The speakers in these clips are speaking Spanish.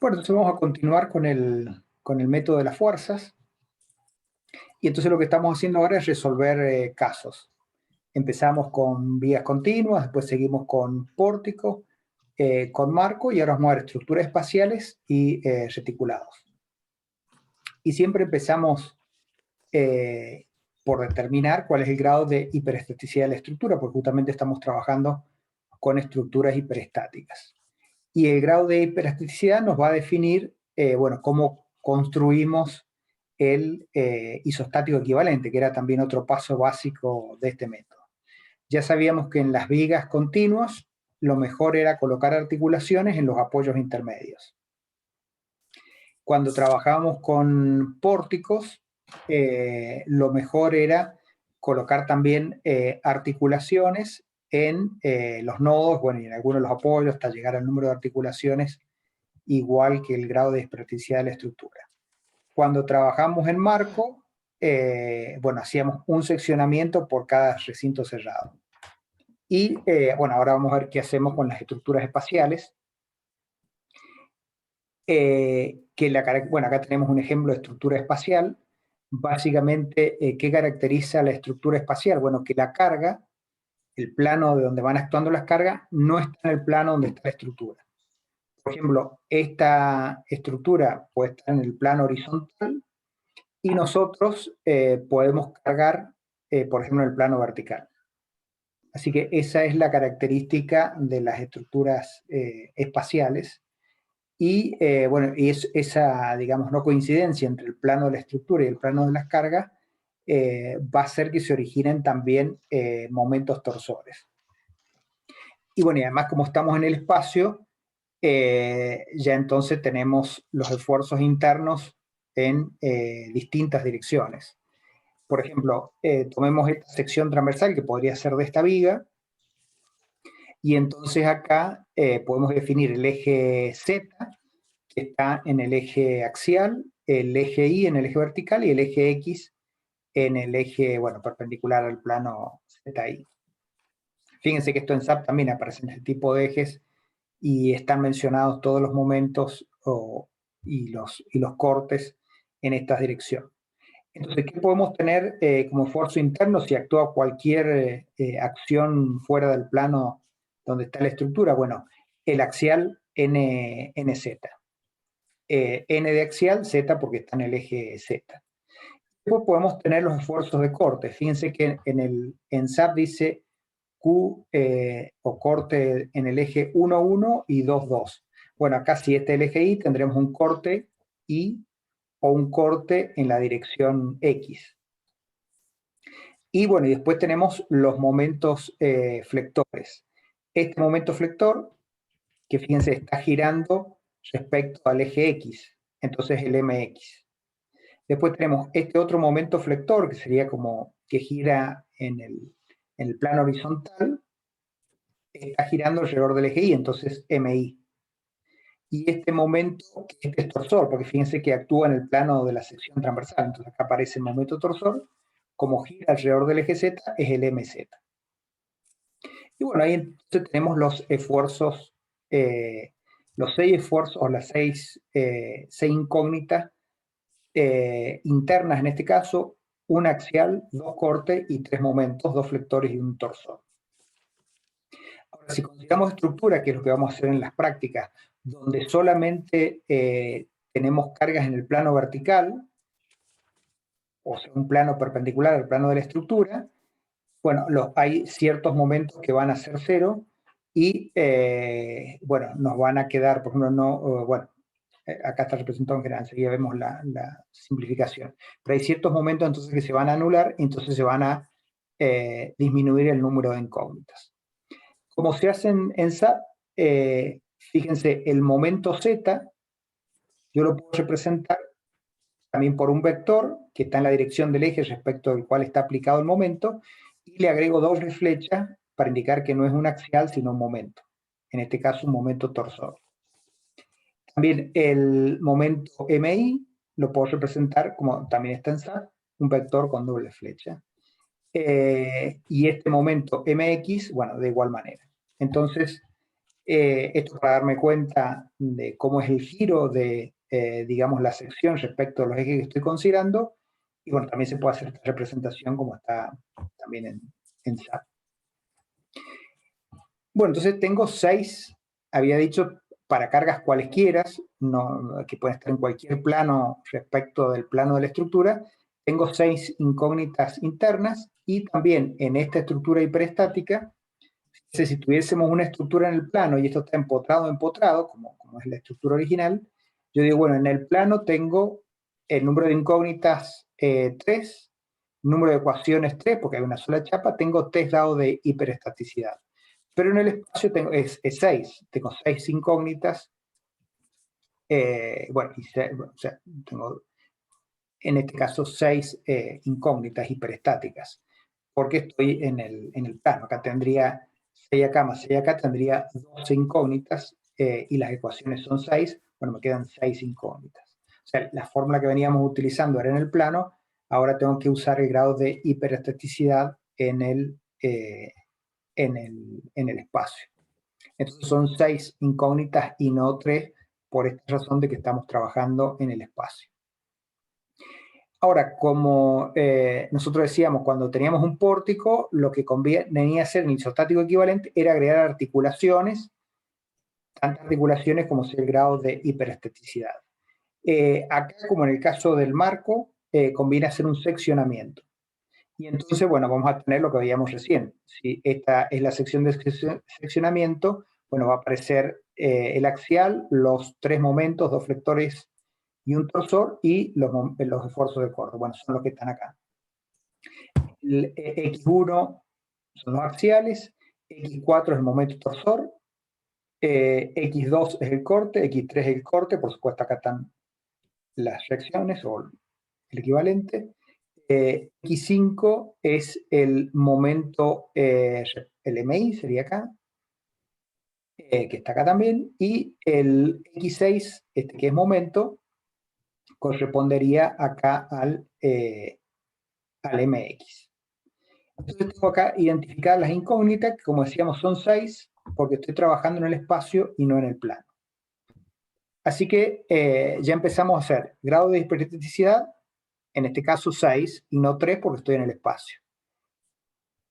Bueno, entonces vamos a continuar con el método de las fuerzas. Y entonces lo que estamos haciendo ahora es resolver casos. Empezamos con vías continuas, después seguimos con pórtico, con marco, y ahora vamos a ver estructuras espaciales y reticulados. Y siempre empezamos por determinar cuál es el grado de hiperestaticidad de la estructura, porque justamente estamos trabajando con estructuras hiperestáticas. Y el grado de hiperestaticidad nos va a definir, bueno, cómo construimos el isostático equivalente, que era también otro paso básico de este método. Ya sabíamos que en las vigas continuas lo mejor era colocar articulaciones en los apoyos intermedios. Cuando trabajábamos con pórticos, lo mejor era colocar también articulaciones en los nodos, bueno, y en algunos de los apoyos, hasta llegar al número de articulaciones igual que el grado de hiperestaticidad de la estructura. Cuando trabajamos en marco, bueno, hacíamos un seccionamiento por cada recinto cerrado. Y bueno, ahora vamos a ver qué hacemos con las estructuras espaciales. Bueno, acá tenemos un ejemplo de estructura espacial. Básicamente, ¿qué caracteriza la estructura espacial? Bueno, que la carga, el plano de donde van actuando las cargas, no está en el plano donde está la estructura. Por ejemplo, esta estructura puede estar en el plano horizontal y nosotros podemos cargar, por ejemplo, en el plano vertical. Así que esa es la característica de las estructuras espaciales. Y bueno, y esa, digamos, no coincidencia entre el plano de la estructura y el plano de las cargas va a hacer que se originen también momentos torsores. Y bueno, y además como estamos en el espacio, ya entonces tenemos los esfuerzos internos en distintas direcciones. Por ejemplo, tomemos esta sección transversal que podría ser de esta viga, y entonces acá podemos definir el eje Z, que está en el eje axial, el eje Y en el eje vertical y el eje X en el eje, bueno, perpendicular al plano ZY. Fíjense que esto en SAP también aparecen este tipo de ejes y están mencionados todos los momentos y los cortes en esta dirección. Entonces, ¿qué podemos tener como esfuerzo interno si actúa cualquier acción fuera del plano donde está la estructura? Bueno, el axial NZ. N de axial, Z porque está en el eje Z. Después podemos tener los esfuerzos de corte. Fíjense que en SAP dice Q o corte en el eje 1, 1 y 2, 2. Bueno, acá si este es el eje Y, tendremos un corte Y o un corte en la dirección X. Y bueno, y después tenemos los momentos flectores. Este momento flector, que fíjense, está girando respecto al eje X, entonces el MX. Después tenemos este otro momento flector, que sería como que gira en el plano horizontal, está girando alrededor del eje Y, entonces MI. Y este momento, que este es torsor, porque fíjense que actúa en el plano de la sección transversal, entonces acá aparece el momento torsor, como gira alrededor del eje Z, es el MZ. Y bueno, ahí entonces tenemos los esfuerzos, los 6 esfuerzos, o las 6 incógnitas internas en este caso, un axial, 2 cortes y 3 momentos, 2 flectores y un torsor. Ahora, si consideramos estructura, que es lo que vamos a hacer en las prácticas, donde solamente tenemos cargas en el plano vertical, o sea, un plano perpendicular al plano de la estructura, bueno, hay ciertos momentos que van a ser cero y, bueno, nos van a quedar, por ejemplo, bueno, acá está representado en general, enseguida vemos la simplificación. Pero hay ciertos momentos entonces que se van a anular y entonces se van a disminuir el número de incógnitas. Como se hace en SAP, fíjense, el momento Z, yo lo puedo representar también por un vector que está en la dirección del eje respecto al cual está aplicado el momento, y le agrego doble flecha para indicar que no es un axial, sino un momento. En este caso, un momento torsor. También el momento MI lo puedo representar, como también está en SAP, un vector con doble flecha. Y este momento MX, bueno, de igual manera. Entonces, Esto para darme cuenta de cómo es el giro de, digamos, la sección respecto a los ejes que estoy considerando. Y bueno, también se puede hacer esta representación como está también en SAP. Bueno, entonces tengo 6, había dicho, para cargas cualesquiera, que pueden estar en cualquier plano respecto del plano de la estructura. Tengo 6 incógnitas internas y también en esta estructura hiperestática, si tuviésemos una estructura en el plano y esto está empotrado, como es la estructura original, yo digo, bueno, en el plano tengo el número de incógnitas 3, número de ecuaciones 3, porque hay una sola chapa, tengo 3 grados de hiperestaticidad. Pero en el espacio es 6, tengo 6 incógnitas, bueno, o sea, tengo en este caso 6 incógnitas hiperestáticas, porque estoy en el plano. Acá tendría 6 acá más 6 acá, tendría 12 incógnitas y las ecuaciones son 6, bueno, me quedan 6 incógnitas. O sea, la fórmula que veníamos utilizando era en el plano, ahora tengo que usar el grado de hiperestaticidad en el espacio. Entonces son 6 incógnitas y no 3, por esta razón de que estamos trabajando en el espacio. Ahora, como nosotros decíamos, cuando teníamos un pórtico, lo que convenía hacer en el isostático equivalente era agregar articulaciones, tantas articulaciones como sea el grado de hiperestaticidad. Acá, como en el caso del marco, conviene hacer un seccionamiento. Y entonces, bueno, vamos a tener lo que veíamos recién. Si esta es la sección de seccionamiento, bueno, va a aparecer el axial, los 3 momentos, 2 flectores y un torsor, y los esfuerzos de corte. Bueno, son los que están acá. El X1 son los axiales, X4 es el momento torsor, X2 es el corte, X3 es el corte, por supuesto acá están las reacciones o el equivalente. X5 es el momento, el MI sería acá, que está acá también, y el X6, que es momento, correspondería acá al MX. Entonces tengo acá identificar las incógnitas, que como decíamos son 6, porque estoy trabajando en el espacio y no en el plano. Así que ya empezamos a hacer grado de hiperestaticidad, en este caso 6, y no 3 porque estoy en el espacio.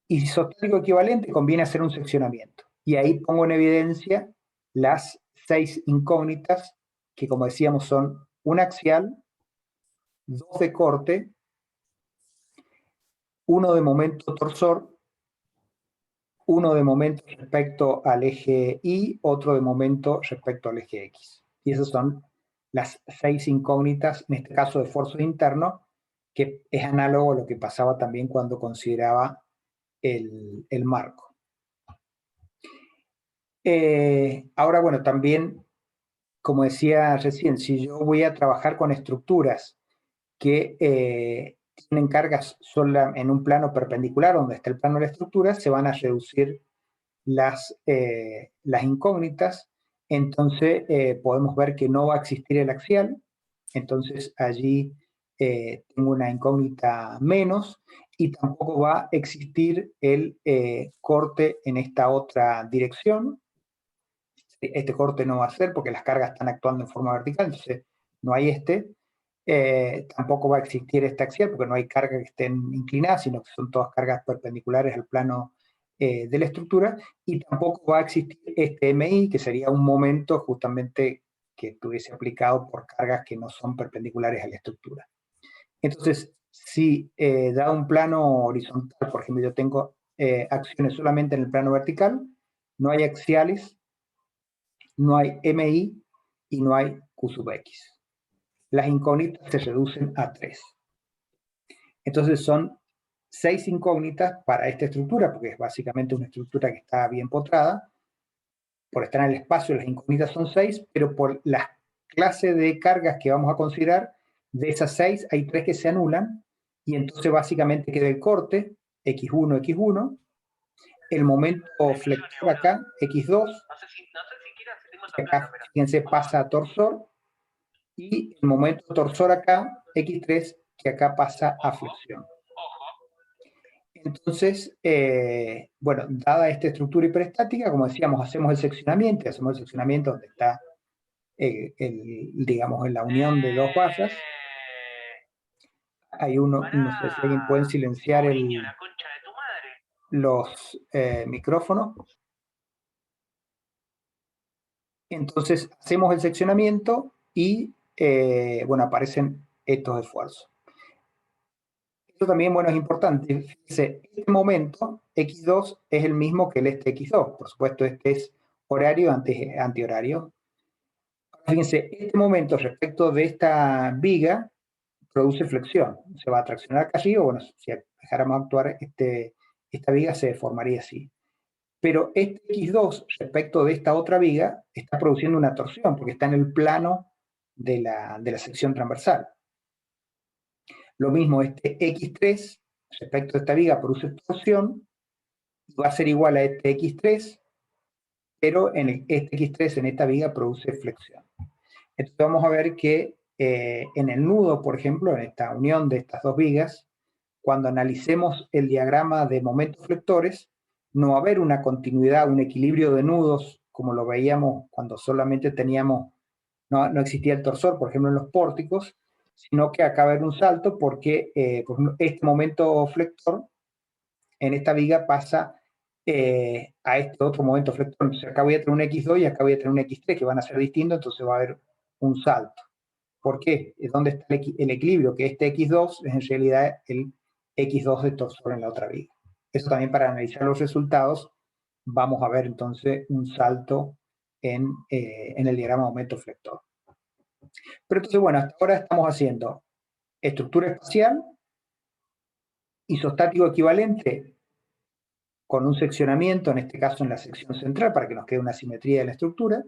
Isostático equivalente conviene hacer un seccionamiento. Y ahí pongo en evidencia las 6 incógnitas, que como decíamos son un axial, 2 de corte, 1 de momento torsor, 1 de momento respecto al eje Y, otro de momento respecto al eje X. Y esas son las 6 incógnitas, en este caso de esfuerzo interno, que es análogo a lo que pasaba también cuando consideraba el marco. Ahora, bueno, también, como decía recién, si yo voy a trabajar con estructuras que tienen cargas sola en un plano perpendicular, donde está el plano de la estructura, se van a reducir las incógnitas. Entonces podemos ver que no va a existir el axial, entonces allí tengo una incógnita menos, y tampoco va a existir el corte en esta otra dirección. Este corte no va a ser porque las cargas están actuando en forma vertical, entonces no hay tampoco va a existir este axial porque no hay cargas que estén inclinadas, sino que son todas cargas perpendiculares al plano de la estructura, y tampoco va a existir este MI, que sería un momento justamente que estuviese aplicado por cargas que no son perpendiculares a la estructura. Entonces, si dado un plano horizontal, por ejemplo, yo tengo acciones solamente en el plano vertical, no hay axiales, no hay MI y no hay Q sub X. Las incógnitas se reducen a 3. Entonces son 6 incógnitas para esta estructura, porque es básicamente una estructura que está bien potrada. Por estar en el espacio, las incógnitas son 6, pero por las clases de cargas que vamos a considerar, de esas 6 hay 3 que se anulan, y entonces básicamente queda el corte, X1, X1, el momento flector acá, X2, que acá, fíjense, pasa a torsor, y el momento torsor acá, X3, que acá pasa a flexión. Entonces, bueno, dada esta estructura hiperestática, como decíamos, hacemos el seccionamiento donde está, digamos, en la unión de dos vallas. Hay uno, no sé si alguien puede silenciar los micrófonos. Entonces, hacemos el seccionamiento y, bueno, aparecen estos esfuerzos. Esto también, bueno, es importante. Fíjense, este momento, X2, es el mismo que el X2. Por supuesto, este es horario antihorario. Fíjense, este momento respecto de esta viga produce flexión. Se va a traccionar acá arriba, bueno, si dejáramos actuar, esta viga se deformaría así. Pero este X2 respecto de esta otra viga está produciendo una torsión porque está en el plano de la sección transversal. Lo mismo, este X3 respecto a esta viga produce torsión y va a ser igual a este X3, pero este X3 en esta viga produce flexión. Entonces vamos a ver que en el nudo, por ejemplo, en esta unión de estas dos vigas, cuando analicemos el diagrama de momentos flectores, no va a haber una continuidad, un equilibrio de nudos, como lo veíamos cuando solamente teníamos, no existía el torsor, por ejemplo, en los pórticos, sino que acá va a haber un salto porque, por ejemplo, este momento flector en esta viga pasa a este otro momento flector. Entonces acá voy a tener un X2 y acá voy a tener un X3 que van a ser distintos, entonces va a haber un salto. ¿Por qué? Es donde está el equilibrio, que este X2 es en realidad el X2 de torsor en la otra viga. Eso también para analizar los resultados, vamos a ver entonces un salto en el diagrama de momento flector. Pero entonces, bueno, hasta ahora estamos haciendo estructura espacial, isostático equivalente con un seccionamiento, en este caso en la sección central, para que nos quede una simetría de la estructura.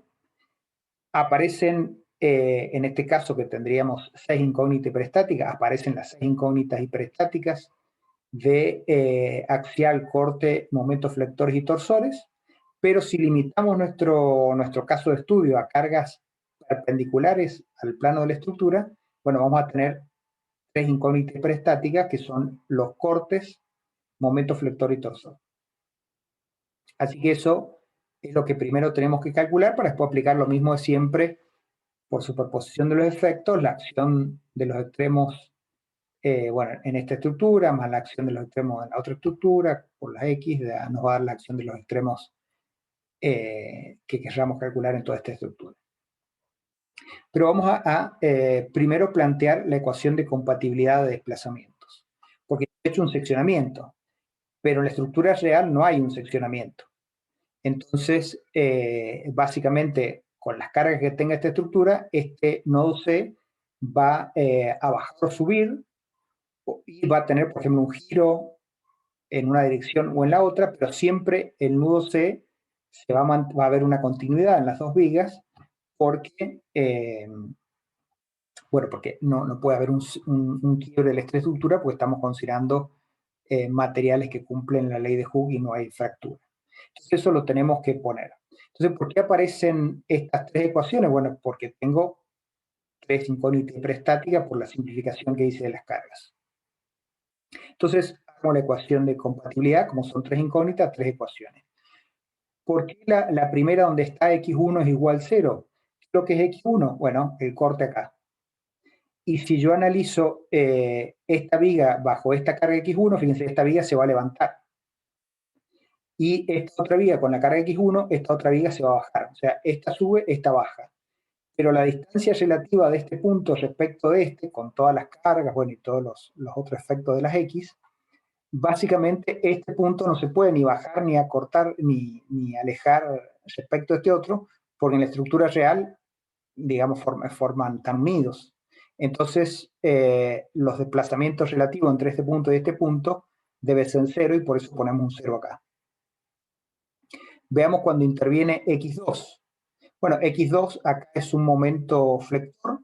Aparecen, en este caso que tendríamos 6 incógnitas hiperestáticas, aparecen las 6 incógnitas hiperestáticas de axial, corte, momentos flectores y torsores, pero si limitamos nuestro caso de estudio a cargas perpendiculares al plano de la estructura, bueno, vamos a tener 3 incógnitas hiperestáticas que son los cortes, momento flector y torsor. Así que eso es lo que primero tenemos que calcular para después aplicar lo mismo de siempre por superposición de los efectos, la acción de los extremos, bueno, en esta estructura, más la acción de los extremos en la otra estructura, por la X, nos va a dar la acción de los extremos que queramos calcular en toda esta estructura. Pero vamos a primero plantear la ecuación de compatibilidad de desplazamientos, porque he hecho un seccionamiento, pero en la estructura real no hay un seccionamiento. Entonces, básicamente, con las cargas que tenga esta estructura, este nodo C va a bajar o subir y va a tener, por ejemplo, un giro en una dirección o en la otra, pero siempre el nudo C va a haber una continuidad en las dos vigas porque, bueno, porque no puede haber un quiebre de la estructura porque estamos considerando materiales que cumplen la ley de Hooke y no hay fractura. Entonces eso lo tenemos que poner. Entonces, ¿por qué aparecen estas tres ecuaciones? Bueno, porque tengo tres incógnitas hiperestáticas por la simplificación que hice de las cargas. Entonces, hago la ecuación de compatibilidad, como son tres incógnitas, tres ecuaciones. ¿Por qué la primera donde está X1 es igual a 0? ¿Qué es lo que es X1? Bueno, el corte acá. Y si yo analizo esta viga bajo esta carga X1, fíjense, esta viga se va a levantar. Y esta otra viga con la carga X1, esta otra viga se va a bajar. O sea, esta sube, esta baja. Pero la distancia relativa de este punto respecto de este, con todas las cargas, bueno, y todos los otros efectos de las X, básicamente este punto no se puede ni bajar, ni acortar, ni alejar respecto a este otro, porque en la estructura real, digamos, forman tan unidos. Entonces, los desplazamientos relativos entre este punto y este punto deben ser 0 y por eso ponemos un 0 acá. Veamos cuando interviene X2. Bueno, X2 acá es un momento flector,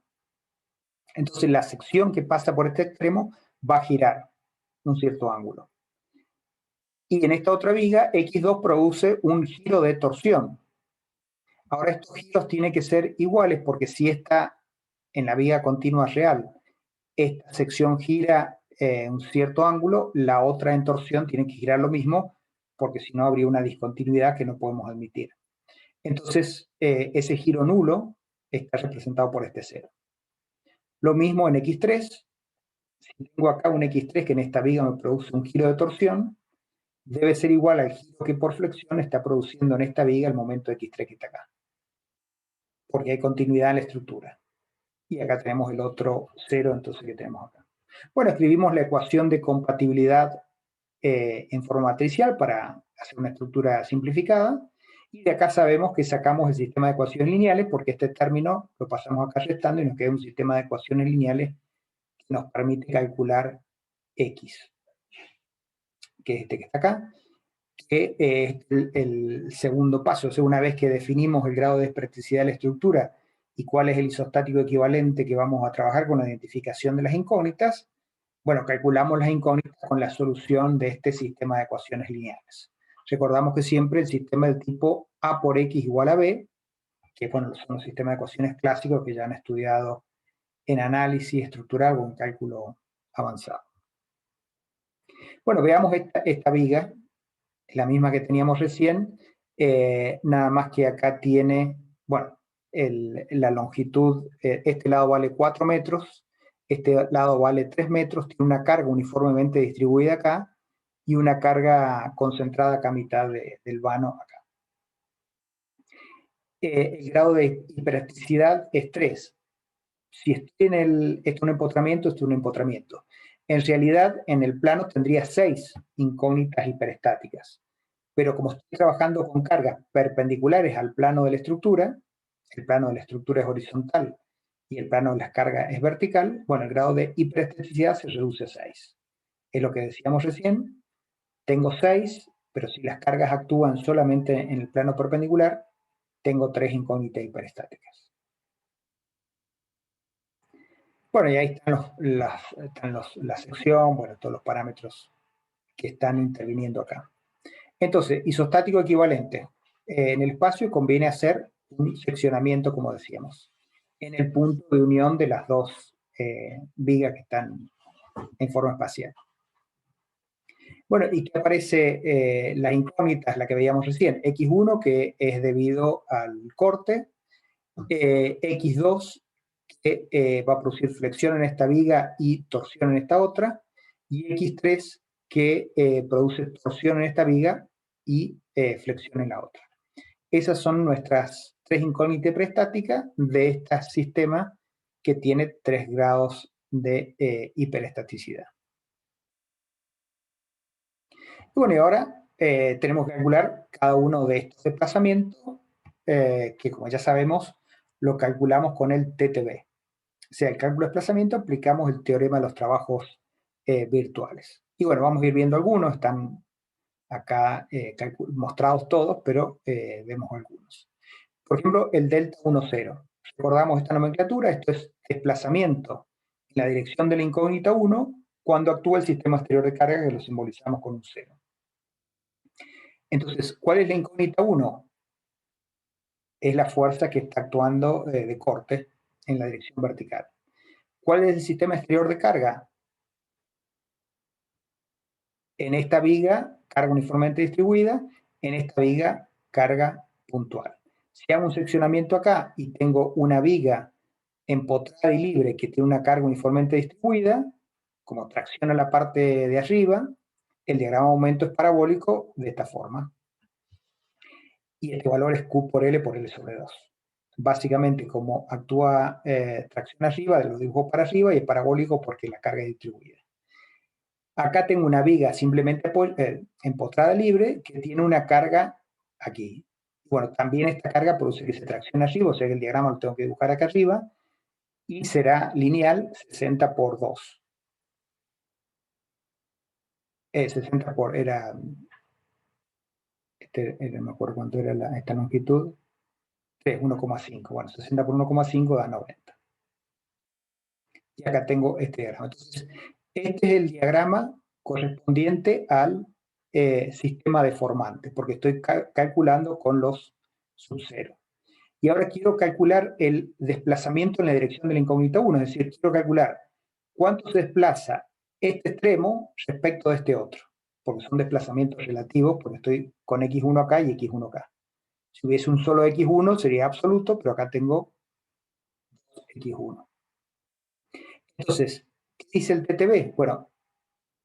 entonces la sección que pasa por este extremo va a girar un cierto ángulo. Y en esta otra viga, X2 produce un giro de torsión. Ahora estos giros tienen que ser iguales porque si está en la viga continua real, esta sección gira un cierto ángulo, la otra en torsión tiene que girar lo mismo, porque si no habría una discontinuidad que no podemos admitir. Entonces, ese giro nulo está representado por este cero. Lo mismo en X3. Si tengo acá un X3 que en esta viga me produce un giro de torsión, debe ser igual al giro que por flexión está produciendo en esta viga el momento X3 que está acá. Porque hay continuidad en la estructura. Y acá tenemos el otro cero, entonces, que tenemos acá. Bueno, escribimos la ecuación de compatibilidad en forma matricial para hacer una estructura simplificada. Y de acá sabemos que sacamos el sistema de ecuaciones lineales, porque este término lo pasamos acá restando y nos queda un sistema de ecuaciones lineales que nos permite calcular X, que es este que está acá, que es el segundo paso. O sea, una vez que definimos el grado de despresticidad de la estructura y cuál es el isostático equivalente que vamos a trabajar con la identificación de las incógnitas, bueno, calculamos las incógnitas con la solución de este sistema de ecuaciones lineales. Recordamos que siempre el sistema del tipo A por X igual a B, que bueno, son los sistemas de ecuaciones clásicos que ya han estudiado en análisis estructural o en cálculo avanzado. Bueno, veamos esta viga, la misma que teníamos recién, nada más que acá tiene, bueno, la longitud, este lado vale 4 metros, este lado vale 3 metros, tiene una carga uniformemente distribuida acá y una carga concentrada acá a mitad del vano acá. El grado de hiperelasticidad es 3. Si estoy esto es un empotramiento, esto es un empotramiento. En realidad, en el plano tendría 6 incógnitas hiperestáticas. Pero como estoy trabajando con cargas perpendiculares al plano de la estructura, el plano de la estructura es horizontal y el plano de las cargas es vertical, bueno, el grado de hiperestaticidad se reduce a 6. Es lo que decíamos recién, tengo 6, pero si las cargas actúan solamente en el plano perpendicular, tengo 3 incógnitas hiperestáticas. Bueno, y ahí están la sección, bueno, todos los parámetros que están interviniendo acá. Entonces, isostático equivalente. En el espacio conviene hacer un seccionamiento, como decíamos, en el punto de unión de las dos vigas que están en forma espacial. Bueno, y que aparece las incógnitas, la que veíamos recién, X1, que es debido al corte, X2, que va a producir flexión en esta viga y torsión en esta otra, y X3, que produce torsión en esta viga y flexión en la otra. Esas son nuestras 3 incógnitas preestáticas de este sistema que tiene 3 grados de hiperestaticidad. Y bueno, y ahora tenemos que calcular cada uno de estos desplazamientos, que como ya sabemos, lo calculamos con el TTB. O sea, el cálculo de desplazamiento aplicamos el teorema de los trabajos virtuales. Y bueno, vamos a ir viendo algunos, están acá mostrados todos, pero vemos algunos. Por ejemplo, el delta 1,0. Recordamos esta nomenclatura, esto es desplazamiento en la dirección de la incógnita 1 cuando actúa el sistema exterior de carga, que lo simbolizamos con un 0. Entonces, ¿cuál es la incógnita 1? Es la fuerza que está actuando de corte en la dirección vertical. ¿Cuál es el sistema exterior de carga? En esta viga, carga uniformemente distribuida, en esta viga, carga puntual. Si hago un seccionamiento acá y tengo una viga empotrada y libre que tiene una carga uniformemente distribuida, como tracciona la parte de arriba, el diagrama de aumento es parabólico de esta forma. Y este valor es Q por L sobre 2. Básicamente, como actúa tracción arriba, lo dibujo para arriba y es parabólico porque la carga es distribuida. Acá tengo una viga simplemente empotrada libre que tiene una carga aquí. Bueno, también esta carga produce que se traccione arriba, o sea que el diagrama lo tengo que dibujar acá arriba, y será lineal 60 por 2. 60 por, no me acuerdo cuánto era esta longitud, 1,5. Bueno, 60 por 1,5 da 90. Y acá tengo este diagrama. Entonces, este es el diagrama correspondiente al sistema deformante, porque estoy calculando con los sub-0. Y ahora quiero calcular el desplazamiento en la dirección de la incógnita 1, es decir, quiero calcular cuánto se desplaza este extremo respecto de este otro, porque son desplazamientos relativos, porque estoy con x1 acá y x1 acá. Si hubiese un solo x1 sería absoluto, pero acá tengo x1. Entonces, ¿qué dice el TTB? Bueno,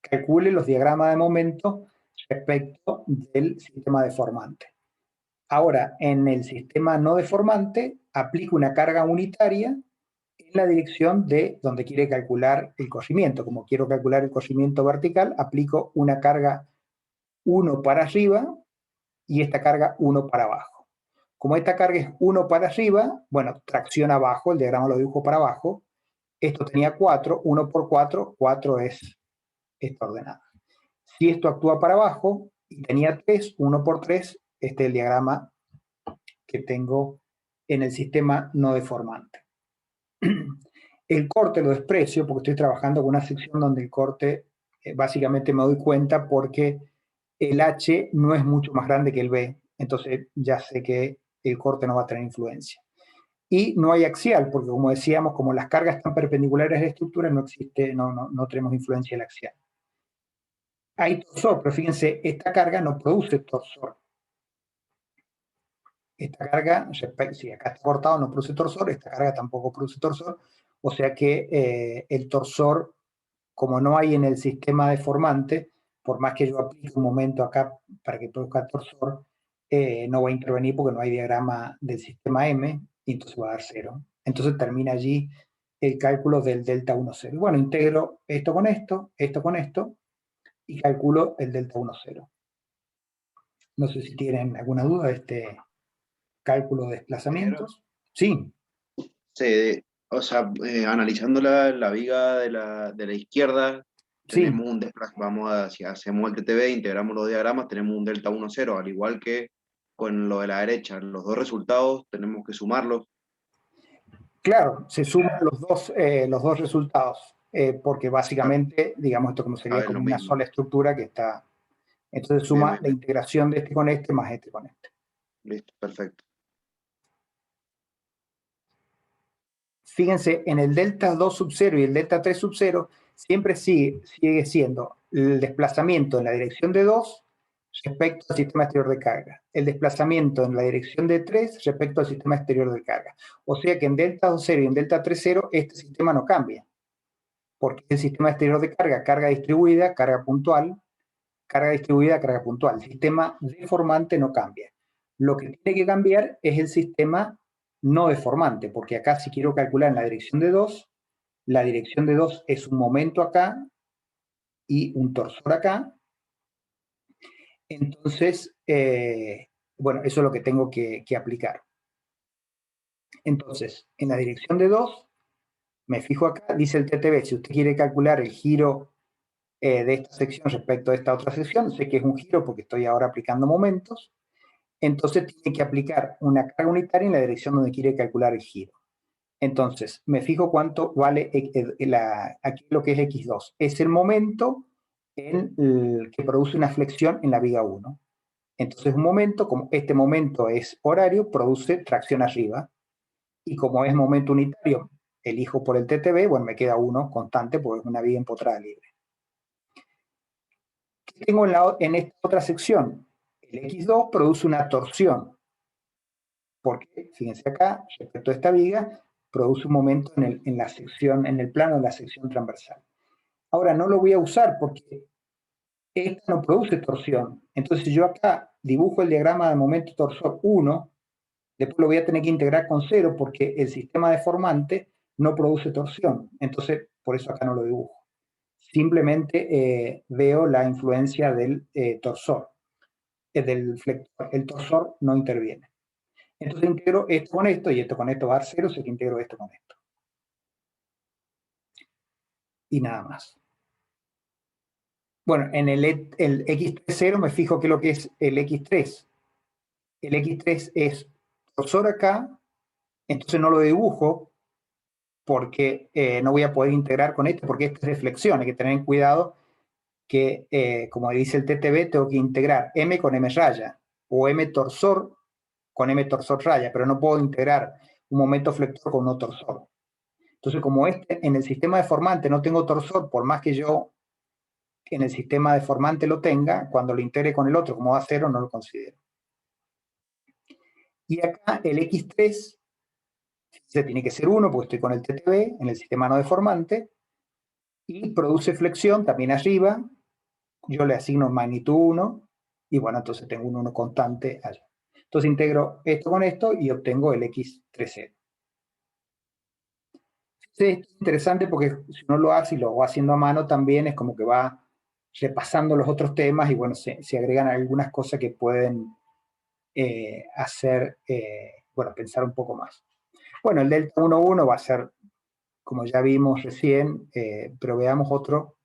calcule los diagramas de momento respecto del sistema deformante. Ahora, en el sistema no deformante, aplico una carga unitaria en la dirección de donde quiere calcular el corrimiento. Como quiero calcular el corrimiento vertical, aplico una carga 1 para arriba y esta carga 1 para abajo. Como esta carga es 1 para arriba, bueno, tracción abajo, el diagrama lo dibujo para abajo. Esto tenía 4, 1 por 4, 4 es esta ordenada. Si esto actúa para abajo y tenía 3, 1 por 3, este es el diagrama que tengo en el sistema no deformante. El corte lo desprecio porque estoy trabajando con una sección donde el corte básicamente me doy cuenta porque el H no es mucho más grande que el B, entonces ya sé que el corte no va a tener influencia. Y no hay axial, porque como decíamos, como las cargas están perpendiculares a la estructura, no existe, no tenemos influencia del axial. Hay torsor, pero fíjense, esta carga no produce torsor. Esta carga, si acá está cortado, no produce torsor, esta carga tampoco produce torsor, o sea que el torsor, como no hay en el sistema deformante, por más que yo aplique un momento acá para que produzca torsor, no va a intervenir porque no hay diagrama del sistema M, y entonces va a dar 0. Entonces termina allí el cálculo del delta 1, 0. Bueno, integro esto con esto, y calculo el delta 1, 0. No sé si tienen alguna duda de este cálculo de desplazamientos. Sí. Sí, o sea, analizando la viga de la izquierda, Sí, tenemos un vamos a, si hacemos el TTB, integramos los diagramas, tenemos un delta 1, 0, al igual que con lo de la derecha. Los dos resultados tenemos que sumarlos. claro, se suman los dos resultados, porque básicamente, digamos, esto como sería Saben como lo una mismo. sola estructura que está. Entonces Bien, suma bien, la bien. integración de este con este más este con este. Listo, perfecto. Fíjense, en el delta 2 sub 0 y el delta 3 sub 0 siempre sigue siendo el desplazamiento en la dirección de 2 respecto al sistema exterior de carga. El desplazamiento en la dirección de 3 respecto al sistema exterior de carga. O sea que en delta 2 0 y en delta 3 0 este sistema no cambia. Porque el sistema exterior de carga, carga distribuida, carga puntual, carga distribuida, carga puntual. El sistema deformante no cambia. Lo que tiene que cambiar es el sistema no deformante, porque acá si quiero calcular en la dirección de 2, la dirección de 2 es un momento acá y un torsor acá. Entonces, bueno, eso es lo que tengo que aplicar. Entonces, en la dirección de 2, me fijo acá, dice el TTB, si usted quiere calcular el giro de esta sección respecto a esta otra sección, sé que es un giro porque estoy ahora aplicando momentos, entonces tiene que aplicar una carga unitaria en la dirección donde quiere calcular el giro. Entonces, me fijo cuánto vale aquí lo que es x2. Es el momento que produce una flexión en la viga 1. Entonces, un momento, como este momento es horario, produce tracción arriba. Y como es momento unitario, elijo por el TTB, bueno, me queda 1 constante porque es una viga empotrada libre. ¿Qué tengo en esta otra sección? El x2 produce una torsión, porque, fíjense acá, respecto a esta viga, produce un momento en la sección, en el plano de la sección transversal. Ahora no lo voy a usar porque esta no produce torsión. Entonces yo acá dibujo el diagrama de momento torsor 1, después lo voy a tener que integrar con 0 porque el sistema deformante no produce torsión. Entonces, por eso acá no lo dibujo. Simplemente veo la influencia del torsor, del flector. El torsor no interviene. Entonces integro esto con esto y esto con esto va a dar 0, así que integro esto con esto. Y nada más. Bueno, en el x3,0 me fijo que es lo que es el x3. El x3 es torsor acá, entonces no lo dibujo porque no voy a poder integrar con este, porque esta es de flexión. Hay que tener en cuidado que, como dice el TTB, tengo que integrar m con m raya, o m torsor con m torsor raya, pero no puedo integrar un momento flector con un torsor. Entonces, como en el sistema deformante no tengo torsor, por más que yo en el sistema deformante lo tenga, cuando lo integre con el otro, como va a 0, no lo considero. Y acá el x3 se tiene que ser 1, porque estoy con el TTB en el sistema no deformante, y produce flexión también arriba, yo le asigno magnitud 1, y bueno, entonces tengo un 1 constante allá. Entonces integro esto con esto y obtengo el x3,0. Sí, es interesante porque si uno lo hace y lo va haciendo a mano también, es como que va repasando los otros temas y bueno, se agregan algunas cosas que pueden hacer, bueno, pensar un poco más. Bueno, el delta 1,1 va a ser, como ya vimos recién, pero veamos otro.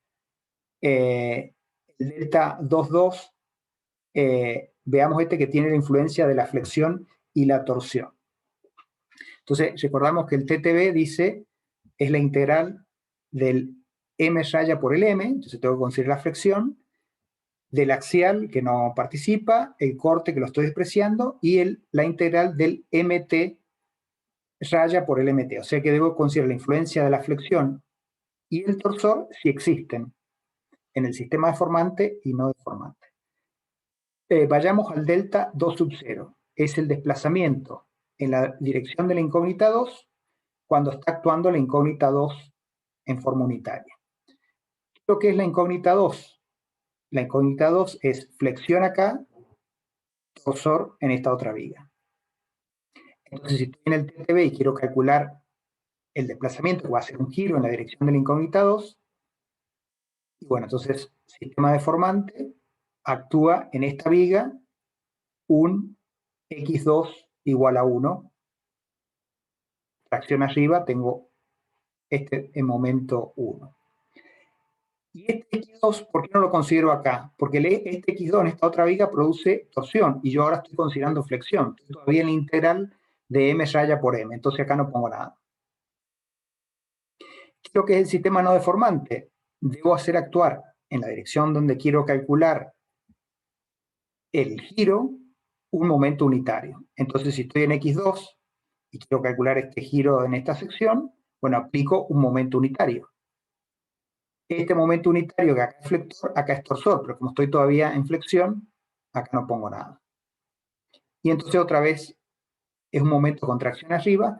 El delta 2,2, veamos este que tiene la influencia de la flexión y la torsión. Entonces, recordamos que el TTB dice, es la integral del m raya por el m, entonces tengo que considerar la flexión, del axial que no participa, el corte que lo estoy despreciando, y la integral del mt raya por el mt. O sea que debo considerar la influencia de la flexión y el torsor si existen en el sistema deformante y no deformante. Vayamos al delta 2 sub 0. Es el desplazamiento en la dirección de la incógnita 2 cuando está actuando la incógnita 2 en forma unitaria. ¿Lo que es la incógnita 2? La incógnita 2 es flexión acá, torsor en esta otra viga. Entonces, si estoy en el TTB y quiero calcular el desplazamiento, voy a hacer un giro en la dirección de la incógnita 2, y bueno, entonces, sistema deformante actúa en esta viga un x2 igual a 1. Tracción arriba, tengo este en momento 1. Y este x2, ¿por qué no lo considero acá? Porque este x2 en esta otra viga produce torsión, y yo ahora estoy considerando flexión. Estoy todavía en la integral de m raya por m, entonces acá no pongo nada. ¿Qué es lo que es el sistema no deformante? Debo hacer actuar en la dirección donde quiero calcular el giro un momento unitario. Entonces, si estoy en x2 y quiero calcular este giro en esta sección, bueno, aplico un momento unitario. Este momento unitario que acá es flector, acá es torsor, pero como estoy todavía en flexión, acá no pongo nada. Y entonces otra vez es un momento con tracción arriba,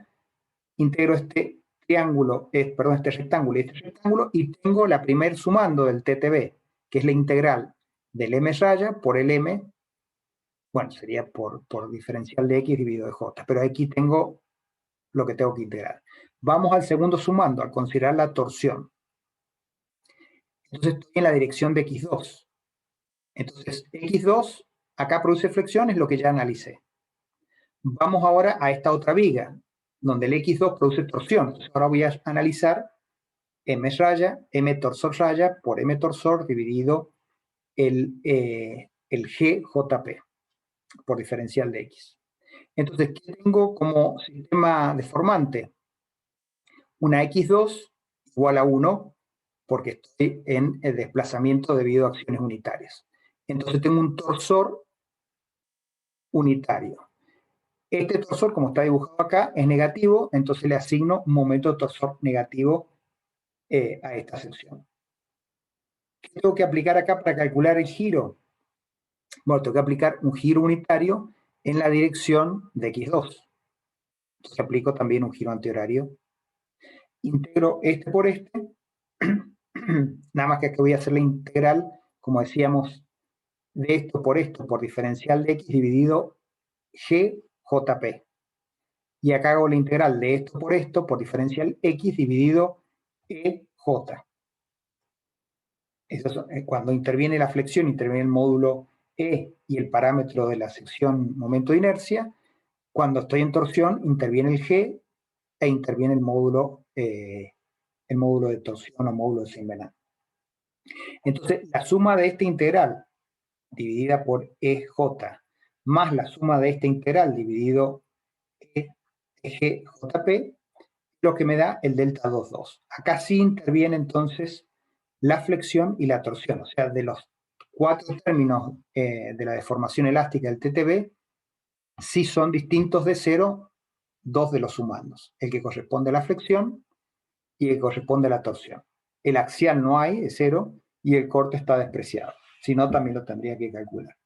integro este triángulo, perdón, este rectángulo y este rectángulo, y tengo la primer sumando del TTB, que es la integral del m raya por el m, bueno, sería por diferencial de x dividido de j, pero aquí tengo lo que tengo que integrar. Vamos al segundo sumando, al considerar la torsión. Entonces estoy en la dirección de x2. Entonces, x2 acá produce flexión, es lo que ya analicé. Vamos ahora a esta otra viga, donde el x2 produce torsión. Entonces, ahora voy a analizar m raya, m torsor raya por m torsor dividido el GJP por diferencial de x. Entonces, ¿qué tengo como sistema deformante? Una x2 igual a 1, porque estoy en el desplazamiento debido a acciones unitarias. Entonces tengo un torsor unitario. Este torsor, como está dibujado acá, es negativo, entonces le asigno un momento de torsor negativo a esta sección. ¿Qué tengo que aplicar acá para calcular el giro? Bueno, tengo que aplicar un giro unitario en la dirección de x2. Entonces aplico también un giro antihorario. Integro este por este. Nada más que aquí voy a hacer la integral, como decíamos, de esto por diferencial de x dividido GJP. Y acá hago la integral de esto por diferencial x dividido EJ. Eso es, cuando interviene la flexión, interviene el módulo E y el parámetro de la sección momento de inercia. Cuando estoy en torsión, interviene el G e interviene el módulo de torsión o módulo de Seinbach. Entonces, la suma de esta integral dividida por EJ más la suma de esta integral dividido EGJP, lo que me da el delta 2,2. Acá sí interviene entonces la flexión y la torsión, o sea, de los 4 términos de la deformación elástica del TTB, sí son distintos de 0, 2 de los sumandos, el que corresponde a la flexión y el que corresponde a la torsión. El axial no hay, es 0, y el corte está despreciado. Si no, también lo tendría que calcular.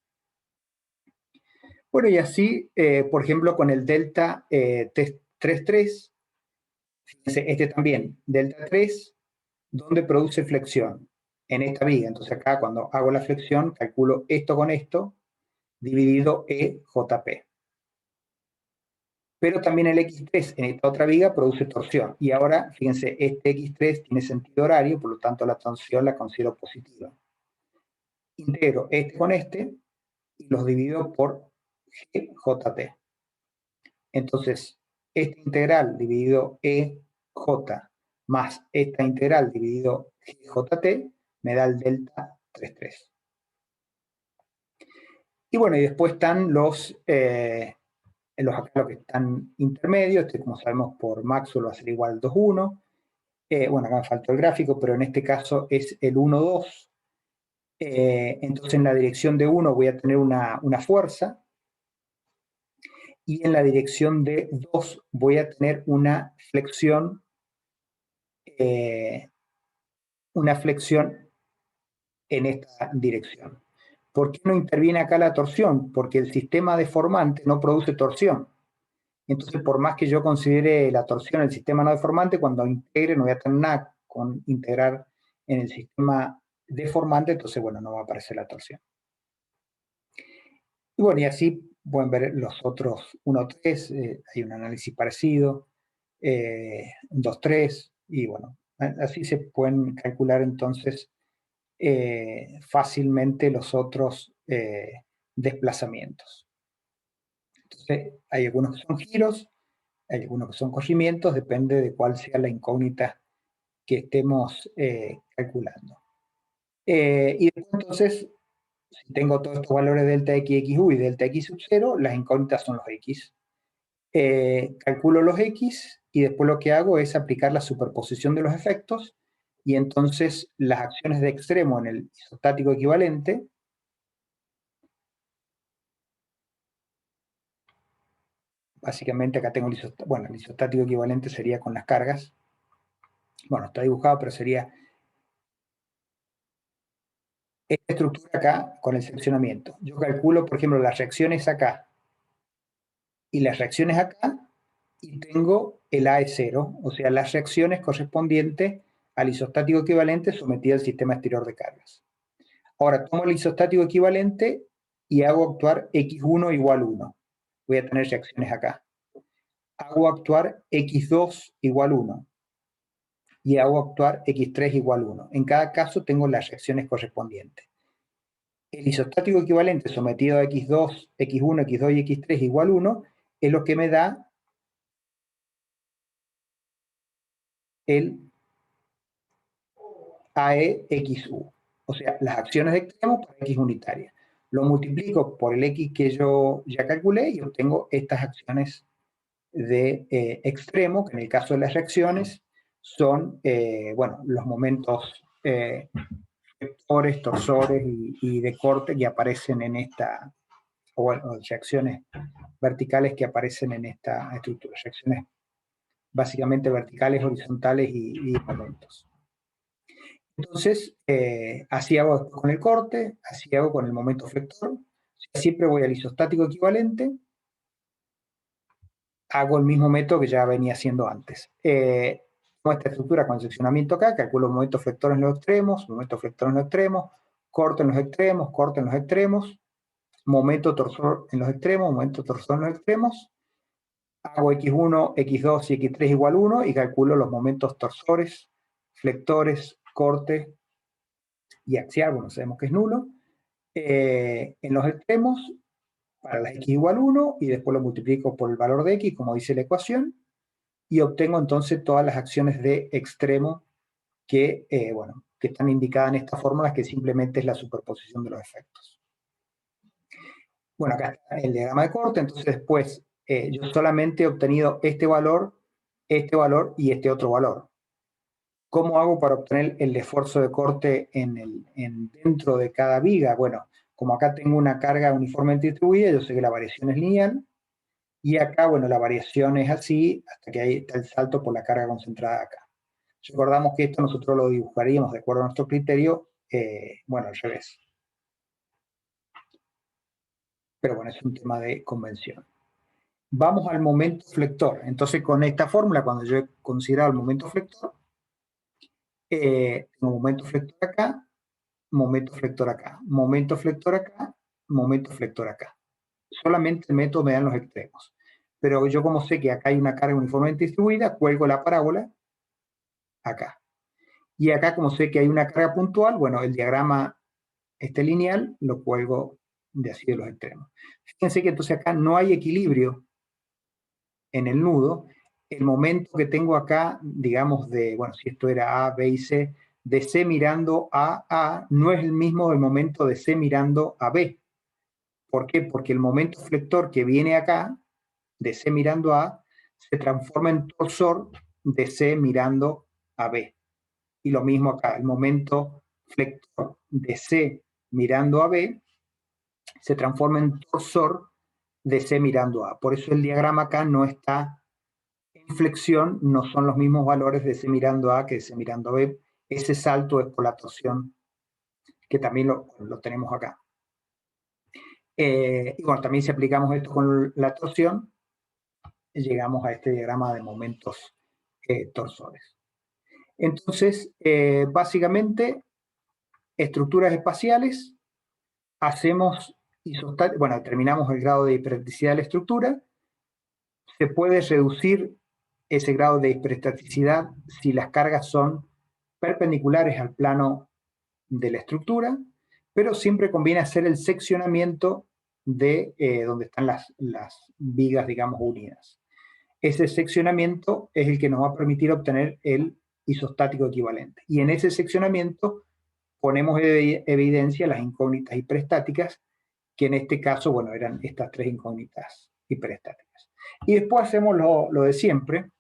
Bueno, y así, por ejemplo, con el delta 3,3, fíjense, este también, delta 3, ¿dónde produce flexión? En esta viga. Entonces acá, cuando hago la flexión, calculo esto con esto, dividido EJP. Pero también el X3 en esta otra viga produce torsión. Y ahora, fíjense, este X3 tiene sentido horario, por lo tanto la torsión la considero positiva. Integro este con este y los divido por GJT. Entonces, esta integral dividido EJ más esta integral dividido GJT me da el delta 3,3. Y bueno, y después están los acá los que están intermedios, como sabemos por Maxwell va a ser igual 2,1. Bueno, acá me faltó el gráfico, pero en este caso es el 1,2. Entonces en la dirección de 1 voy a tener una fuerza, y en la dirección de 2 voy a tener una flexión en esta dirección. ¿Por qué no interviene acá la torsión? Porque el sistema deformante no produce torsión. Entonces, por más que yo considere la torsión el sistema no deformante, cuando integre no voy a tener nada con integrar en el sistema deformante, entonces, bueno, no va a aparecer la torsión. Y bueno, y así pueden ver los otros 1,3, hay un análisis parecido, 2,3, y bueno, así se pueden calcular entonces fácilmente los otros desplazamientos. Entonces, hay algunos que son giros, hay algunos que son corrimientos, depende de cuál sea la incógnita que estemos calculando. Y después entonces, si tengo todos estos valores delta x, xu y delta x sub 0, las incógnitas son los x. Calculo los x y después lo que hago es aplicar la superposición de los efectos, y entonces las acciones de extremo en el isostático equivalente básicamente acá tengo el isostático equivalente sería con las cargas. Bueno, está dibujado, pero sería esta estructura acá con el seccionamiento. Yo calculo, por ejemplo, las reacciones acá y las reacciones acá, y tengo el A es 0, o sea, las reacciones correspondientes al isostático equivalente sometido al sistema exterior de cargas. Ahora tomo el isostático equivalente y hago actuar x1 igual 1. Voy a tener reacciones acá. Hago actuar x2 igual 1. Y hago actuar x3 igual 1. En cada caso tengo las reacciones correspondientes. El isostático equivalente sometido a x2, x1, x2 y x3 igual 1 es lo que me da el AEXU. O sea, las acciones de extremo por x unitaria. Lo multiplico por el x que yo ya calculé y obtengo estas acciones de extremo, que en el caso de las reacciones son, bueno, los momentos vectores, torsores y de corte que aparecen en esta, o bueno, reacciones verticales que aparecen en esta estructura, reacciones básicamente verticales, horizontales y momentos. Entonces, así hago con el corte, así hago con el momento flector. Siempre voy al isostático equivalente, hago el mismo método que ya venía haciendo antes. Con esta estructura con seccionamiento acá, calculo momento flector en los extremos, momento flector en los extremos, corte en los extremos, corte en los extremos, momento torsor en los extremos, momento torsor en los extremos, hago x1, x2 y x3 igual 1 y calculo los momentos torsores, flectores, corte y axial, bueno, sabemos que es nulo, en los extremos para las x igual 1 y después lo multiplico por el valor de x, como dice la ecuación, y obtengo entonces todas las acciones de extremo que, bueno, que están indicadas en estas fórmulas, que simplemente es la superposición de los efectos. Bueno, acá está el diagrama de corte, entonces después yo solamente he obtenido este valor y este otro valor. ¿Cómo hago para obtener el esfuerzo de corte dentro de cada viga? Bueno, como acá tengo una carga uniformemente distribuida, yo sé que la variación es lineal, y acá, bueno, la variación es así, hasta que ahí está el salto por la carga concentrada acá. Recordamos que esto nosotros lo dibujaríamos de acuerdo a nuestro criterio bueno, al revés. Pero bueno, es un tema de convención. Vamos al momento flector. Entonces, con esta fórmula, cuando yo he considerado el momento flector, tengo momento flector acá, momento flector acá, momento flector acá, momento flector acá. Solamente el método me dan los extremos. Pero yo, como sé que acá hay una carga uniformemente distribuida, cuelgo la parábola acá. Y acá, como sé que hay una carga puntual, bueno, el diagrama lineal lo cuelgo de así de los extremos. Fíjense que entonces acá no hay equilibrio en el nudo. El momento que tengo acá, digamos, bueno, si esto era A, B y C, de C mirando a A, no es el mismo del momento de C mirando a B. ¿Por qué? Porque el momento flector que viene acá, de C mirando a A, se transforma en torsor de C mirando a B. Y lo mismo acá, el momento flector de C mirando a B se transforma en torsor de C mirando a A. Por eso el diagrama acá no está en flexión, no son los mismos valores de C mirando a A que de C mirando a B. Ese salto es por la torsión, que también lo tenemos acá. Y bueno, también si aplicamos esto con la torsión, llegamos a este diagrama de momentos torsores. Entonces, básicamente, estructuras espaciales, hacemos bueno, determinamos el grado de hiperestaticidad de la estructura, se puede reducir ese grado de hiperestaticidad si las cargas son perpendiculares al plano de la estructura, pero siempre conviene hacer el seccionamiento de donde están las vigas, digamos, unidas. Ese seccionamiento es el que nos va a permitir obtener el isostático equivalente. Y en ese seccionamiento ponemos evidencia las incógnitas hiperestáticas, que en este caso, bueno, eran estas tres incógnitas hiperestáticas. Y después hacemos lo de siempre,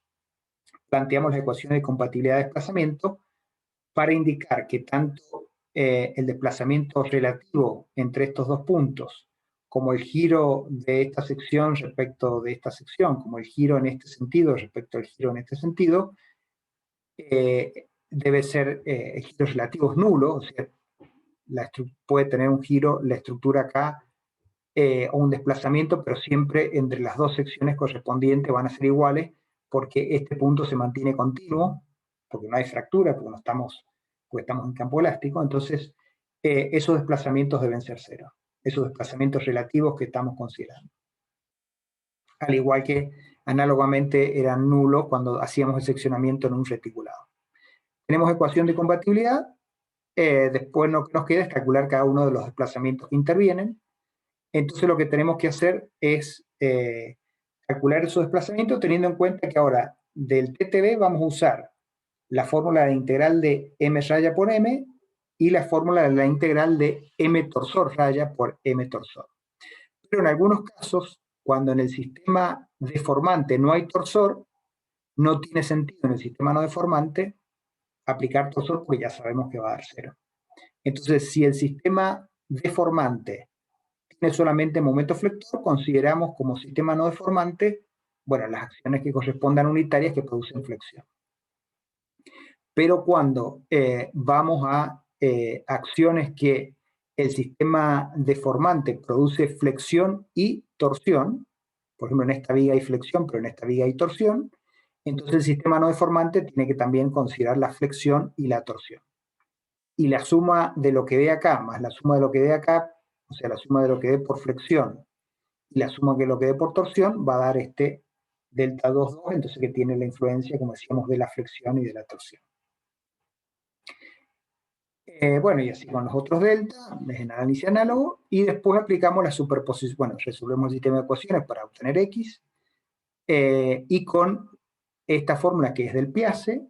planteamos la ecuación de compatibilidad de desplazamiento para indicar que tanto el desplazamiento relativo entre estos dos puntos, como el giro de esta sección respecto de esta sección, como el giro en este sentido respecto al giro en este sentido, debe ser, el giro relativo es nulo, o sea, puede tener un giro, la estructura acá, o un desplazamiento, pero siempre entre las dos secciones correspondientes van a ser iguales, porque este punto se mantiene continuo, porque no hay fractura, porque estamos en campo elástico. Entonces esos desplazamientos deben ser cero, esos desplazamientos relativos que estamos considerando. Al igual que análogamente eran nulos cuando hacíamos el seccionamiento en un reticulado. Tenemos ecuación de compatibilidad, después lo que nos queda es calcular cada uno de los desplazamientos que intervienen. Entonces lo que tenemos que hacer es calcular esos desplazamientos teniendo en cuenta que ahora del TTB vamos a usar la fórmula de integral de m raya por m y la fórmula de la integral de m torsor raya por m torsor. Pero en algunos casos, cuando en el sistema deformante no hay torsor, no tiene sentido en el sistema no deformante aplicar torsor porque ya sabemos que va a dar cero. Entonces, si el sistema deformante tiene solamente momento flector, consideramos como sistema no deformante, bueno, las acciones que correspondan unitarias que producen flexión. Pero cuando vamos a acciones que el sistema deformante produce flexión y torsión, por ejemplo, en esta viga hay flexión, pero en esta viga hay torsión, entonces el sistema no deformante tiene que también considerar la flexión y la torsión. Y la suma de lo que dé acá más la suma de lo que dé acá, o sea, la suma de lo que dé por flexión y la suma de lo que dé por torsión, va a dar este delta 2,2, entonces que tiene la influencia, como decíamos, de la flexión y de la torsión. Bueno, y así con los otros delta, es en análisis análogo, y después aplicamos la superposición, bueno, resolvemos el sistema de ecuaciones para obtener X, y con esta fórmula que es del Piace,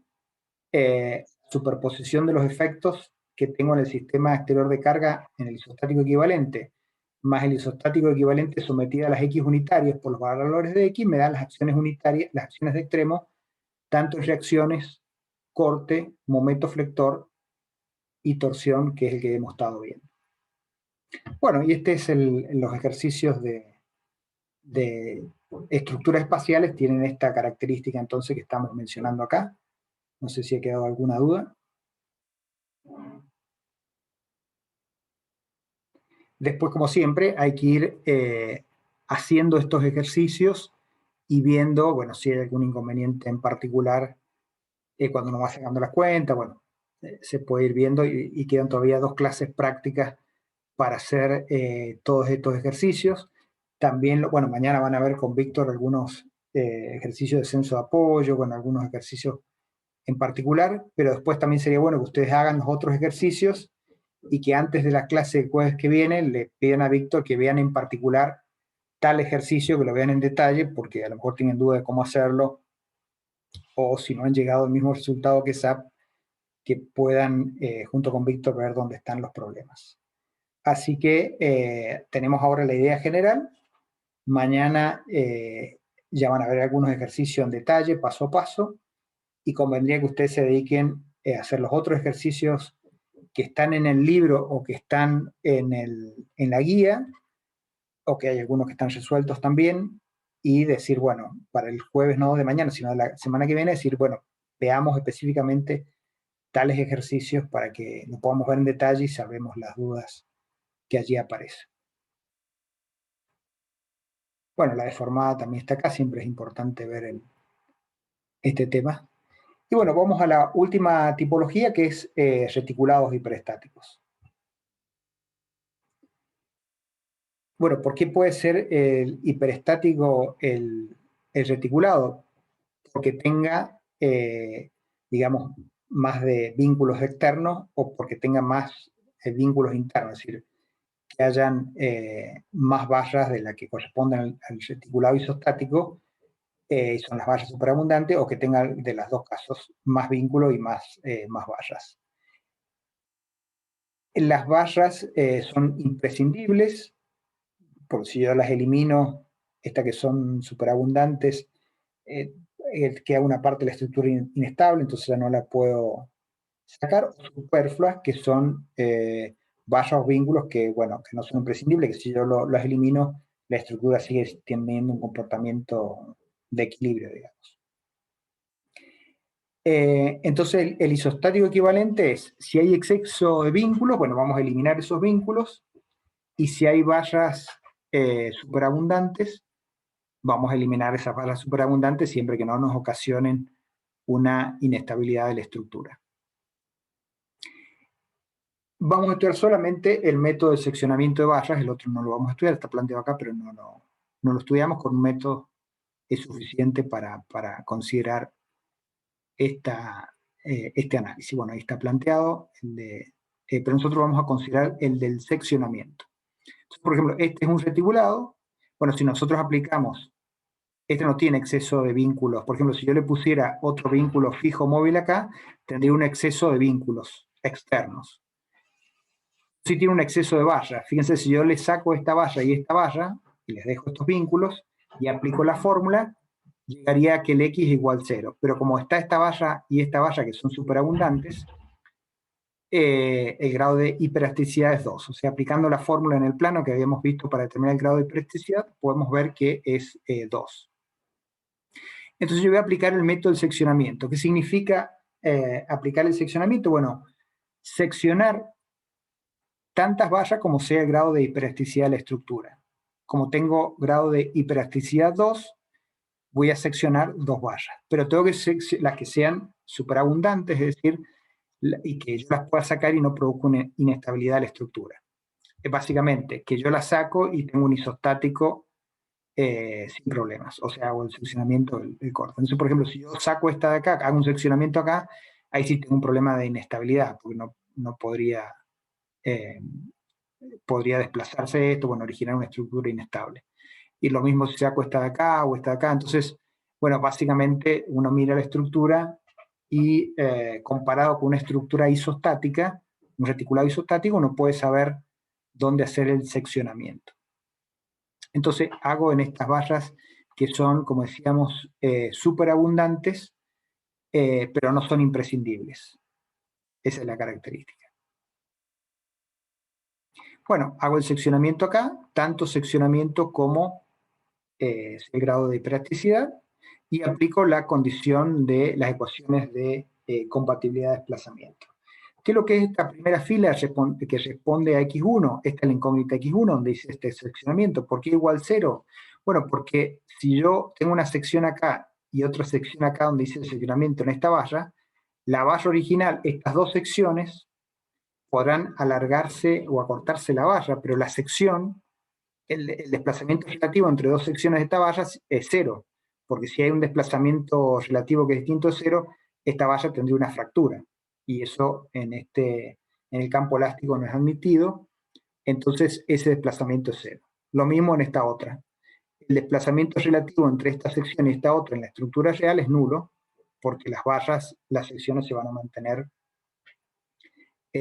superposición de los efectos que tengo en el sistema exterior de carga en el isostático equivalente, más el isostático equivalente sometido a las X unitarias por los valores de X, me dan las acciones unitarias, las acciones de extremo, tanto en reacciones, corte, momento flector y torsión, que es el que hemos estado viendo. Bueno, y este es los ejercicios de estructuras espaciales, tienen esta característica entonces que estamos mencionando acá. No sé si ha quedado alguna duda. Después, como siempre, hay que ir haciendo estos ejercicios y viendo, bueno, si hay algún inconveniente en particular cuando uno va sacando las cuentas, bueno, se puede ir viendo y quedan todavía 2 clases prácticas para hacer todos estos ejercicios. También, bueno, mañana van a ver con Víctor algunos ejercicios de censo de apoyo, con algunos ejercicios en particular, pero después también sería bueno que ustedes hagan los otros ejercicios y que antes de la clase del jueves que viene le pidan a Víctor que vean en particular tal ejercicio, que lo vean en detalle, porque a lo mejor tienen duda de cómo hacerlo, o si no han llegado al mismo resultado que SAP, que puedan, junto con Víctor, ver dónde están los problemas. Así que tenemos ahora la idea general. Mañana ya van a ver algunos ejercicios en detalle, paso a paso, y convendría que ustedes se dediquen a hacer los otros ejercicios que están en el libro o que están en la guía, o que hay algunos que están resueltos también, y decir, bueno, para el jueves no de mañana, sino de la semana que viene, decir, bueno, veamos específicamente tales ejercicios para que lo podamos ver en detalle y sabemos las dudas que allí aparecen. Bueno, la deformada también está acá, siempre es importante ver este tema. Y bueno, vamos a la última tipología, que es reticulados hiperestáticos. Bueno, ¿por qué puede ser el hiperestático el reticulado? Porque tenga, digamos, más de vínculos externos o porque tenga más vínculos internos, es decir, que hayan más barras de las que corresponden al reticulado isostático, son las barras superabundantes, o que tengan de los dos casos más vínculos y más barras. Las barras son imprescindibles, porque si yo las elimino, estas que son superabundantes, queda una parte de la estructura inestable, entonces ya no la puedo sacar. Superfluas, que son barras o vínculos que, bueno, que no son imprescindibles, que si yo las elimino, la estructura sigue teniendo un comportamiento de equilibrio, digamos. Entonces, el isostático equivalente es, si hay exceso de vínculos, bueno, vamos a eliminar esos vínculos, y si hay barras superabundantes, vamos a eliminar esas barras superabundantes siempre que no nos ocasionen una inestabilidad de la estructura. Vamos a estudiar solamente el método de seccionamiento de barras, el otro no lo vamos a estudiar, está planteado acá, pero no lo estudiamos. Con un método es suficiente para considerar este análisis. Bueno, ahí está planteado, pero nosotros vamos a considerar el del seccionamiento. Entonces, por ejemplo, este es un reticulado. Bueno, si nosotros aplicamos, este no tiene exceso de vínculos. Por ejemplo, si yo le pusiera otro vínculo fijo móvil acá, tendría un exceso de vínculos externos. Sí tiene un exceso de barra. Fíjense, si yo le saco esta barra y les dejo estos vínculos y aplico la fórmula, llegaría a que el X es igual a 0. Pero como está esta barra y esta barra, que son superabundantes, el grado de hiperelasticidad es 2. O sea, aplicando la fórmula en el plano que habíamos visto para determinar el grado de hiperelasticidad, podemos ver que es 2. Entonces yo voy a aplicar el método del seccionamiento. ¿Qué significa aplicar el seccionamiento? Bueno, seccionar tantas barras como sea el grado de hiperelasticidad de la estructura. Como tengo grado de hiperelasticidad 2, voy a seccionar 2 barras. Pero tengo que las que sean superabundantes, es decir, y que yo las pueda sacar y no produzca una inestabilidad de la estructura. Es básicamente que yo las saco y tengo un isostático sin problemas, o sea, hago el seccionamiento del corte. Entonces, por ejemplo, si yo saco esta de acá, hago un seccionamiento acá, ahí sí tengo un problema de inestabilidad, porque no podría desplazarse esto, bueno, originar una estructura inestable. Y lo mismo si saco esta de acá o esta de acá. Entonces, bueno, básicamente uno mira la estructura y comparado con una estructura isostática, un reticulado isostático, uno puede saber dónde hacer el seccionamiento. Entonces hago en estas barras que son, como decíamos, superabundantes, pero no son imprescindibles. Esa es la característica. Bueno, hago el seccionamiento acá, tanto seccionamiento como el grado de hiperelasticidad, y aplico la condición de las ecuaciones de compatibilidad de desplazamiento. ¿Qué es lo que es esta primera fila que responde a X1? Esta es la incógnita X1, donde dice este seccionamiento. ¿Por qué igual 0? Bueno, porque si yo tengo una sección acá y otra sección acá donde dice el seccionamiento en esta valla, la valla original, estas dos secciones, podrán alargarse o acortarse la valla, pero la sección, el desplazamiento relativo entre dos secciones de esta valla es 0, porque si hay un desplazamiento relativo que es distinto a 0, esta valla tendría una fractura, y eso en el campo elástico no es admitido, entonces ese desplazamiento es 0. Lo mismo en esta otra. El desplazamiento relativo entre esta sección y esta otra en la estructura real es nulo, porque las vallas, las secciones se van a mantener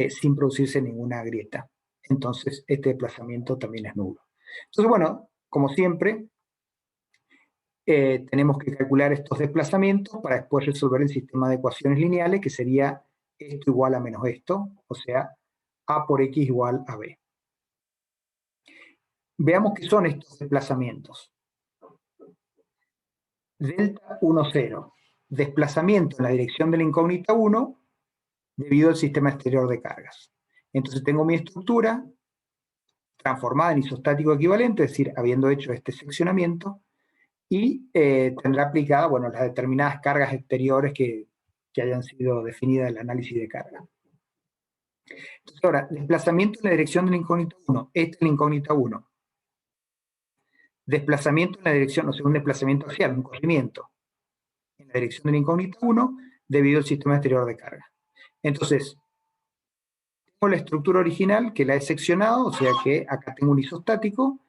sin producirse ninguna grieta. Entonces, este desplazamiento también es nulo. Entonces, bueno, como siempre, tenemos que calcular estos desplazamientos para después resolver el sistema de ecuaciones lineales, que sería esto igual a menos esto, o sea, A por X igual a B. Veamos qué son estos desplazamientos. Delta 1, 0. Desplazamiento en la dirección de la incógnita 1 debido al sistema exterior de cargas. Entonces tengo mi estructura transformada en isostático equivalente, es decir, habiendo hecho este seccionamiento, y tendrá aplicada, bueno, las determinadas cargas exteriores que hayan sido definidas en el análisis de carga. Entonces ahora, desplazamiento en la dirección de la incógnita 1, esta es la incógnita 1. Desplazamiento en la dirección, o sea, un desplazamiento axial, un corrimiento en la dirección de la incógnita 1 debido al sistema exterior de carga. Entonces, tengo la estructura original que la he seccionado, o sea que acá tengo un isostático,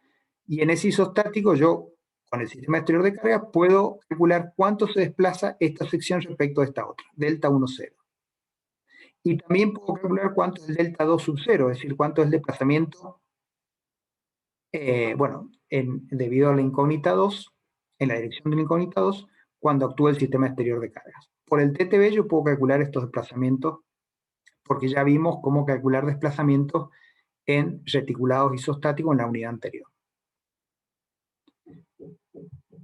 y en ese isostático yo, con el sistema exterior de carga, puedo calcular cuánto se desplaza esta sección respecto a esta otra, delta 1, 0. Y también puedo calcular cuánto es el delta 2 sub 0, es decir, cuánto es el desplazamiento, debido a la incógnita 2, en la dirección de la incógnita 2, cuando actúa el sistema exterior de cargas. Por el TTB yo puedo calcular estos desplazamientos, porque ya vimos cómo calcular desplazamientos en reticulados isostáticos en la unidad anterior.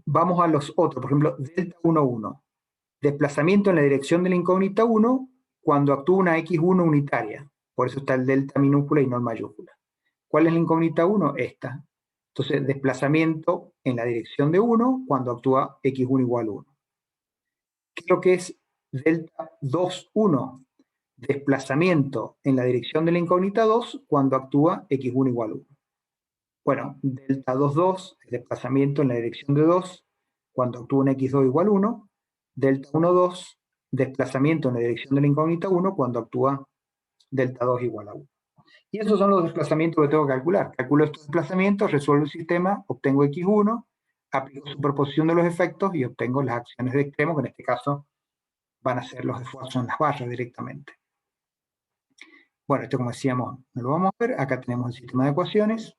Vamos a los otros, por ejemplo, delta 1, 1. Desplazamiento en la dirección de la incógnita 1 cuando actúa una X1 unitaria. Por eso está el delta minúscula y no el mayúscula. ¿Cuál es la incógnita 1? Esta. Entonces, desplazamiento en la dirección de 1 cuando actúa X1 igual 1. ¿Qué es lo que es delta 2, 1? Desplazamiento en la dirección de la incógnita 2 cuando actúa X1 igual 1. Bueno, delta 2, 2 es desplazamiento en la dirección de 2 cuando actúa un X2 igual 1. Delta 1, 2, desplazamiento en la dirección de la incógnita 1 cuando actúa delta 2 igual a 1. Y esos son los desplazamientos que tengo que calcular. Calculo estos desplazamientos, resuelvo el sistema, obtengo X1, aplico superposición de los efectos y obtengo las acciones de extremo, que en este caso van a ser los esfuerzos en las barras directamente. Bueno, esto como decíamos, no lo vamos a ver. Acá tenemos el sistema de ecuaciones.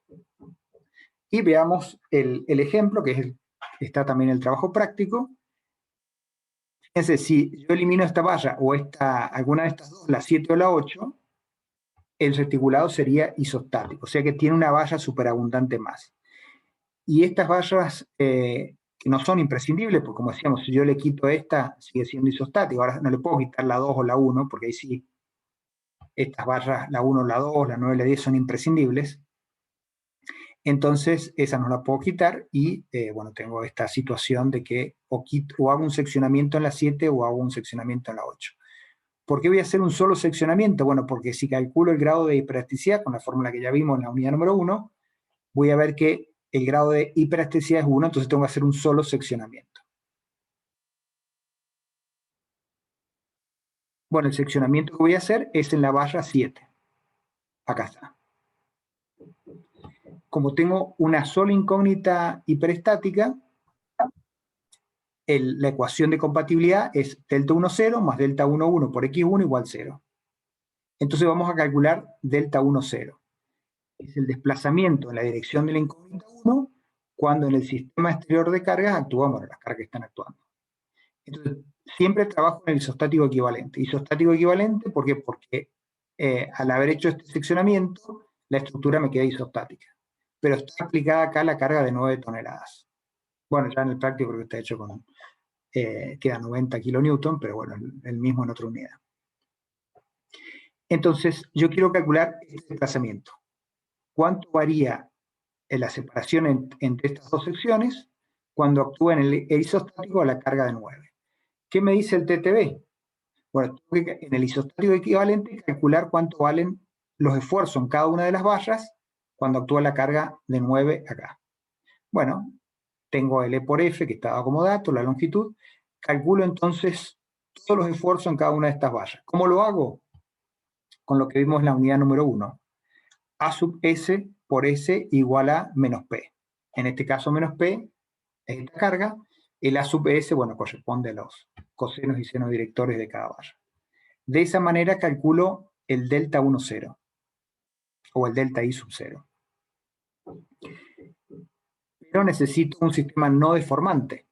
Y veamos el ejemplo, que está también el trabajo práctico. Fíjense, si yo elimino esta barra o alguna de estas dos, la 7 o la 8, el reticulado sería isostático, o sea que tiene una valla superabundante más. Y estas vallas que no son imprescindibles, porque como decíamos, si yo le quito esta, sigue siendo isostático. Ahora no le puedo quitar la 2 o la 1, porque ahí sí, estas barras, la 1, la 2, la 9 y la 10 son imprescindibles. Entonces, esa no la puedo quitar y, bueno, tengo esta situación de que o hago un seccionamiento en la 7 o hago un seccionamiento en la 8. ¿Por qué voy a hacer un solo seccionamiento? Bueno, porque si calculo el grado de hiperelasticidad con la fórmula que ya vimos en la unidad número 1, voy a ver que el grado de hiperelasticidad es 1, entonces tengo que hacer un solo seccionamiento. Bueno, el seccionamiento que voy a hacer es en la barra 7. Acá está. Como tengo una sola incógnita hiperestática, la ecuación de compatibilidad es delta 1, 0 más delta 1, 1 por X1 igual 0. Entonces vamos a calcular delta 1, 0. Es el desplazamiento en la dirección de la incógnita 1 cuando en el sistema exterior de cargas actúan, bueno, las cargas que están actuando. Entonces, siempre trabajo en el isostático equivalente. Isostático equivalente, ¿por qué? Porque al haber hecho este seccionamiento, la estructura me queda isostática. Pero está aplicada acá la carga de 9 toneladas. Bueno, ya en el práctico porque está hecho con, queda 90 kilonewton, pero bueno, el mismo en otra unidad. Entonces, yo quiero calcular este desplazamiento. ¿Cuánto varía en la separación entre estas dos secciones cuando actúa en el isostático a la carga de 9? ¿Qué me dice el TTB? Bueno, tengo que en el isostático equivalente calcular cuánto valen los esfuerzos en cada una de las barras cuando actúa la carga de 9 acá. Bueno, tengo el E por F que está dado como dato, la longitud. Calculo entonces todos los esfuerzos en cada una de estas barras. ¿Cómo lo hago? Con lo que vimos en la unidad número 1. A sub S por S igual a menos P. En este caso menos P es esta carga. El A sub S, bueno, corresponde a los cosenos y senos directores de cada barra. De esa manera calculo el delta 1, 0. O el delta I sub 0. Pero necesito un sistema no deformante.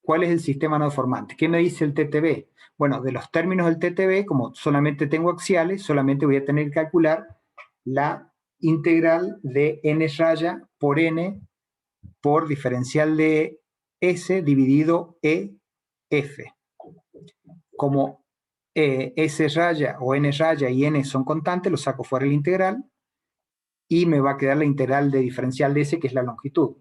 ¿Cuál es el sistema no deformante? ¿Qué me dice el TTB? Bueno, de los términos del TTB, como solamente tengo axiales, solamente voy a tener que calcular la integral de n raya por n por diferencial de S dividido EF. Como S raya o n raya y n son constantes, lo saco fuera de la integral y me va a quedar la integral de diferencial de S, que es la longitud.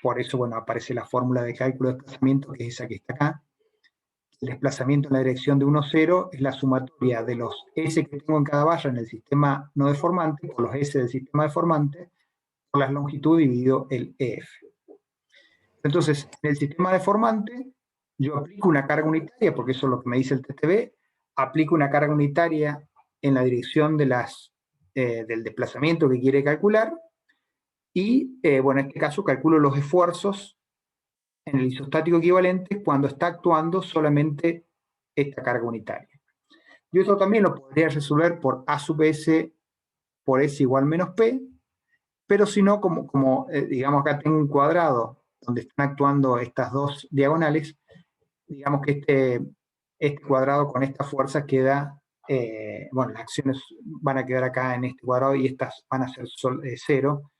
Por eso, bueno, aparece la fórmula de cálculo de desplazamiento, que es esa que está acá. El desplazamiento en la dirección de 1, 0 es la sumatoria de los S que tengo en cada barra en el sistema no deformante por los S del sistema deformante por la longitud dividido el EF. Entonces, en el sistema deformante, yo aplico una carga unitaria, porque eso es lo que me dice el TTB, aplico una carga unitaria en la dirección de del desplazamiento que quiere calcular, y, bueno, en este caso calculo los esfuerzos en el isostático equivalente cuando está actuando solamente esta carga unitaria. Yo esto también lo podría resolver por A sub S por S igual menos P, pero si no, digamos acá tengo un cuadrado donde están actuando estas dos diagonales, digamos que este cuadrado con esta fuerza queda, bueno, las acciones van a quedar acá en este cuadrado y estas van a ser 0,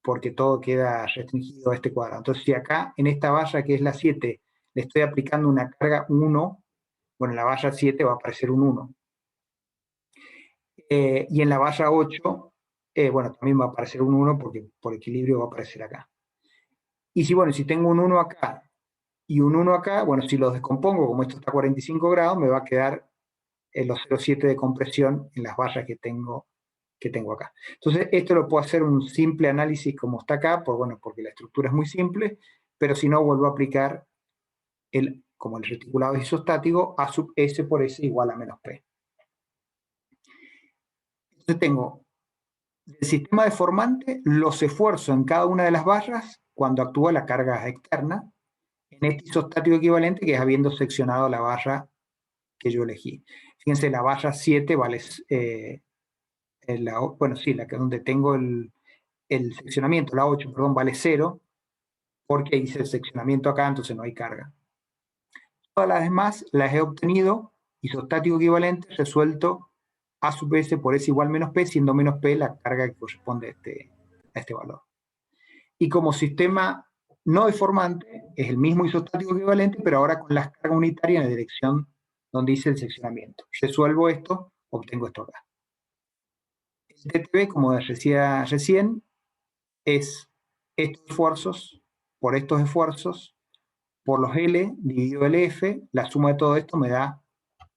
porque todo queda restringido a este cuadrado. Entonces, si acá en esta barra que es la 7 le estoy aplicando una carga 1, bueno, en la barra 7 va a aparecer un 1. Y en la barra 8, bueno, también va a aparecer un 1 porque por equilibrio va a aparecer acá. Y si, bueno, si tengo un 1 acá y un 1 acá, bueno, si los descompongo, como esto está a 45 grados, me va a quedar los 0,7 de compresión en las barras que tengo acá. Entonces, esto lo puedo hacer un simple análisis como está acá, porque la estructura es muy simple, pero si no, vuelvo a aplicar como el reticulado es isostático, A sub S por S igual a menos P. Entonces tengo del sistema deformante los esfuerzos en cada una de las barras cuando actúa la carga externa, en este isostático equivalente que es habiendo seccionado la barra que yo elegí. Fíjense, la barra 7 vale, bueno, sí, la que donde tengo el seccionamiento, la 8, perdón, vale 0, porque hice el seccionamiento acá, entonces no hay carga. Todas las demás las he obtenido isostático equivalente resuelto A sub S por S igual menos P, siendo menos P la carga que corresponde a este valor. Y como sistema no deformante, es el mismo isostático equivalente, pero ahora con las cargas unitarias en la dirección donde hice el seccionamiento. Resuelvo esto, obtengo esto acá. El TTB, como decía recién, es estos esfuerzos por los L dividido el F, la suma de todo esto me da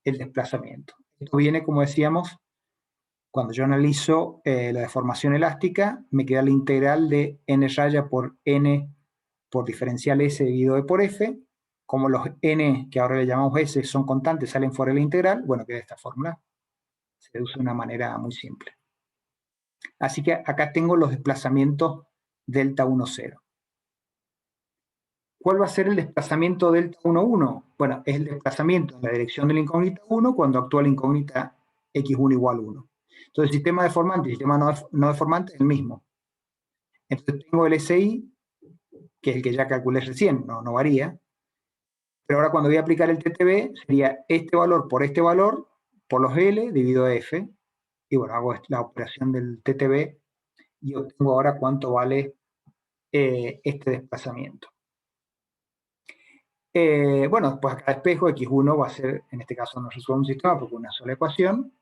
el desplazamiento. Esto viene, como decíamos, cuando yo analizo la deformación elástica, me queda la integral de n raya por n por diferencial S dividido E por F. Como los n, que ahora le llamamos S, son constantes, salen fuera de la integral, bueno, queda esta fórmula. Se deduce de una manera muy simple. Así que acá tengo los desplazamientos delta 1, 0. ¿Cuál va a ser el desplazamiento delta 1, 1? Bueno, es el desplazamiento en la dirección de la incógnita 1 cuando actúa la incógnita x1 igual 1. Entonces, el sistema deformante y el sistema no deformante es el mismo. Entonces, tengo el SI, que es el que ya calculé recién, no varía. Pero ahora cuando voy a aplicar el TTB, sería este valor por los L dividido F. Y bueno, hago la operación del TTB y obtengo ahora cuánto vale este desplazamiento. Bueno, después acá espejo, x1 va a ser, en este caso no resuelve un sistema porque es una sola ecuación,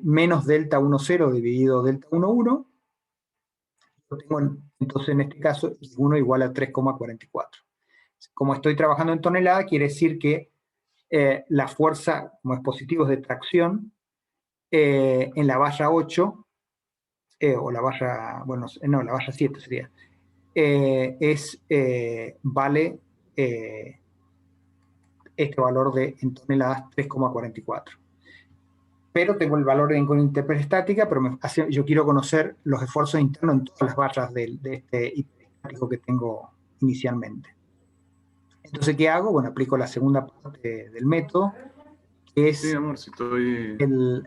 menos delta 1, 0 dividido delta 1, 1. Entonces en este caso x1 igual a 3,44. Como estoy trabajando en tonelada, quiere decir que la fuerza, como es positivo, es de tracción, en la valla 8, o la valla, bueno, no, la valla 7 sería, vale este valor en toneladas 3,44. Pero tengo el valor en interperestática, pero yo quiero conocer los esfuerzos internos en todas las vallas de este hiperestático que tengo inicialmente. Entonces, ¿qué hago? Bueno, aplico la segunda parte del método, que es Sí, amor, si estoy...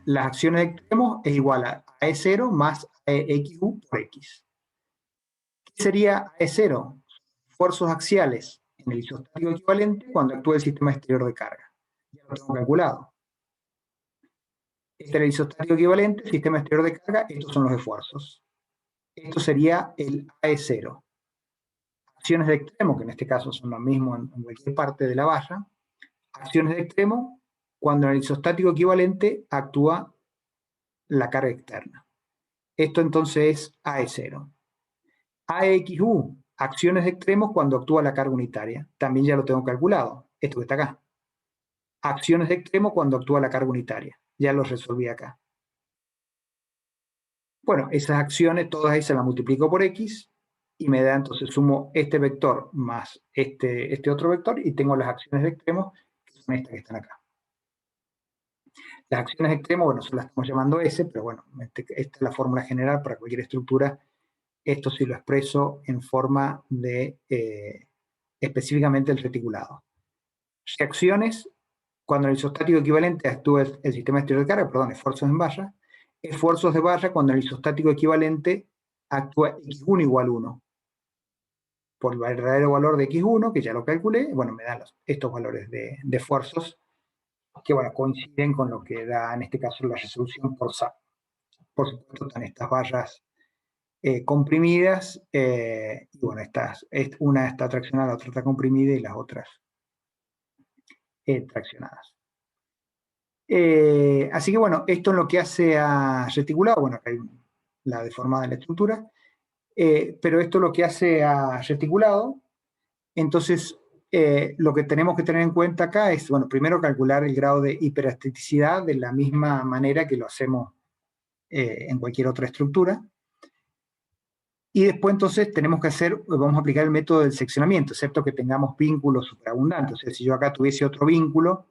las acciones de extremos es igual a E0 más EXU por X. ¿Qué sería E0? Esfuerzos axiales en el isostático equivalente cuando actúa el sistema exterior de carga. Ya lo tengo calculado. Este es el isostático equivalente, sistema exterior de carga, estos son los esfuerzos. Esto sería el AE0. Acciones de extremo, que en este caso son lo mismo en cualquier parte de la valla. Acciones de extremo cuando en el isostático equivalente actúa la carga externa. Esto entonces es AE0. AEXU, acciones de extremos cuando actúa la carga unitaria. También ya lo tengo calculado. Esto que está acá. Acciones de extremo cuando actúa la carga unitaria. Ya lo resolví acá. Bueno, esas acciones, todas esas las multiplico por X y me da, entonces sumo este vector más este otro vector y tengo las acciones de extremos, que son estas que están acá. Las acciones de extremo, bueno, las estamos llamando S, pero bueno, esta es la fórmula general para cualquier estructura. Esto sí lo expreso en forma de específicamente el reticulado. Reacciones, cuando el isostático equivalente actúa el sistema exterior de carga, perdón, esfuerzos en valla. Esfuerzos de valla cuando el isostático equivalente actúa x1 igual 1. Por el verdadero valor de x1, que ya lo calculé, bueno, me dan estos valores de esfuerzos, que bueno, coinciden con lo que da en este caso la resolución por SAP. Por supuesto, están estas vallas comprimidas, y bueno, una está traccionada, la otra está comprimida y las otras traccionadas. Así que bueno, esto es lo que hace a reticulado, bueno, acá hay la deformada de la estructura, pero esto es lo que hace a reticulado. Entonces, lo que tenemos que tener en cuenta acá es, bueno, primero calcular el grado de hiperesteticidad de la misma manera que lo hacemos en cualquier otra estructura. Y después entonces tenemos que vamos a aplicar el método del seccionamiento, excepto que tengamos vínculos superabundantes. O sea, si yo acá tuviese otro vínculo,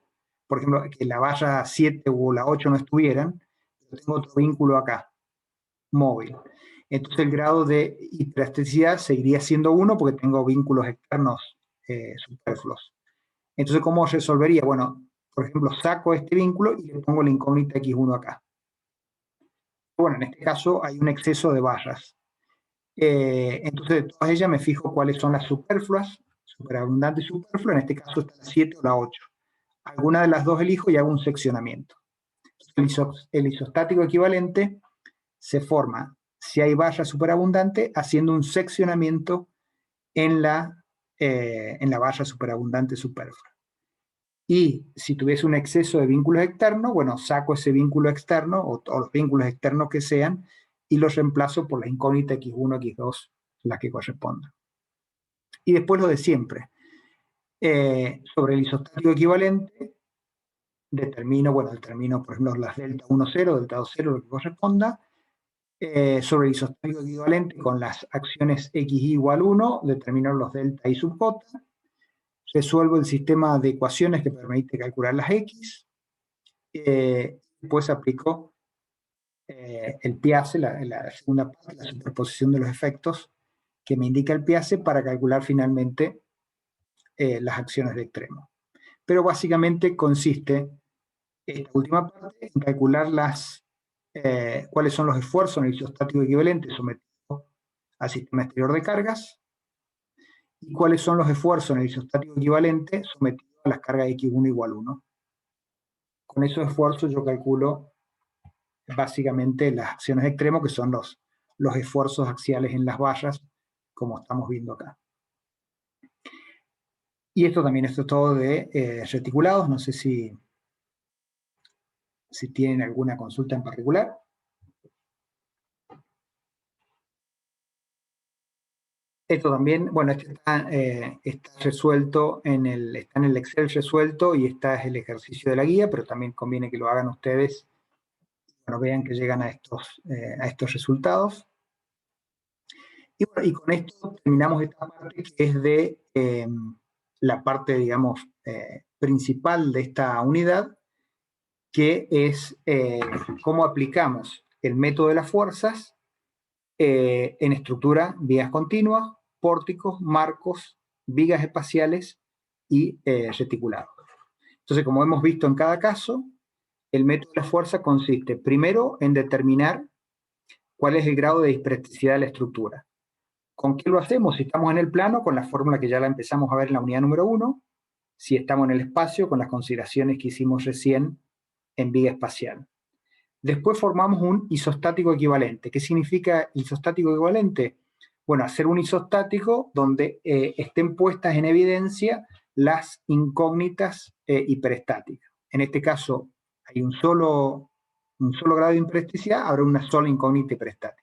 por ejemplo, que la valla 7 o la 8 no estuvieran, yo tengo otro vínculo acá, móvil. Entonces el grado de hiperesteticidad seguiría siendo 1 porque tengo vínculos externos superfluos. Entonces, ¿cómo resolvería? Bueno, por ejemplo, saco este vínculo y le pongo la incógnita x1 acá. Bueno, en este caso hay un exceso de vallas. Entonces, de todas ellas me fijo cuáles son las superfluas, superabundante y superflua, en este caso está la 7 o la 8. Alguna de las dos elijo y hago un seccionamiento. El isostático equivalente se forma, si hay valla superabundante, haciendo un seccionamiento en la valla superabundante superflua. Y si tuviese un exceso de vínculos externos, bueno, saco ese vínculo externo o todos los vínculos externos que sean y los reemplazo por la incógnita x1, x2, las que correspondan. Y después lo de siempre. Sobre el isostático equivalente, determino, por ejemplo, las delta 1, 0, delta 2, 0, lo que corresponda. Sobre el isostático equivalente con las acciones x igual 1, determino los delta y sub j. Resuelvo el sistema de ecuaciones que permite calcular las x. Después aplico el Piace, la segunda parte, la superposición de los efectos que me indica el Piace para calcular finalmente las acciones de extremo. Pero básicamente consiste esta última parte en calcular cuáles son los esfuerzos en el isostático equivalente sometido al sistema exterior de cargas y cuáles son los esfuerzos en el isostático equivalente sometido a las cargas x1 igual 1. Con esos esfuerzos yo calculo básicamente las acciones de extremo, que son los esfuerzos axiales en las vallas, como estamos viendo acá. Y esto es todo de reticulados. No sé si tienen alguna consulta en particular. Esto también, bueno, este está resuelto está en el Excel resuelto, y este es el ejercicio de la guía, pero también conviene que lo hagan ustedes, bueno, vean que llegan a estos resultados. Y, bueno, y con esto terminamos esta parte, que es de la parte, digamos, principal de esta unidad, que es cómo aplicamos el método de las fuerzas en estructura, vías continuas, pórticos, marcos, vigas espaciales y reticulados. Entonces, como hemos visto en cada caso, el método de la fuerza consiste primero en determinar cuál es el grado de dispresticidad de la estructura. ¿Con qué lo hacemos? Si estamos en el plano, con la fórmula que ya la empezamos a ver en la unidad número 1. Si estamos en el espacio, con las consideraciones que hicimos recién en viga espacial. Después formamos un isostático equivalente. ¿Qué significa isostático equivalente? Bueno, hacer un isostático donde estén puestas en evidencia las incógnitas hiperestáticas. En este caso, hay un solo grado de hiperesticidad, habrá una sola incógnita hiperestática.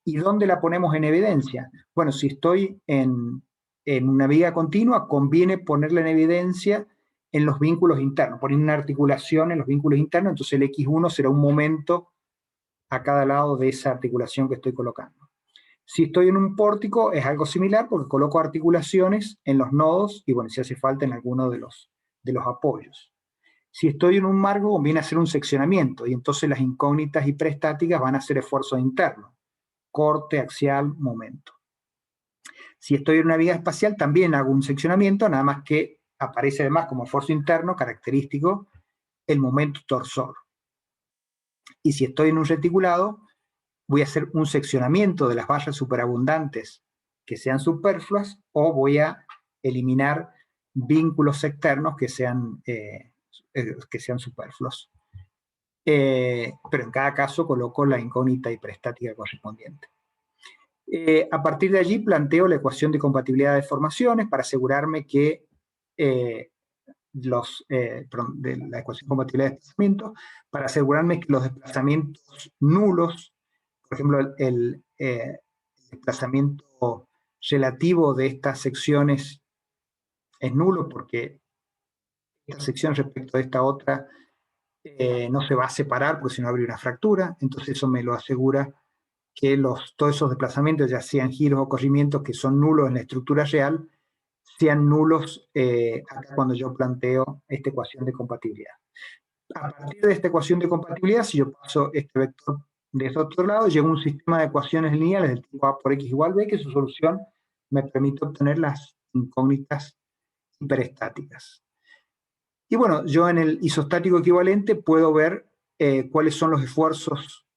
¿Y dónde la ponemos en evidencia? Bueno, si estoy en una viga continua, conviene ponerla en evidencia en los vínculos internos, poner una articulación en los vínculos internos. Entonces el X1 será un momento a cada lado de esa articulación que estoy colocando. Si estoy en un pórtico es algo similar, porque coloco articulaciones en los nodos y, bueno, si hace falta, en alguno de los apoyos. Si estoy en un marco, conviene hacer un seccionamiento, y entonces las incógnitas hiperestáticas van a hacer esfuerzos internos: corte, axial, momento. Si estoy en una viga espacial, también hago un seccionamiento, nada más que aparece además como esfuerzo interno característico el momento torsor. Y si estoy en un reticulado, voy a hacer un seccionamiento de las vallas superabundantes que sean superfluas, o voy a eliminar vínculos externos que sean superfluos. Pero en cada caso coloco la incógnita hiperestática correspondiente. A partir de allí planteo la ecuación de compatibilidad de formaciones para asegurarme que de la ecuación de compatibilidad de desplazamientos, para asegurarme que los desplazamientos nulos, por ejemplo, el desplazamiento relativo de estas secciones es nulo, porque esta sección respecto de esta otra no se va a separar, porque si no habría una fractura. Entonces eso me lo asegura que todos esos desplazamientos, ya sean giros o corrimientos que son nulos en la estructura real, sean nulos acá cuando yo planteo esta ecuación de compatibilidad. A partir de esta ecuación de compatibilidad, si yo paso este vector de este otro lado, llego a un sistema de ecuaciones lineales del tipo A por X igual B, que su solución me permite obtener las incógnitas hiperestáticas. Y bueno, yo en el isostático equivalente puedo ver cuáles son los esfuerzos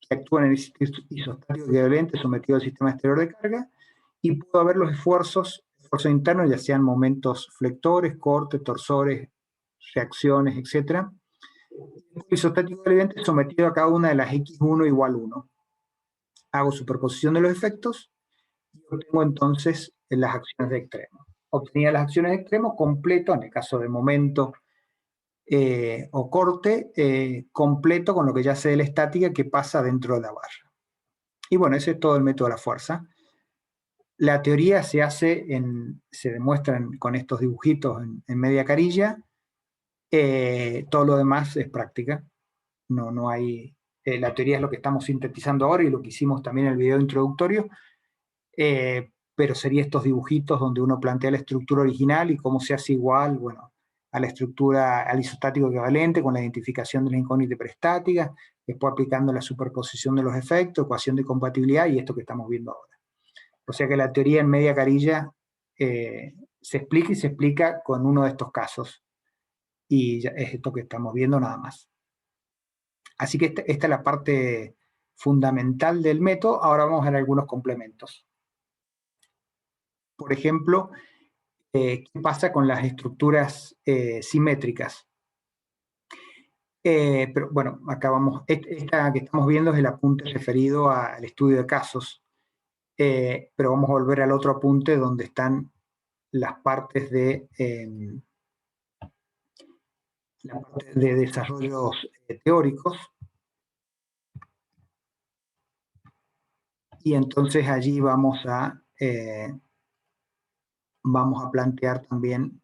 que actúan en el isostático equivalente sometido al sistema exterior de carga, y puedo ver los esfuerzos internos, ya sean momentos flectores, cortes, torsores, reacciones, etc. El isostático equivalente sometido a cada una de las X1 igual 1. Hago superposición de los efectos y obtengo entonces las acciones de extremo. Obtenía las acciones de extremo completo, en el caso de momento o corte, completo con lo que ya sé de la estática que pasa dentro de la barra. Y bueno, ese es todo el método de la fuerza. La teoría se demuestra con estos dibujitos en media carilla. Todo lo demás es práctica. No hay... la teoría es lo que estamos sintetizando ahora y lo que hicimos también en el video introductorio, pero sería estos dibujitos donde uno plantea la estructura original y cómo se hace igual, bueno, a la estructura, al isostático equivalente, con la identificación de la incógnita hiperestática, después aplicando la superposición de los efectos, ecuación de compatibilidad y esto que estamos viendo ahora. O sea que la teoría en media carilla se explica con uno de estos casos, y ya es esto que estamos viendo nada más. Así que esta es la parte fundamental del método. Ahora vamos a ver algunos complementos. Por ejemplo, ¿qué pasa con las estructuras simétricas? Pero bueno, acá vamos. Esta que estamos viendo es el apunte referido al estudio de casos. Pero vamos a volver al otro apunte donde están las partes de desarrollos teóricos, y entonces allí vamos a plantear también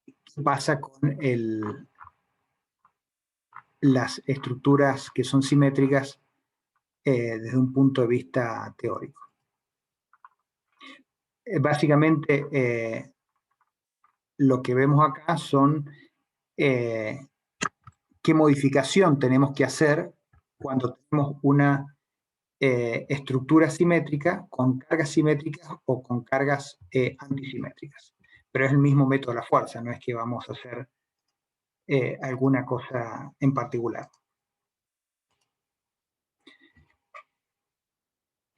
qué pasa con las estructuras que son simétricas desde un punto de vista teórico. Básicamente, lo que vemos acá son qué modificación tenemos que hacer cuando tenemos una estructura simétrica con cargas simétricas o con cargas antisimétricas. Pero es el mismo método de la fuerza, no es que vamos a hacer alguna cosa en particular.